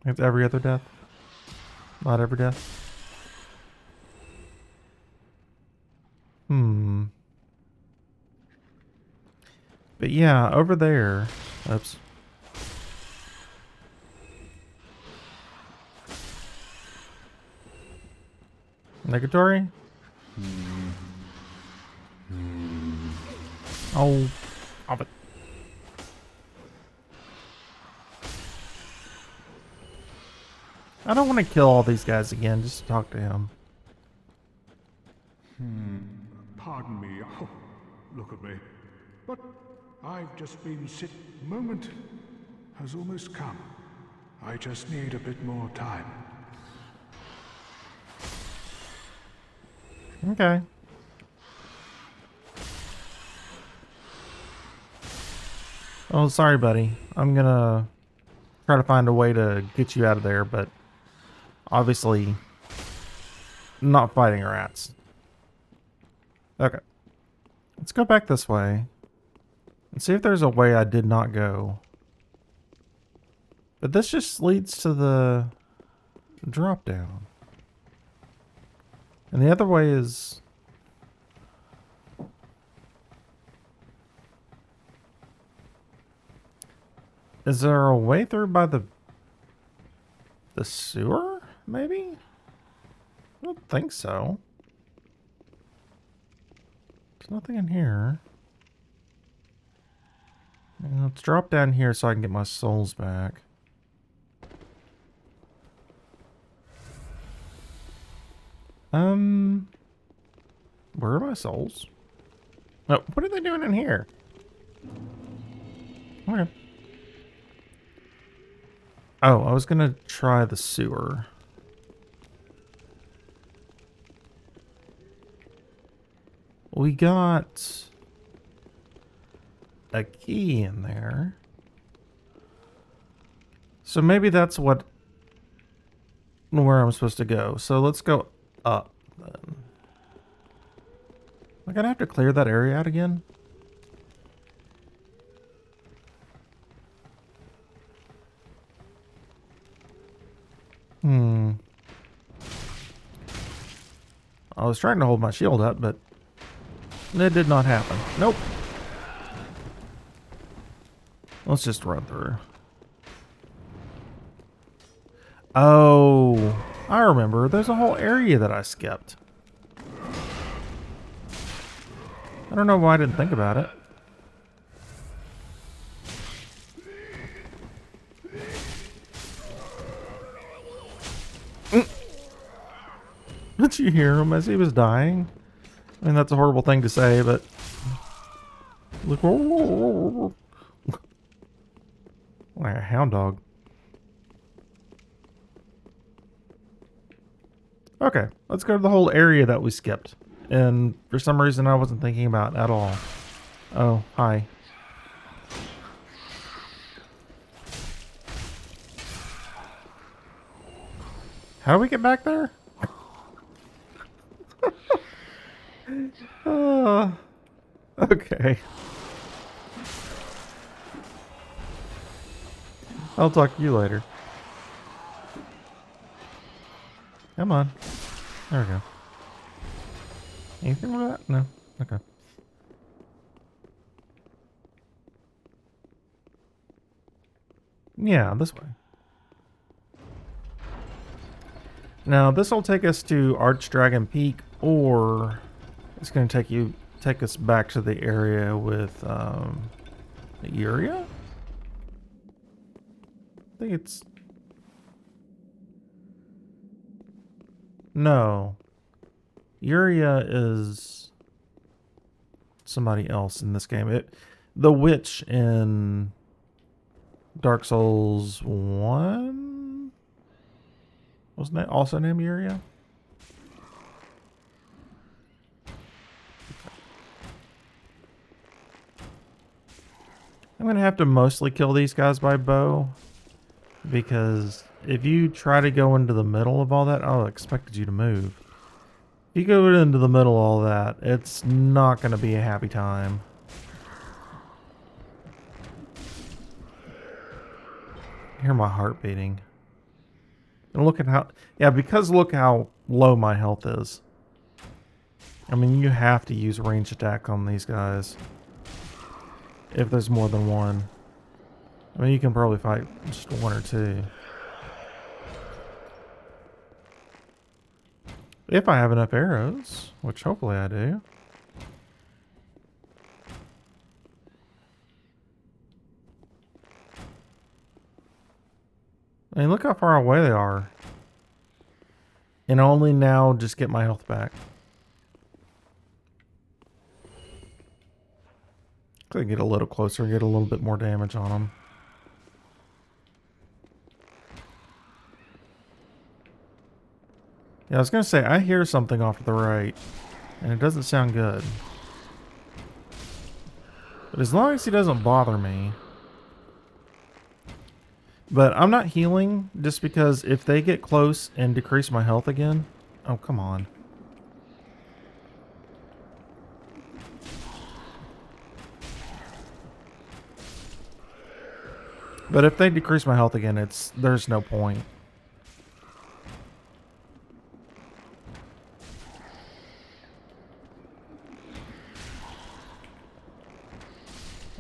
It's every other death? Not every death? But yeah, over there... Oops. Negatory? Oh, but I don't want to kill all these guys again, just to talk to him. Pardon me. Oh, look at me. But I've just been sick. Moment has almost come. I just need a bit more time. Okay. Oh, sorry, buddy. I'm gonna try to find a way to get you out of there, but obviously not fighting rats. Okay. Let's go back this way and see if there's a way I did not go. But this just leads to the drop down. And the other way is... Is there a way through by the sewer, maybe? I don't think so. There's nothing in here. Let's drop down here so I can get my souls back. Where are my souls? Oh, what are they doing in here? Okay. Oh, I was gonna try the sewer. We got a key in there. So maybe that's where I'm supposed to go. So let's go up then. Am I gonna have to clear that area out again? I was trying to hold my shield up, but it did not happen. Nope. Let's just run through. Oh, I remember. There's a whole area that I skipped. I don't know why I didn't think about it. Did you hear him as he was dying? I mean, that's a horrible thing to say, but... Look. Like a hound dog. Okay, let's go to the whole area that we skipped. And for some reason I wasn't thinking about at all. Oh, hi. How do we get back there? Okay. I'll talk to you later. Come on. There we go. Anything with that? No. Okay. Yeah, this way. Now, this will take us to Archdragon Peak, or it's going to take us back to the area with Uria? I think it's... No. Uria is somebody else in this game. The witch in Dark Souls 1 wasn't it also named Uria? I'm gonna have to mostly kill these guys by bow, because if you try to go into the middle of all that, I expected you to move. If you go into the middle of all that, it's not gonna be a happy time. I hear my heart beating. And look at how... Yeah, because look how low my health is. I mean, you have to use ranged attack on these guys. If there's more than one. I mean, you can probably fight just one or two. If I have enough arrows, which hopefully I do. I mean, look how far away they are. And only now just get my health back. Could get a little closer, get a little bit more damage on them. Yeah, I was going to say, I hear something off to the right, and it doesn't sound good. But as long as he doesn't bother me. But I'm not healing, just because if they get close and decrease my health again... Oh, come on. But if they decrease my health again, there's no point.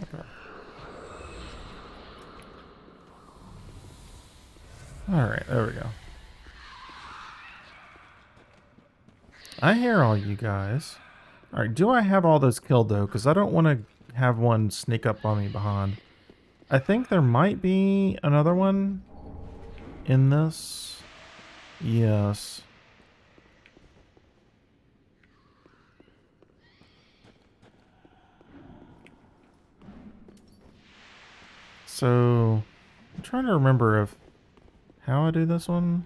Okay. Alright, there we go. I hear all you guys. Alright, do I have all those killed though? Because I don't want to have one sneak up on me behind. I think there might be another one in this. Yes. So, I'm trying to remember how I do this one.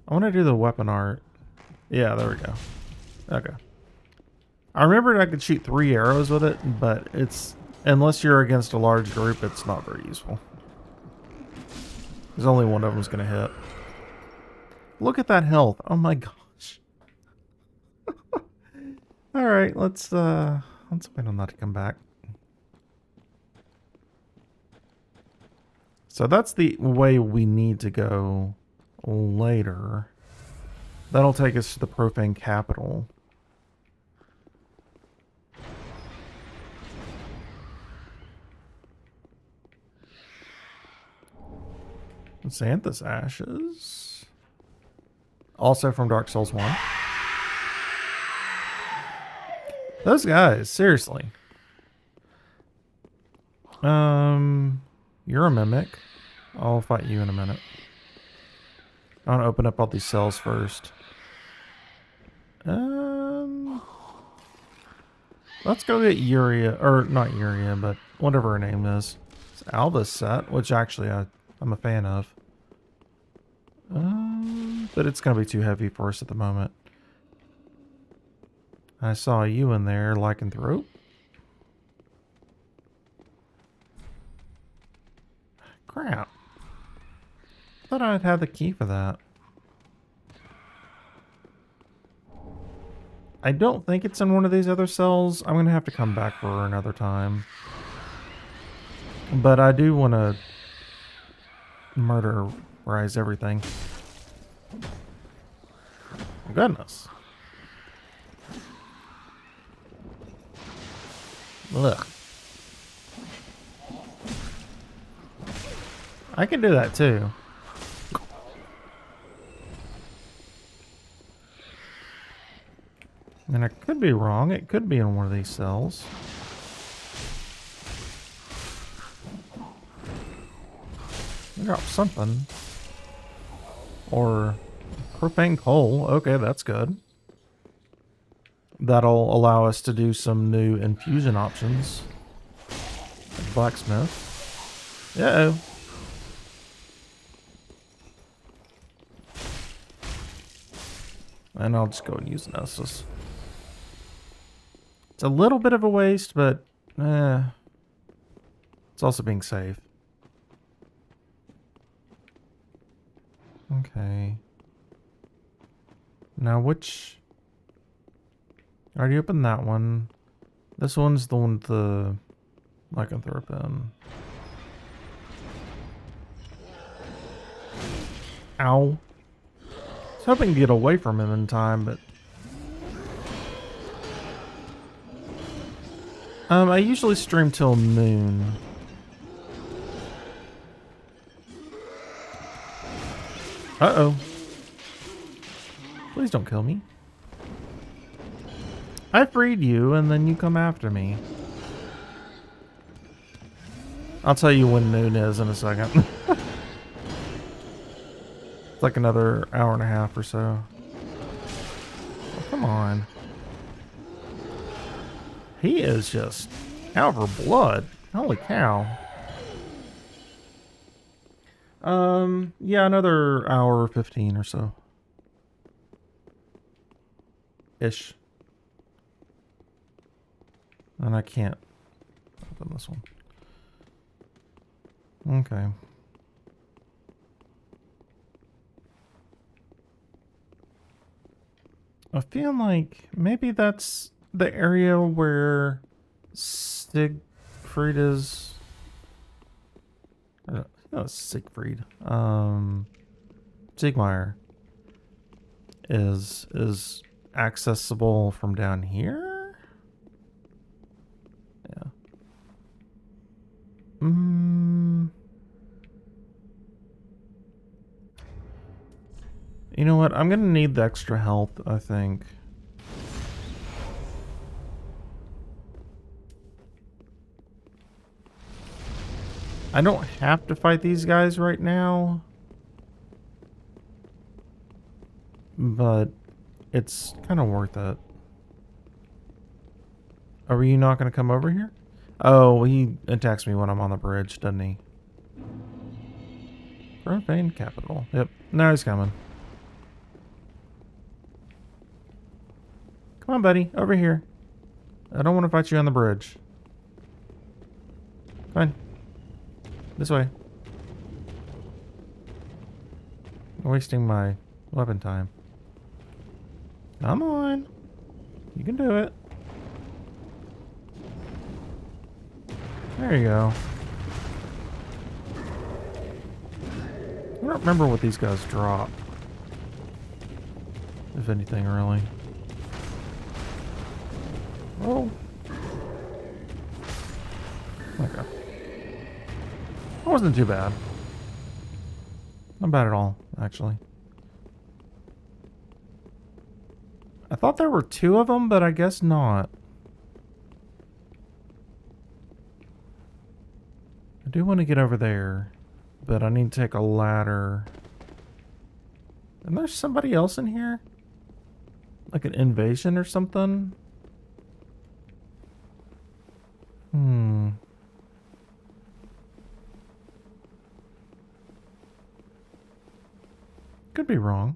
I want to do the weapon art. Yeah, there we go. Okay. I remembered I could shoot 3 arrows with it, but unless you're against a large group, it's not very useful. There's only one of them's going to hit. Look at that health. Oh my gosh. All right, let's wait on that to come back. So that's the way we need to go later. That'll take us to the profane capital. Xanthus Ashes. Also from Dark Souls 1. Those guys, seriously. You're a mimic. I'll fight you in a minute. I want to open up all these cells first. Let's go get Uria, or not Uria, but whatever her name is. It's Alba's set, which actually I'm a fan of. But it's going to be too heavy for us at the moment. I saw you in there, lycanthrope. Crap. Thought I'd have the key for that. I don't think it's in one of these other cells. I'm going to have to come back for her another time. But I do want to murderize everything. Goodness. Ugh. I can do that too. And I could be wrong. It could be in one of these cells. I got something. Or propane coal. Okay, that's good. That'll allow us to do some new infusion options. Blacksmith. Uh-oh. And I'll just go and use Nessus. It's a little bit of a waste, but it's also being safe. Okay. Now which... I already opened that one. This one's the one with the lycanthrope in. Ow. I was hoping to get away from him in time, but... I usually stream till noon. Uh-oh. Please don't kill me. I freed you, and then you come after me. I'll tell you when noon is in a second. It's like another hour and a half or so. Oh, come on. He is just out for blood. Holy cow. Yeah, another hour 15 or so. Ish. And I can't open this one. Okay. I feel like maybe that's the area where Siegfried is. No, Siegfried. Siegmeyer is accessible from down here. Yeah. You know what? I'm gonna need the extra health, I think. I don't have to fight these guys right now, but it's kind of worth it. Are you not going to come over here? Oh, he attacks me when I'm on the bridge, doesn't he? Profane capital. Yep, now he's coming. Come on, buddy, over here. I don't want to fight you on the bridge. Fine. This way. I'm wasting my weapon time. Come on. You can do it. There you go. I don't remember what these guys drop. If anything, really. Oh. Okay. That wasn't too bad. Not bad at all, actually. I thought there were two of them, but I guess not. I do want to get over there, but I need to take a ladder. And there's somebody else in here? Like an invasion or something? Could be wrong.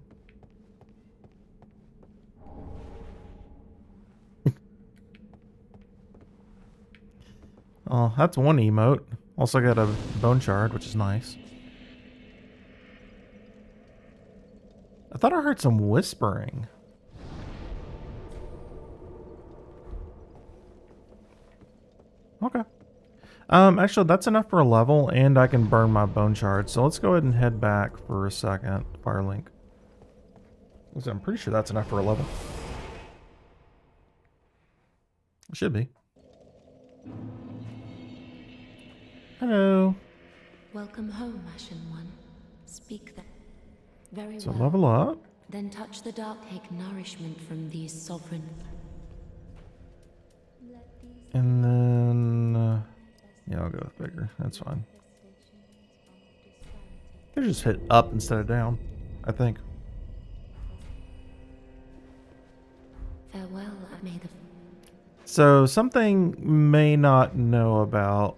Oh, that's one emote. Also got a bone shard, which is nice. I thought I heard some whispering. Okay. Actually, that's enough for a level, and I can burn my bone shard. So let's go ahead and head back for a second. Firelink. I'm pretty sure that's enough for a level. It should be. Hello. Welcome home, Ashen One. Speak that. Very So well. level up. Then touch the dark, take nourishment from these sovereign. And then, yeah, I'll go with bigger. That's fine. I just hit up instead of down, I think. Farewell, may the... So something may not know about.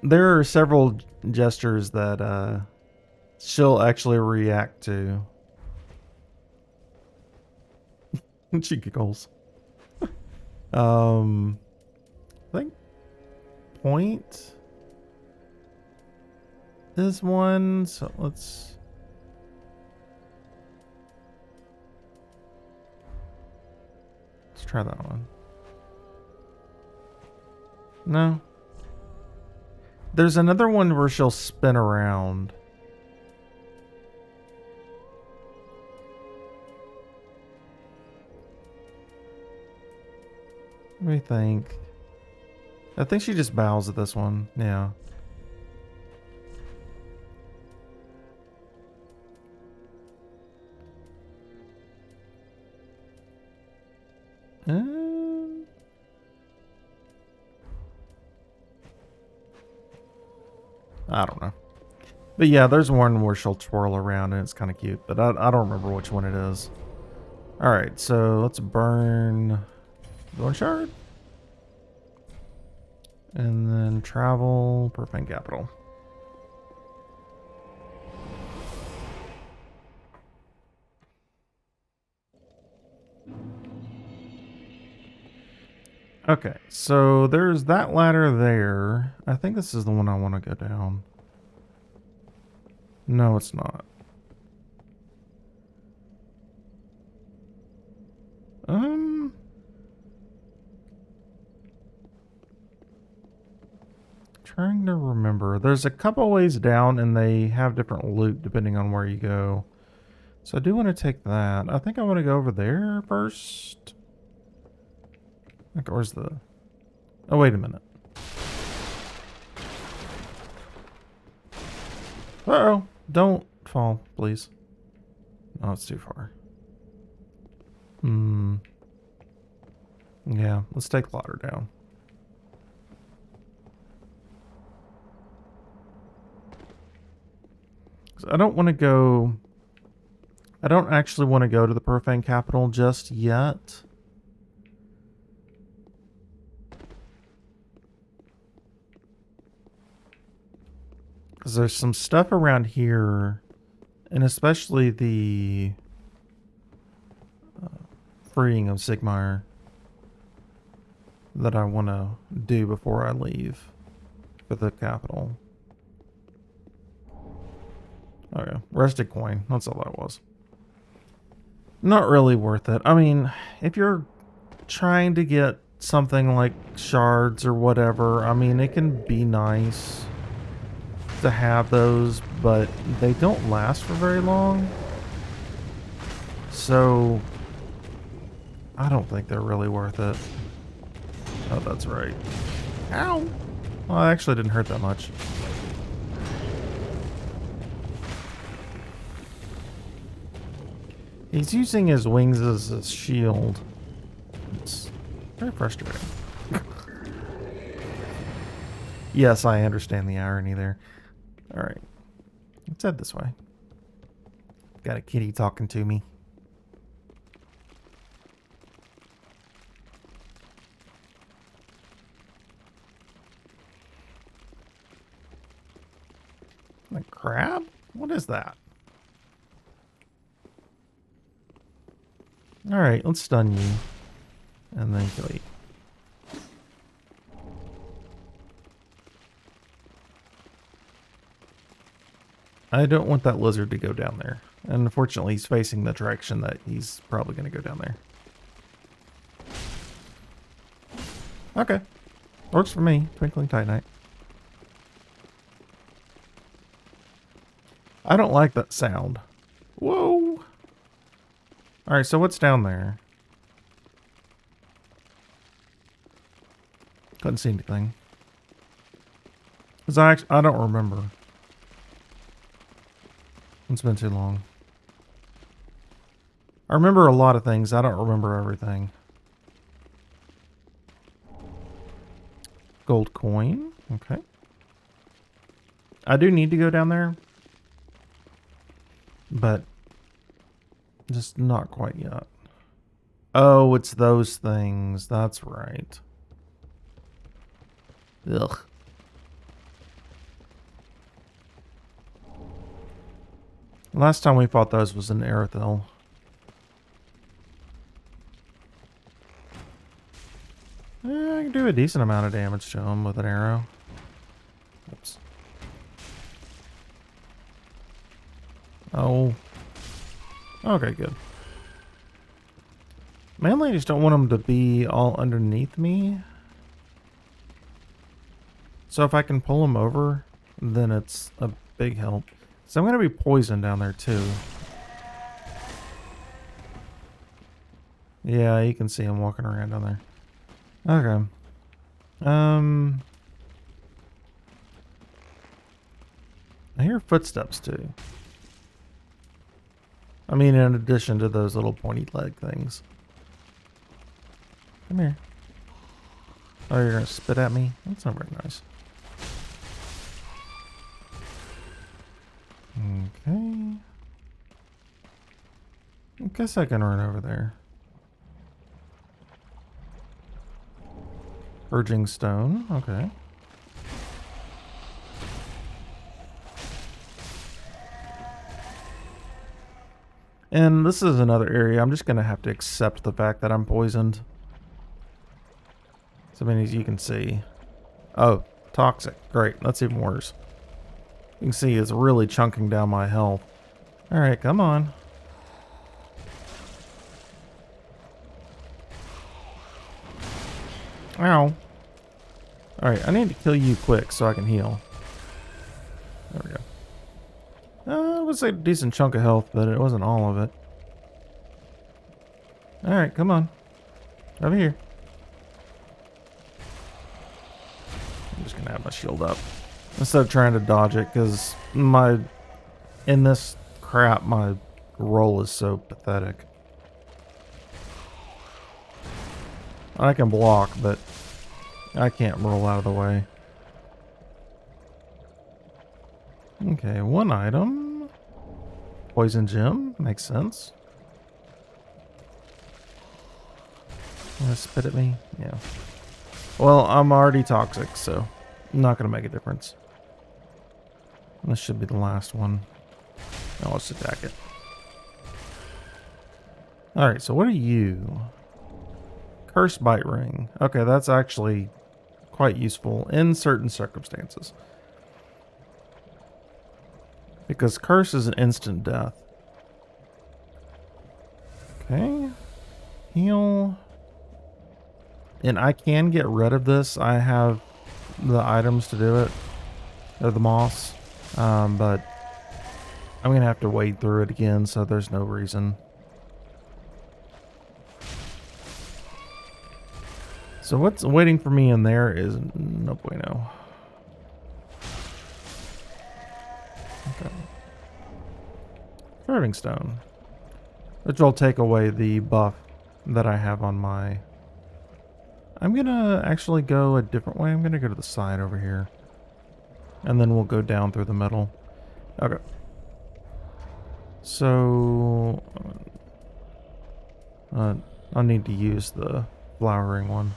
There are several gestures that she'll actually react to. She giggles. I think point is one, so let's try that one. No. There's another one where she'll spin around. Let me think. I think she just bows at this one. Yeah. I don't know. But yeah, there's one where she'll twirl around and it's kind of cute. But I don't remember which one it is. Alright, so let's burn one shard. And then travel, Pfirrman capital. Okay, so there's that ladder there. I think this is the one I want to go down. No, it's not. Trying to remember. There's a couple ways down and they have different loot depending on where you go. So I do want to take that. I think I want to go over there first. Okay, where's the... Oh, wait a minute. Uh-oh. Don't fall, please. No, it's too far. Yeah, let's take the ladder down. I don't want to go... I don't actually want to go to the Pfirrman capital just yet. Because there's some stuff around here, and especially the freeing of Sigmar that I want to do before I leave for the capital. Okay, rested coin. That's all that was. Not really worth it. I mean, if you're trying to get something like shards or whatever, I mean, it can be nice to have those, but they don't last for very long. So, I don't think they're really worth it. Oh, that's right. Ow! Well, it actually didn't hurt that much. He's using his wings as a shield. It's very frustrating. Yes, I understand the irony there. Alright. Let's head this way. Got a kitty talking to me. A crab? What is that? Alright, let's stun you. And then kill you. I don't want that lizard to go down there. And unfortunately, he's facing the direction that he's probably going to go down there. Okay. Works for me. Twinkling Titanite. I don't like that sound. Whoa. Alright, so what's down there? Couldn't see anything. Because I don't remember. It's been too long. I remember a lot of things. I don't remember everything. Gold coin. Okay. I do need to go down there. But just not quite yet. Oh, it's those things. That's right. Ugh. Last time we fought those was in Aerithil. I can do a decent amount of damage to him with an arrow. Oops. Oh. Okay, good. Mainly I just don't want them to be all underneath me. So if I can pull them over, then it's a big help. So I'm going to be poisoned down there too. Yeah, you can see him walking around down there. Okay. I hear footsteps too. I mean, in addition to those little pointy leg things. Come here. Oh, you're gonna spit at me? That's not very nice. Okay. I guess I can run over there. Urging stone. Okay. And this is another area. I'm just going to have to accept the fact that I'm poisoned. So, I mean, as you can see. Oh, toxic. Great. That's even worse. You can see it's really chunking down my health. Alright, come on. Ow. Alright, I need to kill you quick so I can heal. There we go. I would say a decent chunk of health, but it wasn't all of it. Alright, come on. Over here. I'm just gonna have my shield up. Instead of trying to dodge it, because in this crap, my roll is so pathetic. I can block, but I can't roll out of the way. Okay, one item. Poison gem. Makes sense. You wanna spit at me? Yeah. Well, I'm already toxic, so not gonna make a difference. This should be the last one. Now let's attack it. Alright, so what are you? Curse bite ring. Okay, that's actually quite useful in certain circumstances. Because curse is an instant death. Okay. Heal. And I can get rid of this. I have the items to do it. Or the moss. But I'm going to have to wade through it again, so there's no reason. So what's waiting for me in there is no bueno. Okay. Carving stone. Which will take away the buff that I have on my... I'm going to actually go a different way. I'm going to go to the side over here. And then we'll go down through the middle. Okay. So... I'll need to use the flowering one.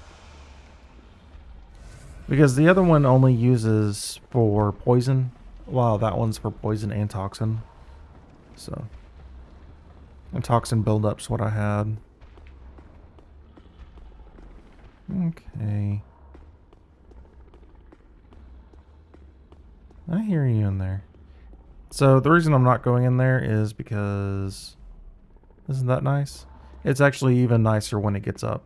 Because the other one only uses for poison, while that one's for poison and toxin. So, and toxin buildup's what I had. Okay. I hear you in there. So the reason I'm not going in there is because... Isn't that nice? It's actually even nicer when it gets up.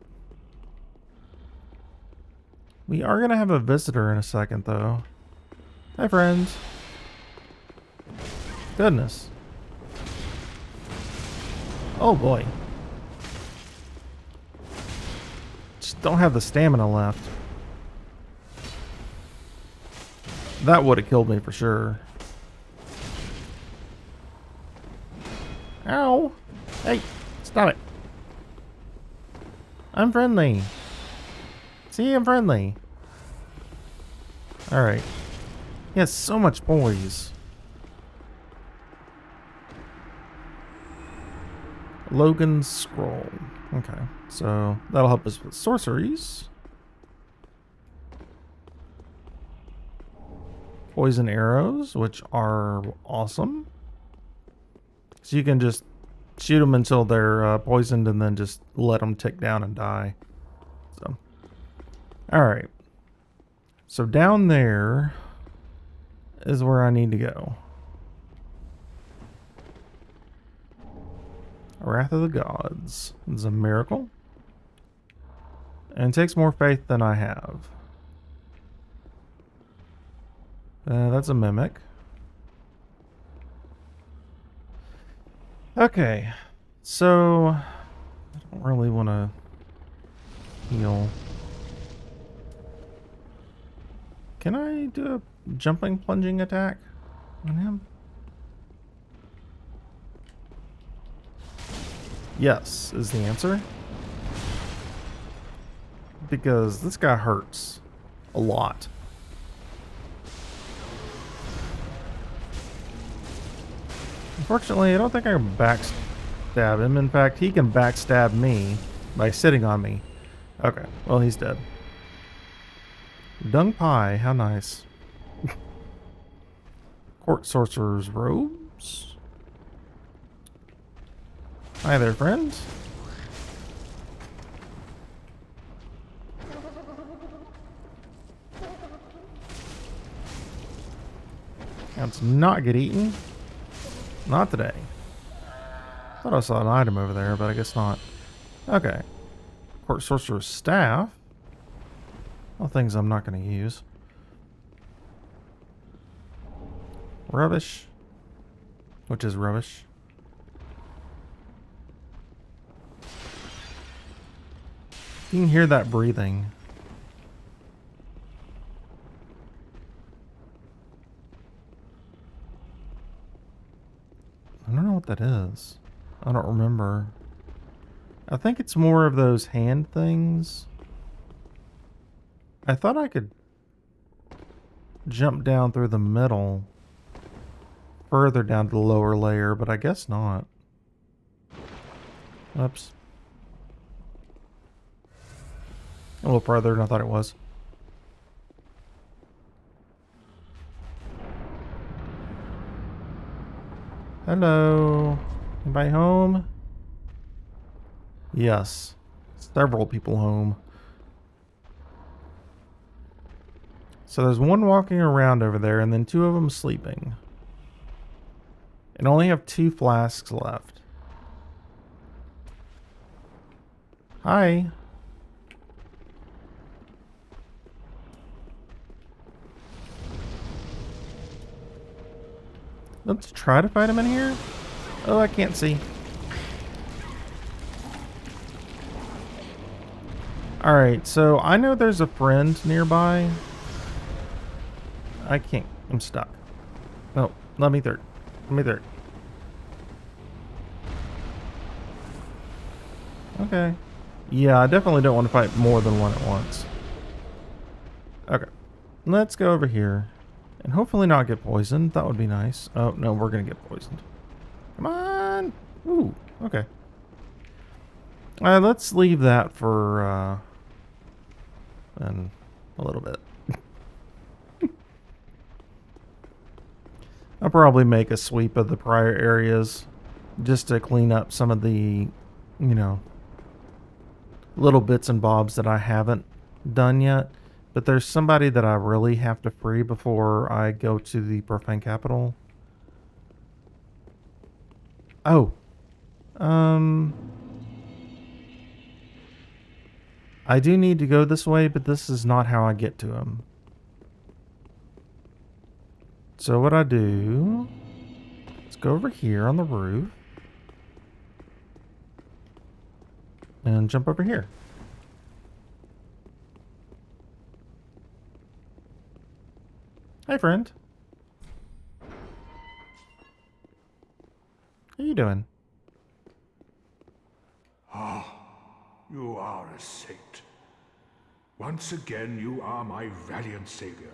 We are going to have a visitor in a second, though. Hi, friends. Goodness. Oh, boy. Just don't have the stamina left. That would have killed me for sure. Ow! Hey, stop it. I'm friendly. See, I'm friendly. Alright. He has so much poise. Logan's Scroll. Okay, so that'll help us with sorceries. Poison arrows, which are awesome. So you can just shoot them until they're poisoned and then just let them tick down and die. So, alright. So down there is where I need to go. Wrath of the Gods. It's a miracle. And it takes more faith than I have. That's a mimic. Okay. So, I don't really want to heal. Can I do a jumping, plunging attack on him? Yes, is the answer. Because this guy hurts a lot. Unfortunately, I don't think I can backstab him. In fact, he can backstab me by sitting on me. Okay, well, he's dead. Dung pie, how nice. Court sorcerer's robes. Hi there, friend. Let's not get eaten. Not today. Thought I saw an item over there, but I guess not. Okay. Court sorcerer's staff. All things I'm not going to use. Rubbish. Which is rubbish. You can hear that breathing. I don't know what that is. I don't remember. I think it's more of those hand things. I thought I could jump down through the middle further down to the lower layer, but I guess not. Oops. A little further than I thought it was. Hello. Anybody home? Yes. Several people home. So there's one walking around over there and then two of them sleeping. And only have 2 flasks left. Hi. Let's try to fight him in here. Oh, I can't see. Alright, so I know there's a friend nearby. I can't. I'm stuck. Oh, let me third. Let me third. Okay. Yeah, I definitely don't want to fight more than one at once. Okay. Let's go over here. And hopefully not get poisoned. That would be nice. Oh, no, we're going to get poisoned. Come on. Ooh, okay. Let's leave that for in a little bit. I'll probably make a sweep of the prior areas just to clean up some of the, you know, little bits and bobs that I haven't done yet. But there's somebody that I really have to free before I go to the Profane Capital. Oh. I do need to go this way, but this is not how I get to him. So what I do... Let's go over here on the roof. And jump over here. Hi, friend. How you doing? You are a saint. Once again, you are my valiant savior.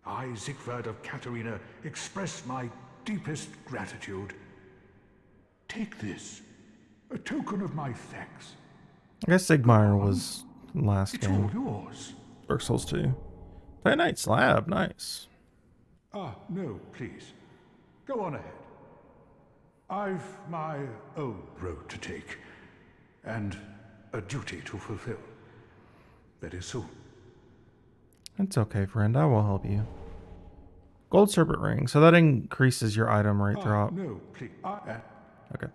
I, Siegfried of Katarina, express my deepest gratitude. Take this, a token of my thanks. I guess Sigmar was last It's game. all yours. Dark Souls 2. Play Night Slab, nice. No, please. Go on ahead. I've my own road to take, and a duty to fulfill. Very soon. It's okay, friend. I will help you. Gold Serpent Ring. So that increases your item rate drop. No, please. Okay.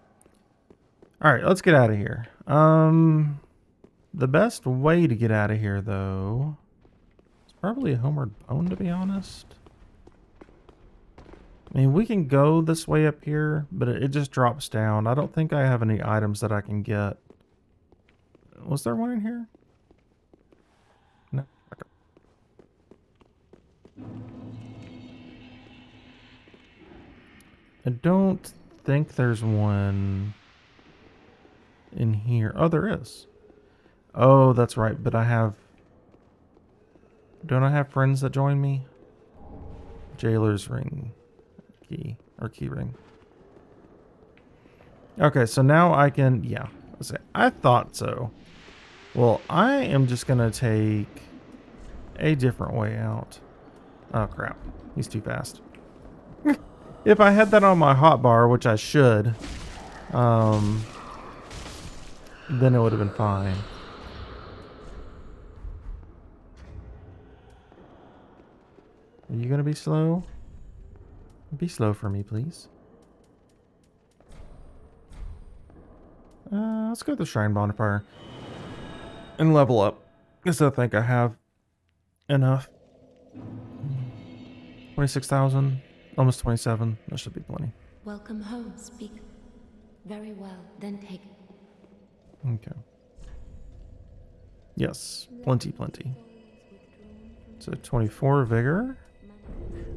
Alright, let's get out of here. The best way to get out of here, though, is probably a homeward bone, to be honest. I mean, we can go this way up here, but it just drops down. I don't think I have any items that I can get. Was there one in here? No. Okay. I don't think there's one in here. Oh, there is. Oh, that's right. But I have... Don't I have friends that join me? Jailer's ring. Key. Or key ring. Okay, so now I can... Yeah. Let's see. I thought so. Well, I am just going to take a different way out. Oh, crap. He's too fast. If I had that on my hotbar, which I should, then it would have been fine. Are you going to be slow? Be slow for me, please. Let's go to the Shrine Bonfire and level up. Because I think I have enough. 26,000, almost 27. That should be plenty. Welcome home, speak. Very well, then take it. Okay. Yes, plenty. So 24 vigor.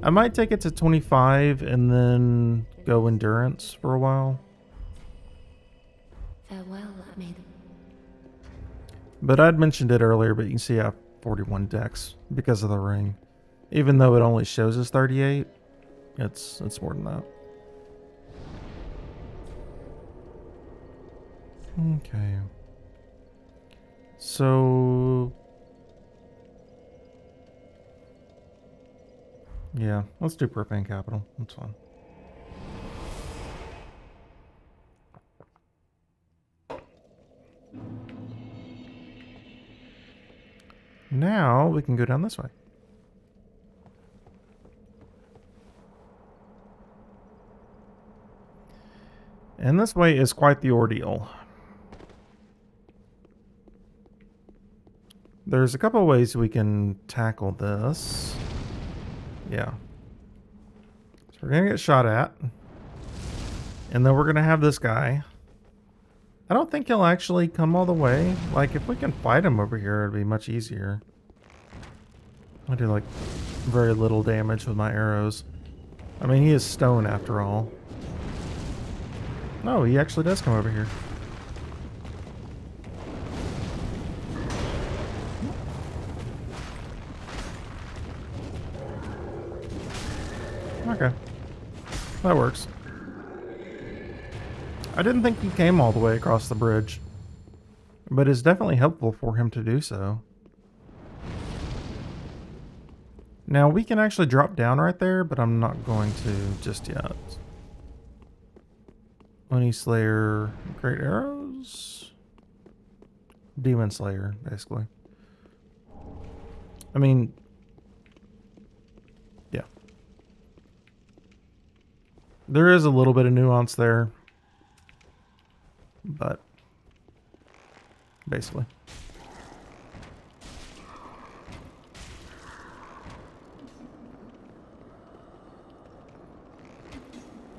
I might take it to 25 and then go endurance for a while. Farewell, maiden. But I'd mentioned it earlier, but you can see I have 41 dex because of the ring. Even though it only shows us 38, it's more than that. Okay. So... yeah, let's do Profane Capital. That's fine. Now we can go down this way. And this way is quite the ordeal. There's a couple of ways we can tackle this. Yeah. So we're going to get shot at. And then we're going to have this guy. I don't think he'll actually come all the way. Like, if we can fight him over here, it'd be much easier. I do, like, very little damage with my arrows. I mean, he is stone after all. No, he actually does come over here. Okay. That works. I didn't think he came all the way across the bridge. But it's definitely helpful for him to do so. Now, we can actually drop down right there, but I'm not going to just yet. Oni Slayer, Great Arrows? Demon Slayer, basically. I mean... yeah. There is a little bit of nuance there. But... basically.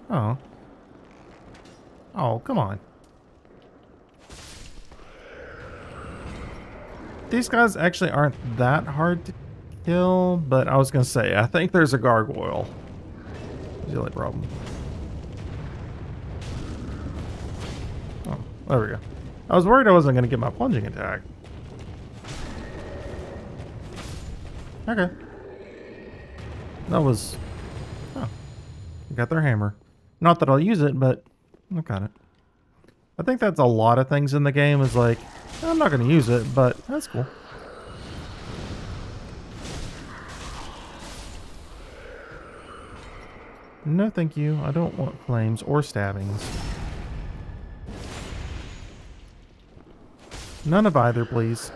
Oh. Oh, come on. These guys actually aren't that hard to kill, but I was going to say, I think there's a gargoyle. That's the only problem. Oh, there we go. I was worried I wasn't going to get my plunging attack. Okay. That was... Oh. Got their hammer. Not that I'll use it, but I got it. I think that's a lot of things in the game is like, I'm not going to use it, but that's cool. No, thank you. I don't want flames or stabbings. None of either, please.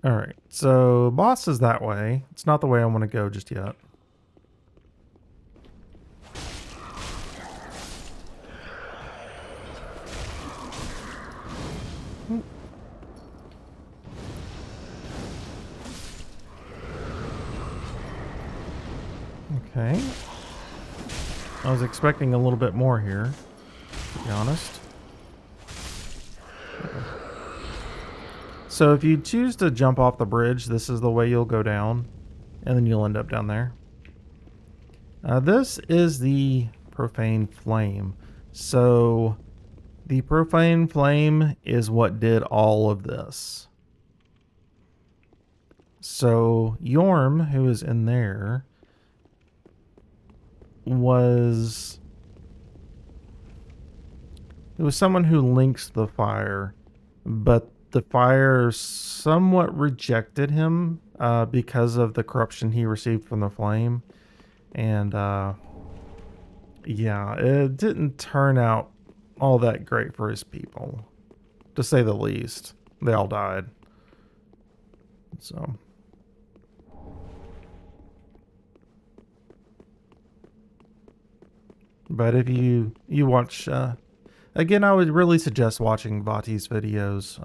Alright, so boss is that way. It's not the way I want to go just yet. Okay. I was expecting a little bit more here, to be honest. Okay. So if you choose to jump off the bridge, this is the way you'll go down, and then you'll end up down there. This is the Profane Flame. So the Profane Flame is what did all of this. So Yorm, who is in there, was someone who links the fire, but the fire somewhat rejected him because of the corruption he received from the flame. And yeah, it didn't turn out all that great for his people, to say the least. They all died. So but if you watch, again, I would really suggest watching Vati's videos.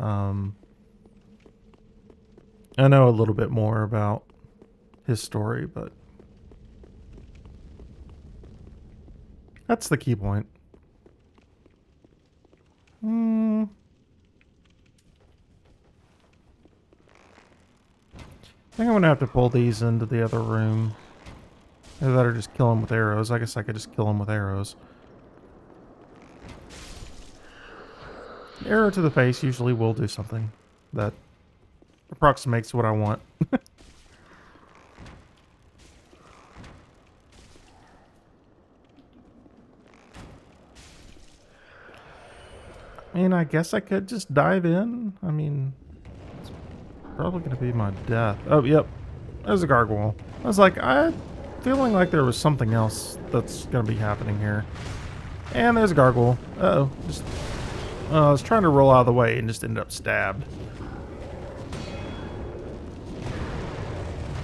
I know a little bit more about his story, but that's the key point. I think I'm going to have to pull these into the other room. Either that or just kill him with arrows. I guess I could just kill him with arrows. An arrow to the face usually will do something that approximates what I want. I mean, I guess I could just dive in. I mean, it's probably going to be my death. Oh, yep. There's a gargoyle. I was like, feeling like there was something else that's going to be happening here. And there's a gargoyle. Uh-oh. I was trying to roll out of the way and just ended up stabbed.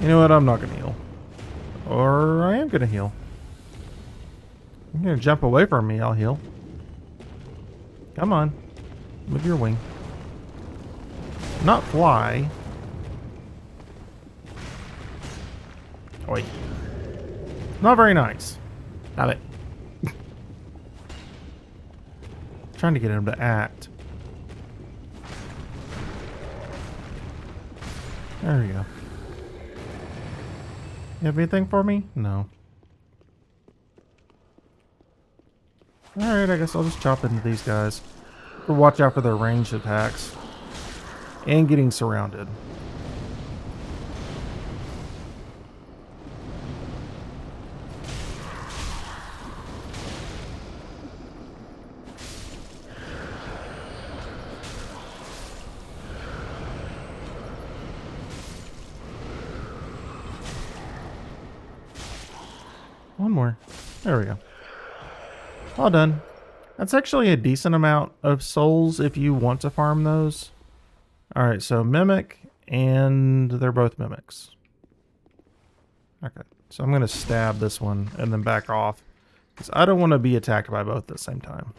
You know what? I'm not going to heal. Or I am going to heal. You're going to jump away from me, I'll heal. Come on. Move your wing. Not fly. Oi. Not very nice. Stop it. Trying to get him to act. There we go. You have anything for me? No. Alright, I guess I'll just chop into these guys. But watch out for their ranged attacks. And getting surrounded. One more. There we go. All done. That's actually a decent amount of souls if you want to farm those. Alright, so Mimic, and they're both Mimics. Okay, so I'm going to stab this one and then back off, because I don't want to be attacked by both at the same time.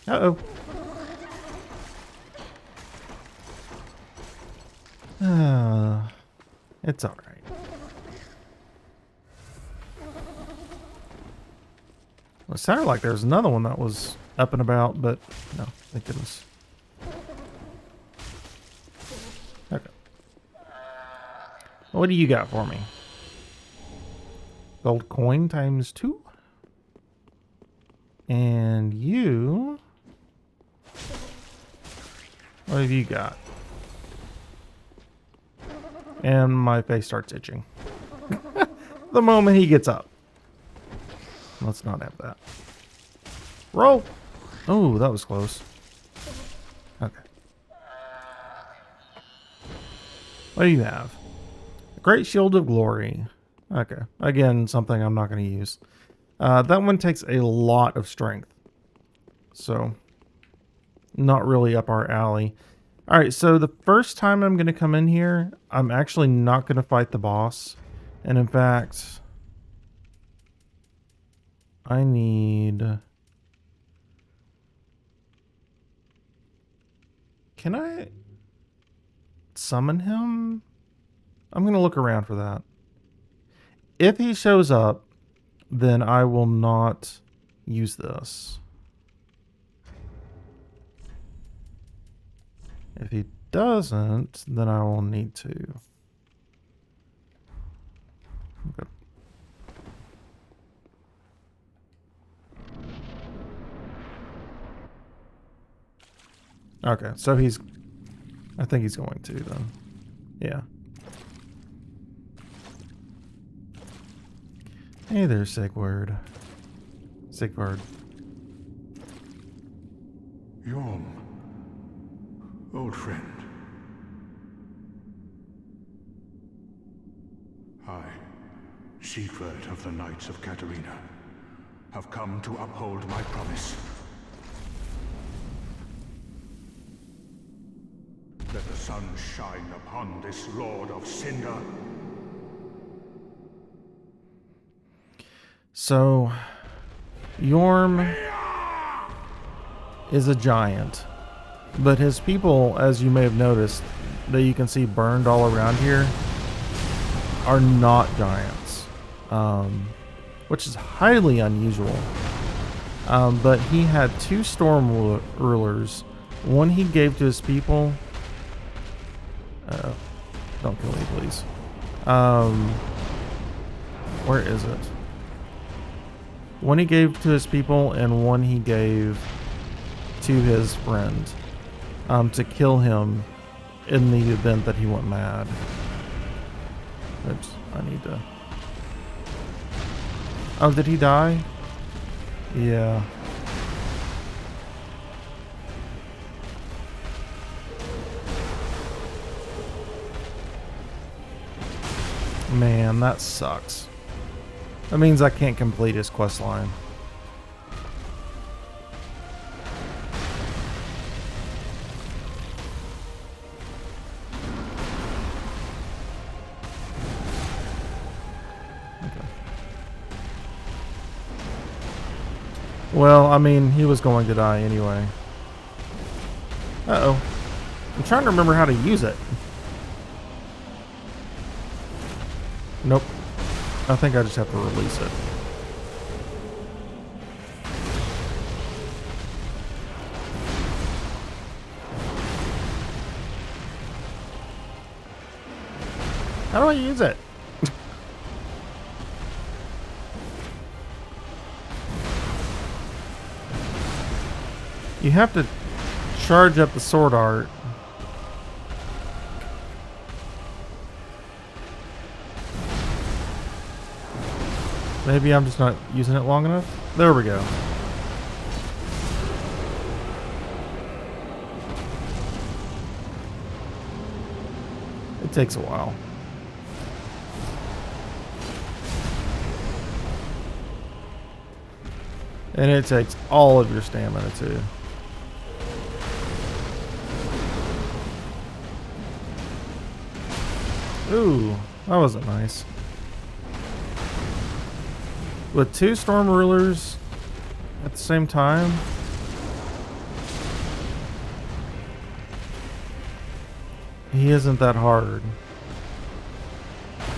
Uh-oh. It's alright. Well, it sounded like there was another one that was up and about, but no, thank goodness. Okay. What do you got for me? Gold coin times 2. And you... What have you got? And my face starts itching. The moment he gets up. Let's not have that. Roll! Oh, that was close. Okay. What do you have? Great Shield of Glory. Okay. Again, something I'm not going to use. That one takes a lot of strength. So, not really up our alley. Alright, so the first time I'm going to come in here, I'm actually not going to fight the boss. And in fact, I need... Can I summon him? I'm going to look around for that. If he shows up, then I will not use this. If he doesn't, then I will need to. Okay. Okay, so he's... I think he's going to, then. Yeah. Hey there, Sigward. Sigvard. Yorm. Old friend. I, Sigvard of the Knights of Katarina, have come to uphold my promise. Let the sun shine upon this Lord of Cinder. So, Yorm is a giant, but his people, as you may have noticed, that you can see burned all around here, are not giants, which is highly unusual. But he had 2 storm rulers. One he gave to his people. Don't kill me, please. Where is it? One he gave to his people, and one he gave to his friend, to kill him in the event that he went mad. Oops, I need to... Oh, did he die? Yeah. Man, that sucks. That means I can't complete his quest line. Okay. Well, I mean, he was going to die anyway. Uh-oh. I'm trying to remember how to use it. Nope. I think I just have to release it. How do I use it? You have to charge up the sword art. Maybe I'm just not using it long enough. There we go. It takes a while. And it takes all of your stamina too. Ooh, that wasn't nice. With 2 storm rulers at the same time, he isn't that hard.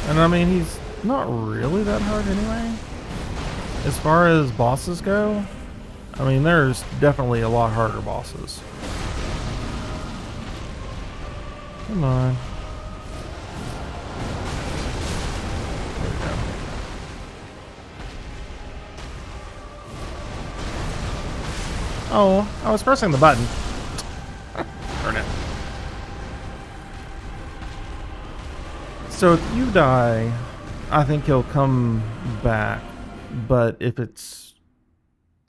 And I mean, he's not really that hard anyway. As far as bosses go, I mean, there's definitely a lot harder bosses. Come on. Oh, I was pressing the button. Darn it. So if you die, I think he'll come back. But if it's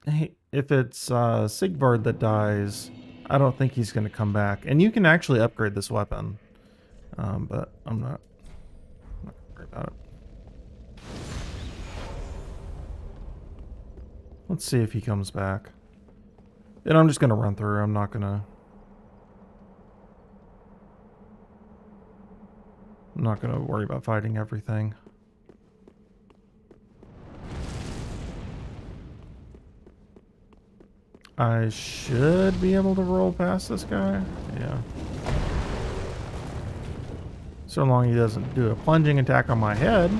Sigvard that dies, I don't think he's going to come back. And you can actually upgrade this weapon, but I'm not worried about it. Let's see if he comes back. And I'm just going to run through. I'm not going to worry about fighting everything. I should be able to roll past this guy. Yeah. So long he doesn't do a plunging attack on my head.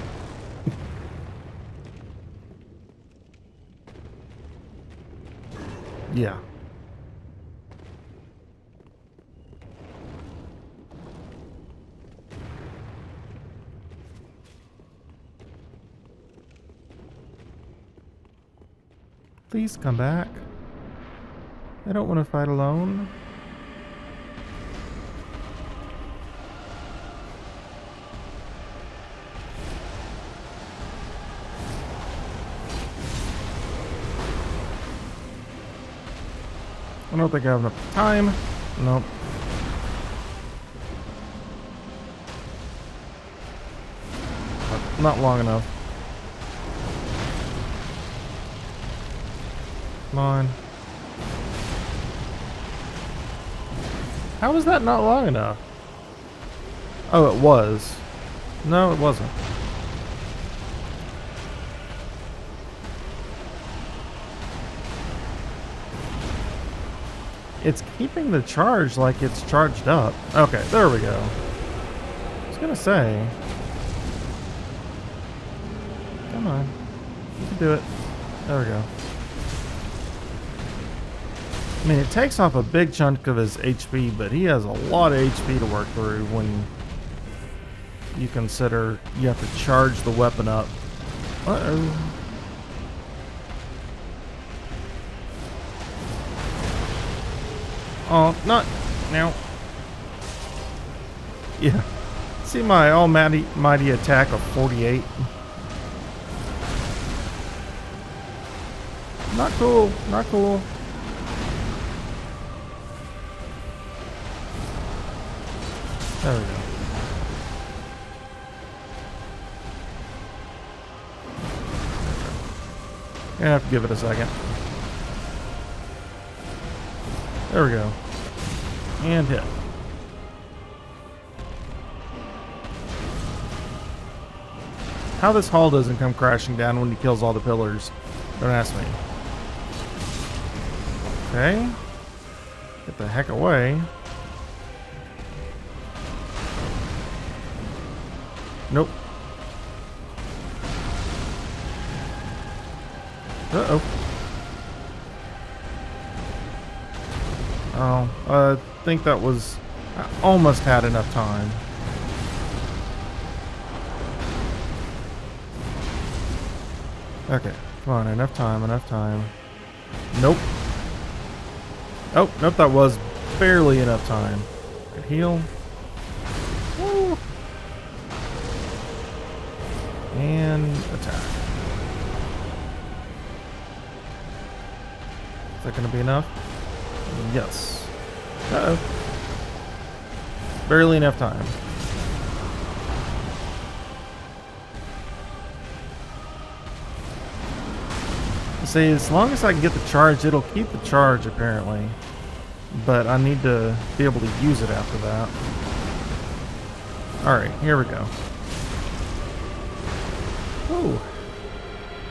Yeah. Please come back. I don't want to fight alone. I don't think I have enough time. Nope. Not long enough. Come on. How was that not long enough? Oh, it was. No, it wasn't. It's keeping the charge like it's charged up. Okay, there we go. I was gonna say. Come on. You can do it. There we go. I mean, it takes off a big chunk of his HP, but he has a lot of HP to work through when you consider you have to charge the weapon up. Uh-oh. Oh, not now. Yeah. See my almighty attack of 48? Not cool. Not cool. There we go. Gonna have to give it a second. There we go. And hit. How this hall doesn't come crashing down when he kills all the pillars, don't ask me. Okay. Get the heck away. Nope. Uh-oh. Oh, I think that was... I almost had enough time. Okay, come on, enough time, enough time. Nope. Oh, nope, that was barely enough time. Good heal. Woo. And attack. Is that going to be enough? Yes. Uh-oh. Barely enough time. See, as long as I can get the charge, it'll keep the charge apparently. But I need to be able to use it after that. Alright, here we go. Ooh.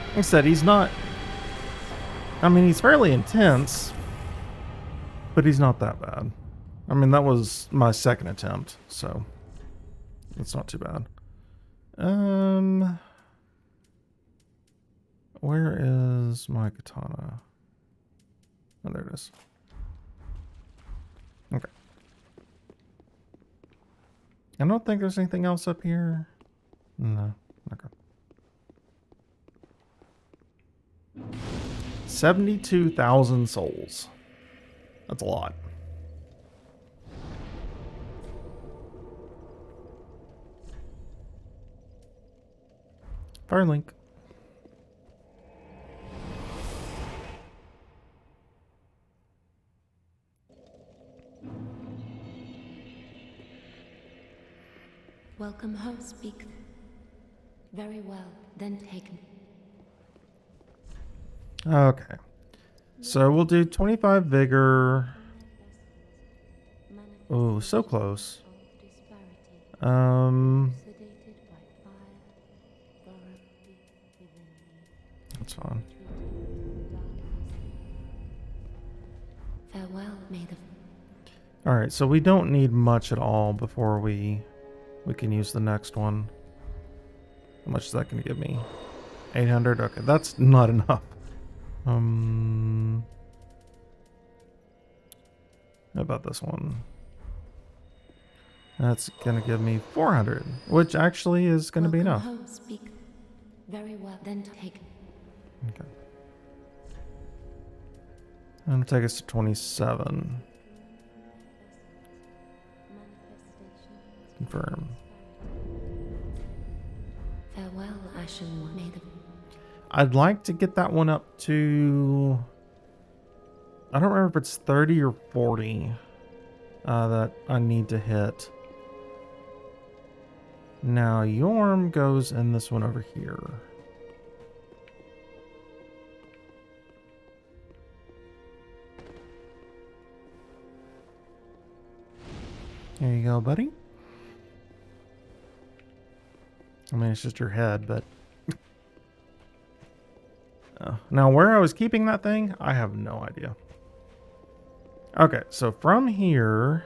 Like I said, he's not... I mean, he's fairly intense, but he's not that bad. I mean, that was my second attempt, so it's not too bad. Where is my katana? Oh, there it is. Okay. I don't think there's anything else up here. No. Okay. 72,000 souls. That's a lot. Firelink. Welcome home, speak. Very well, then take me. Okay. So we'll do 25 vigor. Oh, so close. That's fine. Farewell, may the... Alright, so we don't need much at all before we can use the next one. How much is that going to give me? 800? Okay, that's not enough. How about this one? That's going to give me 400, which actually is going to be enough. Home, speak. Very well, then take... Okay. I'm going to take us to 27. Confirm. Farewell, Ashen One. May the... I'd like to get that one up to... I don't remember if it's 30 or 40 that I need to hit. Now, Yorm goes in this one over here. There you go, buddy. I mean, it's just your head, but... now, where I was keeping that thing, I have no idea. Okay, so from here...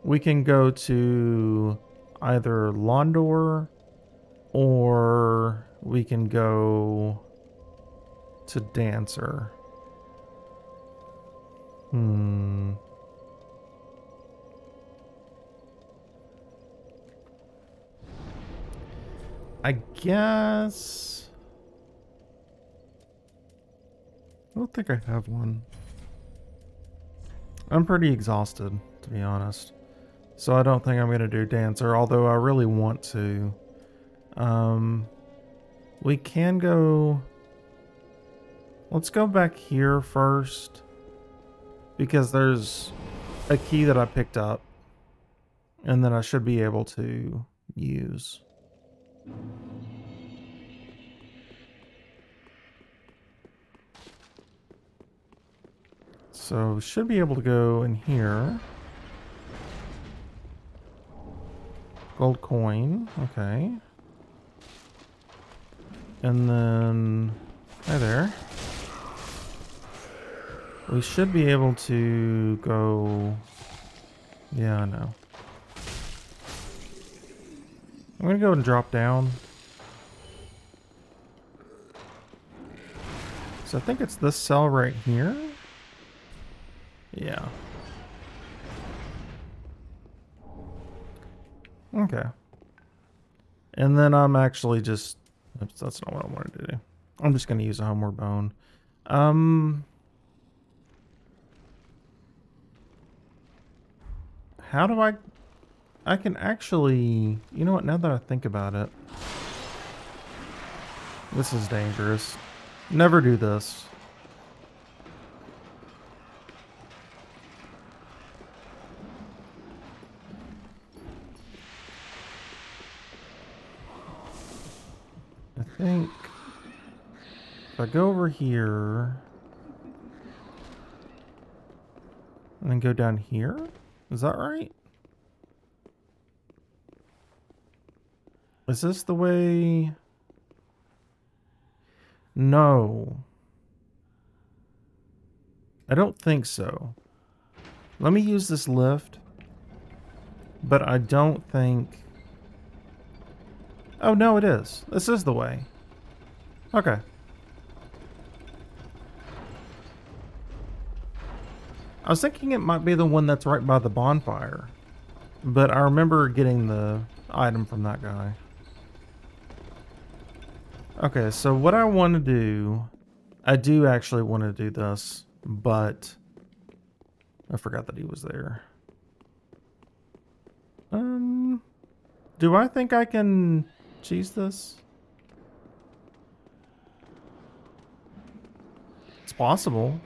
we can go to either Londor, or we can go to Dancer. I guess... I don't think I have one. I'm pretty exhausted, to be honest. So I don't think I'm going to do Dancer, although I really want to. We can go... let's go back here first, because there's a key that I picked up and that I should be able to use. So should be able to go in here. Gold coin, okay. And then, hi there. We should be able to go, yeah, I know. I'm gonna go and drop down. So I think it's this cell right here. Yeah. Okay. And then I'm actually just... that's not what I wanted to do. I'm just going to use a homeward bone. How do I can actually... you know what? Now that I think about it... this is dangerous. Never do this. I think if I go over here and then go down here, is that right? Is this the way? No. I don't think so. Let me use this lift, but I don't think... oh, no, it is. This is the way. Okay. I was thinking it might be the one that's right by the bonfire, but I remember getting the item from that guy. Okay, so what I want to do... I do actually want to do this, but I forgot that he was there. Do I think I can cheese this? It's possible.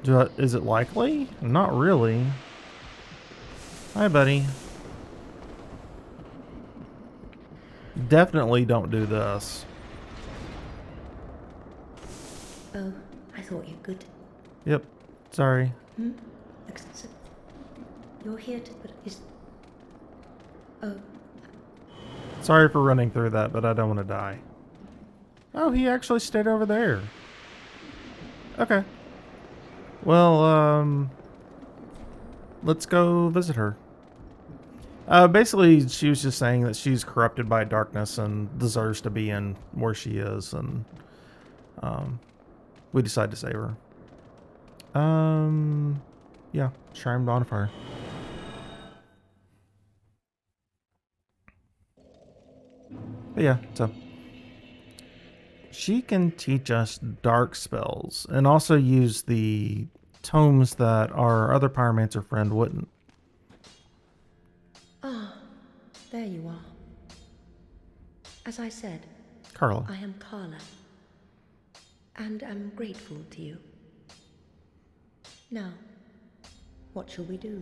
Is it likely? Not really. Hi, buddy. Definitely don't do this. Oh, I thought you could. Yep. Sorry. So you're here to... But is... Oh, Sorry for running through that, but I don't want to die. Oh, he actually stayed over there. Okay. Well, let's go visit her. Basically, she was just saying that she's corrupted by darkness and deserves to be in where she is, and we decided to save her. Yeah, Shrine Bonfire. But yeah, so she can teach us dark spells and also use the tomes that our other pyromancer friend wouldn't. there you are. As I said, Carla. I am Carla, and am grateful to you. Now, what shall we do?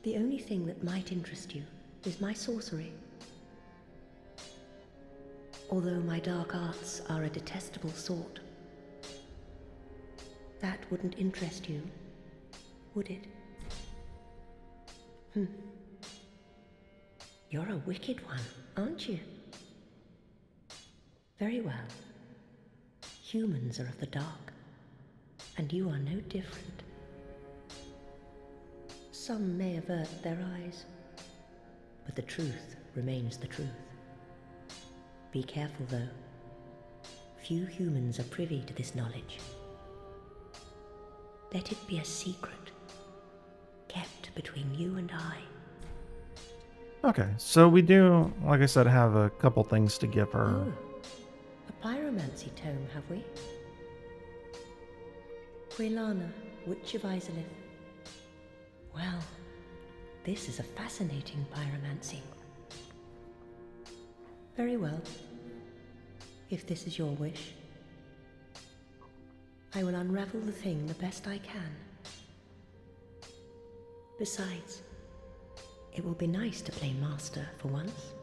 The only thing that might interest you is my sorcery. Although my dark arts are a detestable sort. That wouldn't interest you, would it? You're a wicked one, aren't you? Very well. Humans are of the dark, and you are no different. Some may avert their eyes, but the truth remains the truth. Be careful, though. Few humans are privy to this knowledge. Let it be a secret, kept between you and I. Okay, so we do, like I said, have a couple things to give her. Oh, a pyromancy tome, have we? Quelana, Witch of Izalith. Well, this is a fascinating pyromancy. Very well. If this is your wish, I will unravel the thing the best I can. Besides, it will be nice to play master for once.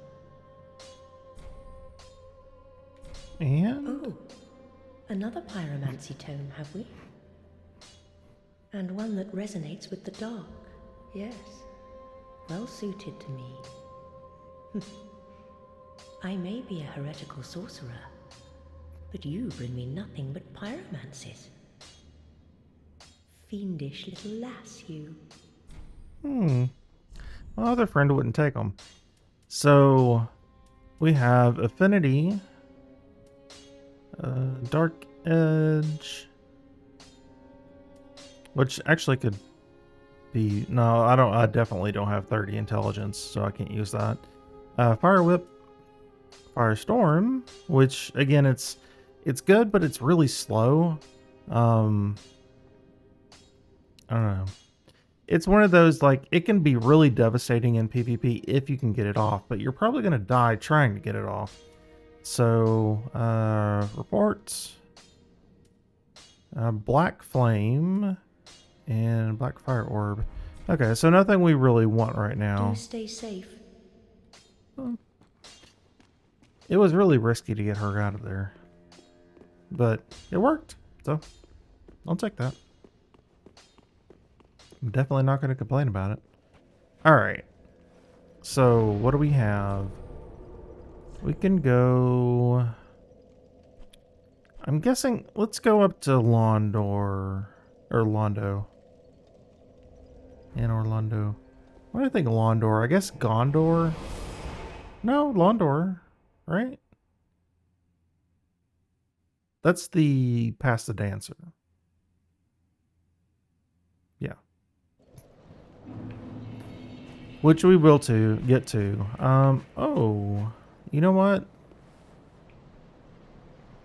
And? Oh, another pyromancy tome, have we? And one that resonates with the dark, yes. Well suited to me. I may be a heretical sorcerer, but you bring me nothing but pyromancies. Fiendish little lass, you. My other friend wouldn't take them. So, we have Affinity, Dark Edge, which actually could be... No, I definitely don't have 30 intelligence, so I can't use that. Fire Whip, Firestorm, which again, it's good, but it's really slow. I don't know. It's one of those, like, it can be really devastating in PvP if you can get it off, but you're probably going to die trying to get it off. So, reports, Black Flame, and Black Fire Orb. Okay, so nothing we really want right now. Do stay safe. It was really risky to get her out of there, but it worked, so I'll take that. I'm definitely not going to complain about it. All right, so what do we have? We can go... I'm guessing, let's go up to Londor, or Londo. And Orlando. What do I think Londor? I guess Gondor? No, Londor, right? That's the Past the Dancer. Yeah. Which we will get to. Oh, You know what?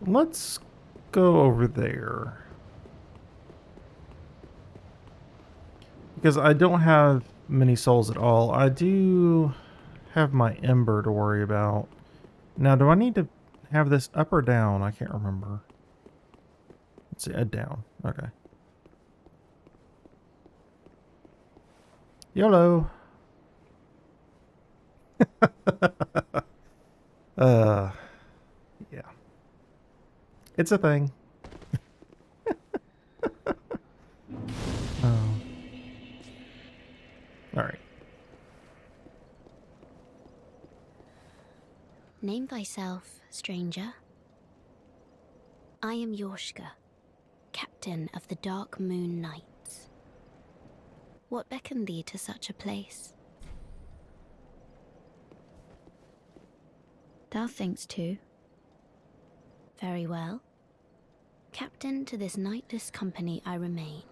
Let's go over there. Because I don't have many souls at all. I do have my ember to worry about. Now, do I need to have this up or down? I can't remember. Let's see, down. Okay. YOLO. Yeah. It's a thing. Oh. Alright. Name thyself, stranger. I am Yorshka, captain of the Dark Moon Knights. What beckoned thee to such a place? Thou thinkst too. Very well. Captain to this knightless company I remain.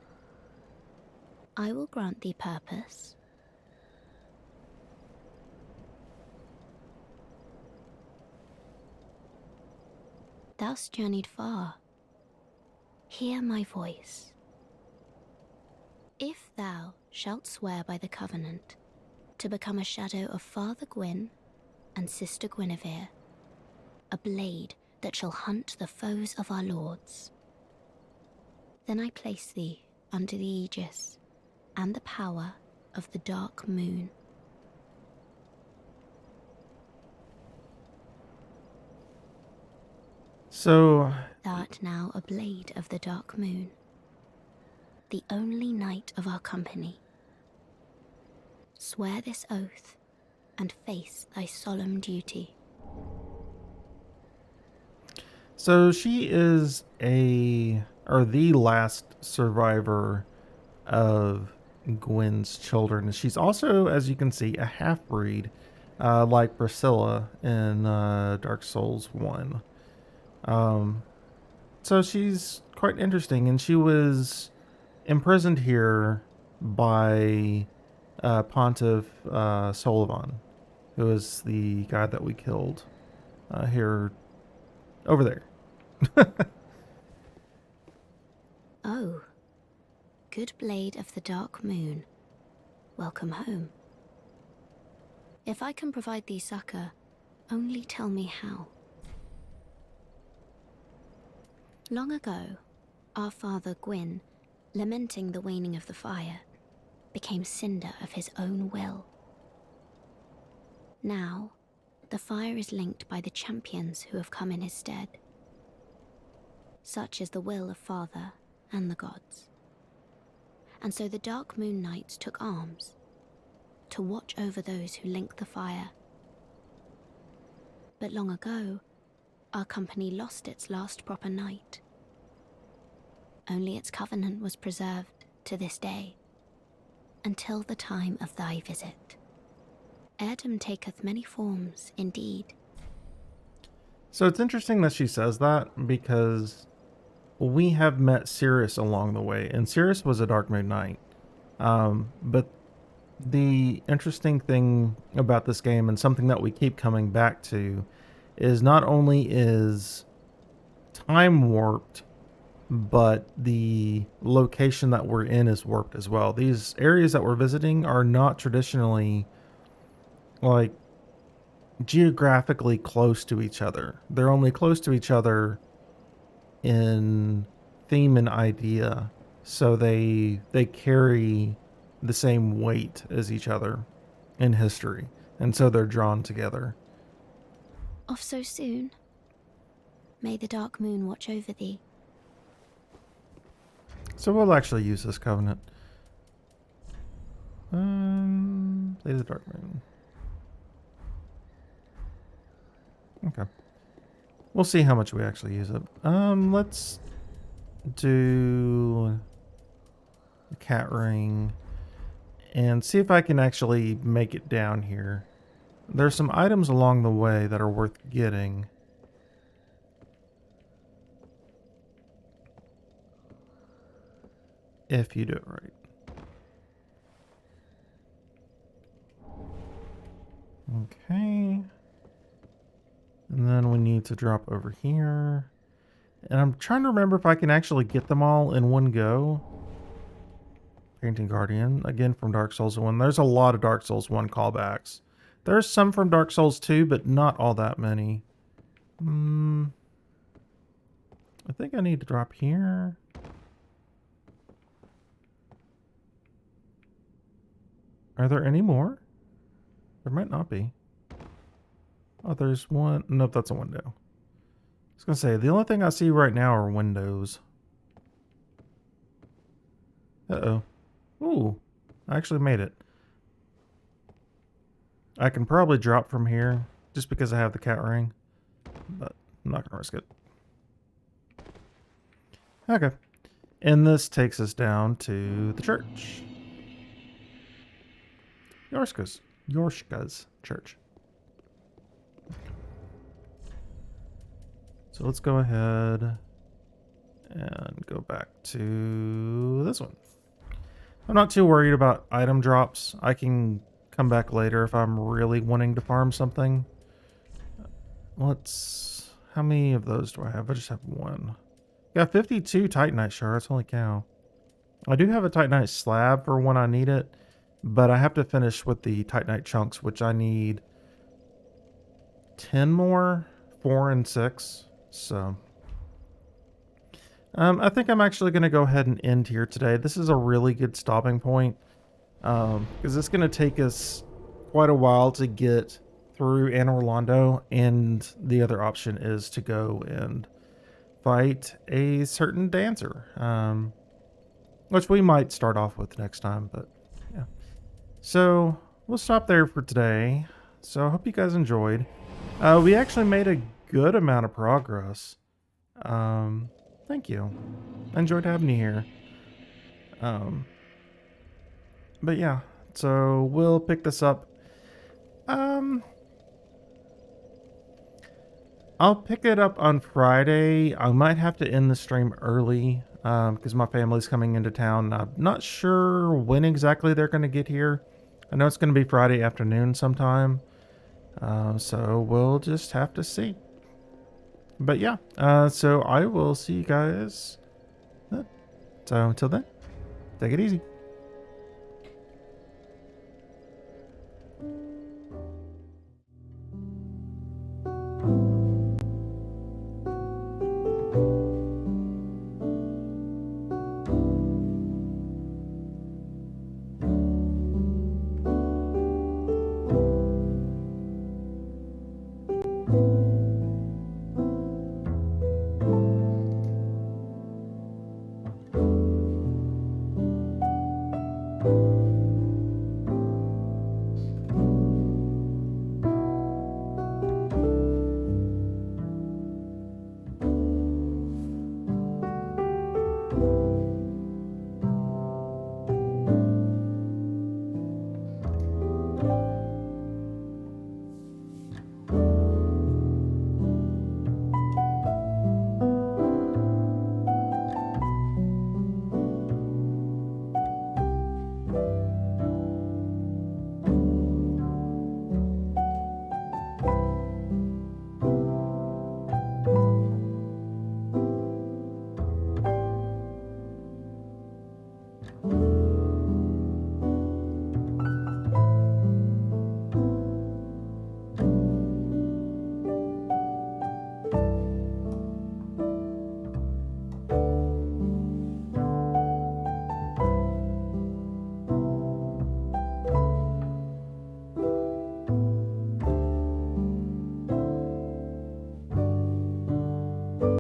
I will grant thee purpose. Thou'st journeyed far. Hear my voice. If thou shalt swear by the covenant to become a shadow of Father Gwyn and Sister Guinevere, a blade that shall hunt the foes of our lords, then I place thee under the aegis and the power of the Dark Moon. So... Thou art now a blade of the Dark Moon, the only knight of our company. Swear this oath and face thy solemn duty. So she is the last survivor of Gwen's children. She's also, as you can see, a half-breed, like Priscilla in Dark Souls 1. So she's quite interesting, and she was imprisoned here by Pontiff Solivan, who is the guy that we killed here, over there. Oh, good blade of the Dark Moon, welcome home. If I can provide thee succor, only tell me how. Long ago, our father Gwyn, lamenting the waning of the fire, became cinder of his own will. Now, the fire is linked by the champions who have come in his stead. Such is the will of Father and the gods. And so the Dark Moon Knights took arms to watch over those who link the fire. But long ago, our company lost its last proper knight. Only its covenant was preserved to this day, until the time of thy visit. Heirdom taketh many forms, indeed. So it's interesting that she says that, because we have met Cirrus along the way, and Cirrus was a Dark Moon Knight. But the interesting thing about this game, and something that we keep coming back to, is not only is time warped, but the location that we're in is warped as well. These areas that we're visiting are not traditionally, like, geographically close to each other. They're only close to each other in theme and idea, so they carry the same weight as each other in history, and so they're drawn together. Off so soon? May the Dark Moon watch over thee. So we'll actually use this covenant. Play the Dark Moon. Okay. We'll see how much we actually use it. Let's do the cat ring and see if I can actually make it down here. There's some items along the way that are worth getting. If you do it right. Okay. need to drop over here. And I'm trying to remember if I can actually get them all in one go. Painting Guardian, again from Dark Souls 1. There's a lot of Dark Souls 1 callbacks. There's some from Dark Souls 2, but not all that many. I think I need to drop here. Are there any more? There might not be. Oh, there's one. Nope, that's a window. I was going to say, the only thing I see right now are windows. Uh-oh. Ooh, I actually made it. I can probably drop from here just because I have the cat ring, but I'm not going to risk it. Okay. And this takes us down to the church. Yorshka's church. So let's go ahead and go back to this one. I'm not too worried about item drops. I can come back later if I'm really wanting to farm something. How many of those do I have? I just have one. Got 52 Titanite shards, holy cow. I do have a Titanite slab for when I need it, but I have to finish with the Titanite chunks, which I need 10 more, 4 and 6. So I think I'm actually going to go ahead and end here today. This is a really good stopping point because it's going to take us quite a while to get through Anne Orlando, and the other option is to go and fight a certain dancer, which we might start off with next time, but yeah. So we'll stop there for today. So I hope you guys enjoyed. We actually made a good amount of progress. Thank you. I enjoyed having you here. But yeah, so we'll pick this up. I'll pick it up on Friday. I might have to end the stream early because my family's coming into town. I'm not sure when exactly they're going to get here. I know it's going to be Friday afternoon sometime. So we'll just have to see. But yeah, so I will see you guys then. So until then, take it easy.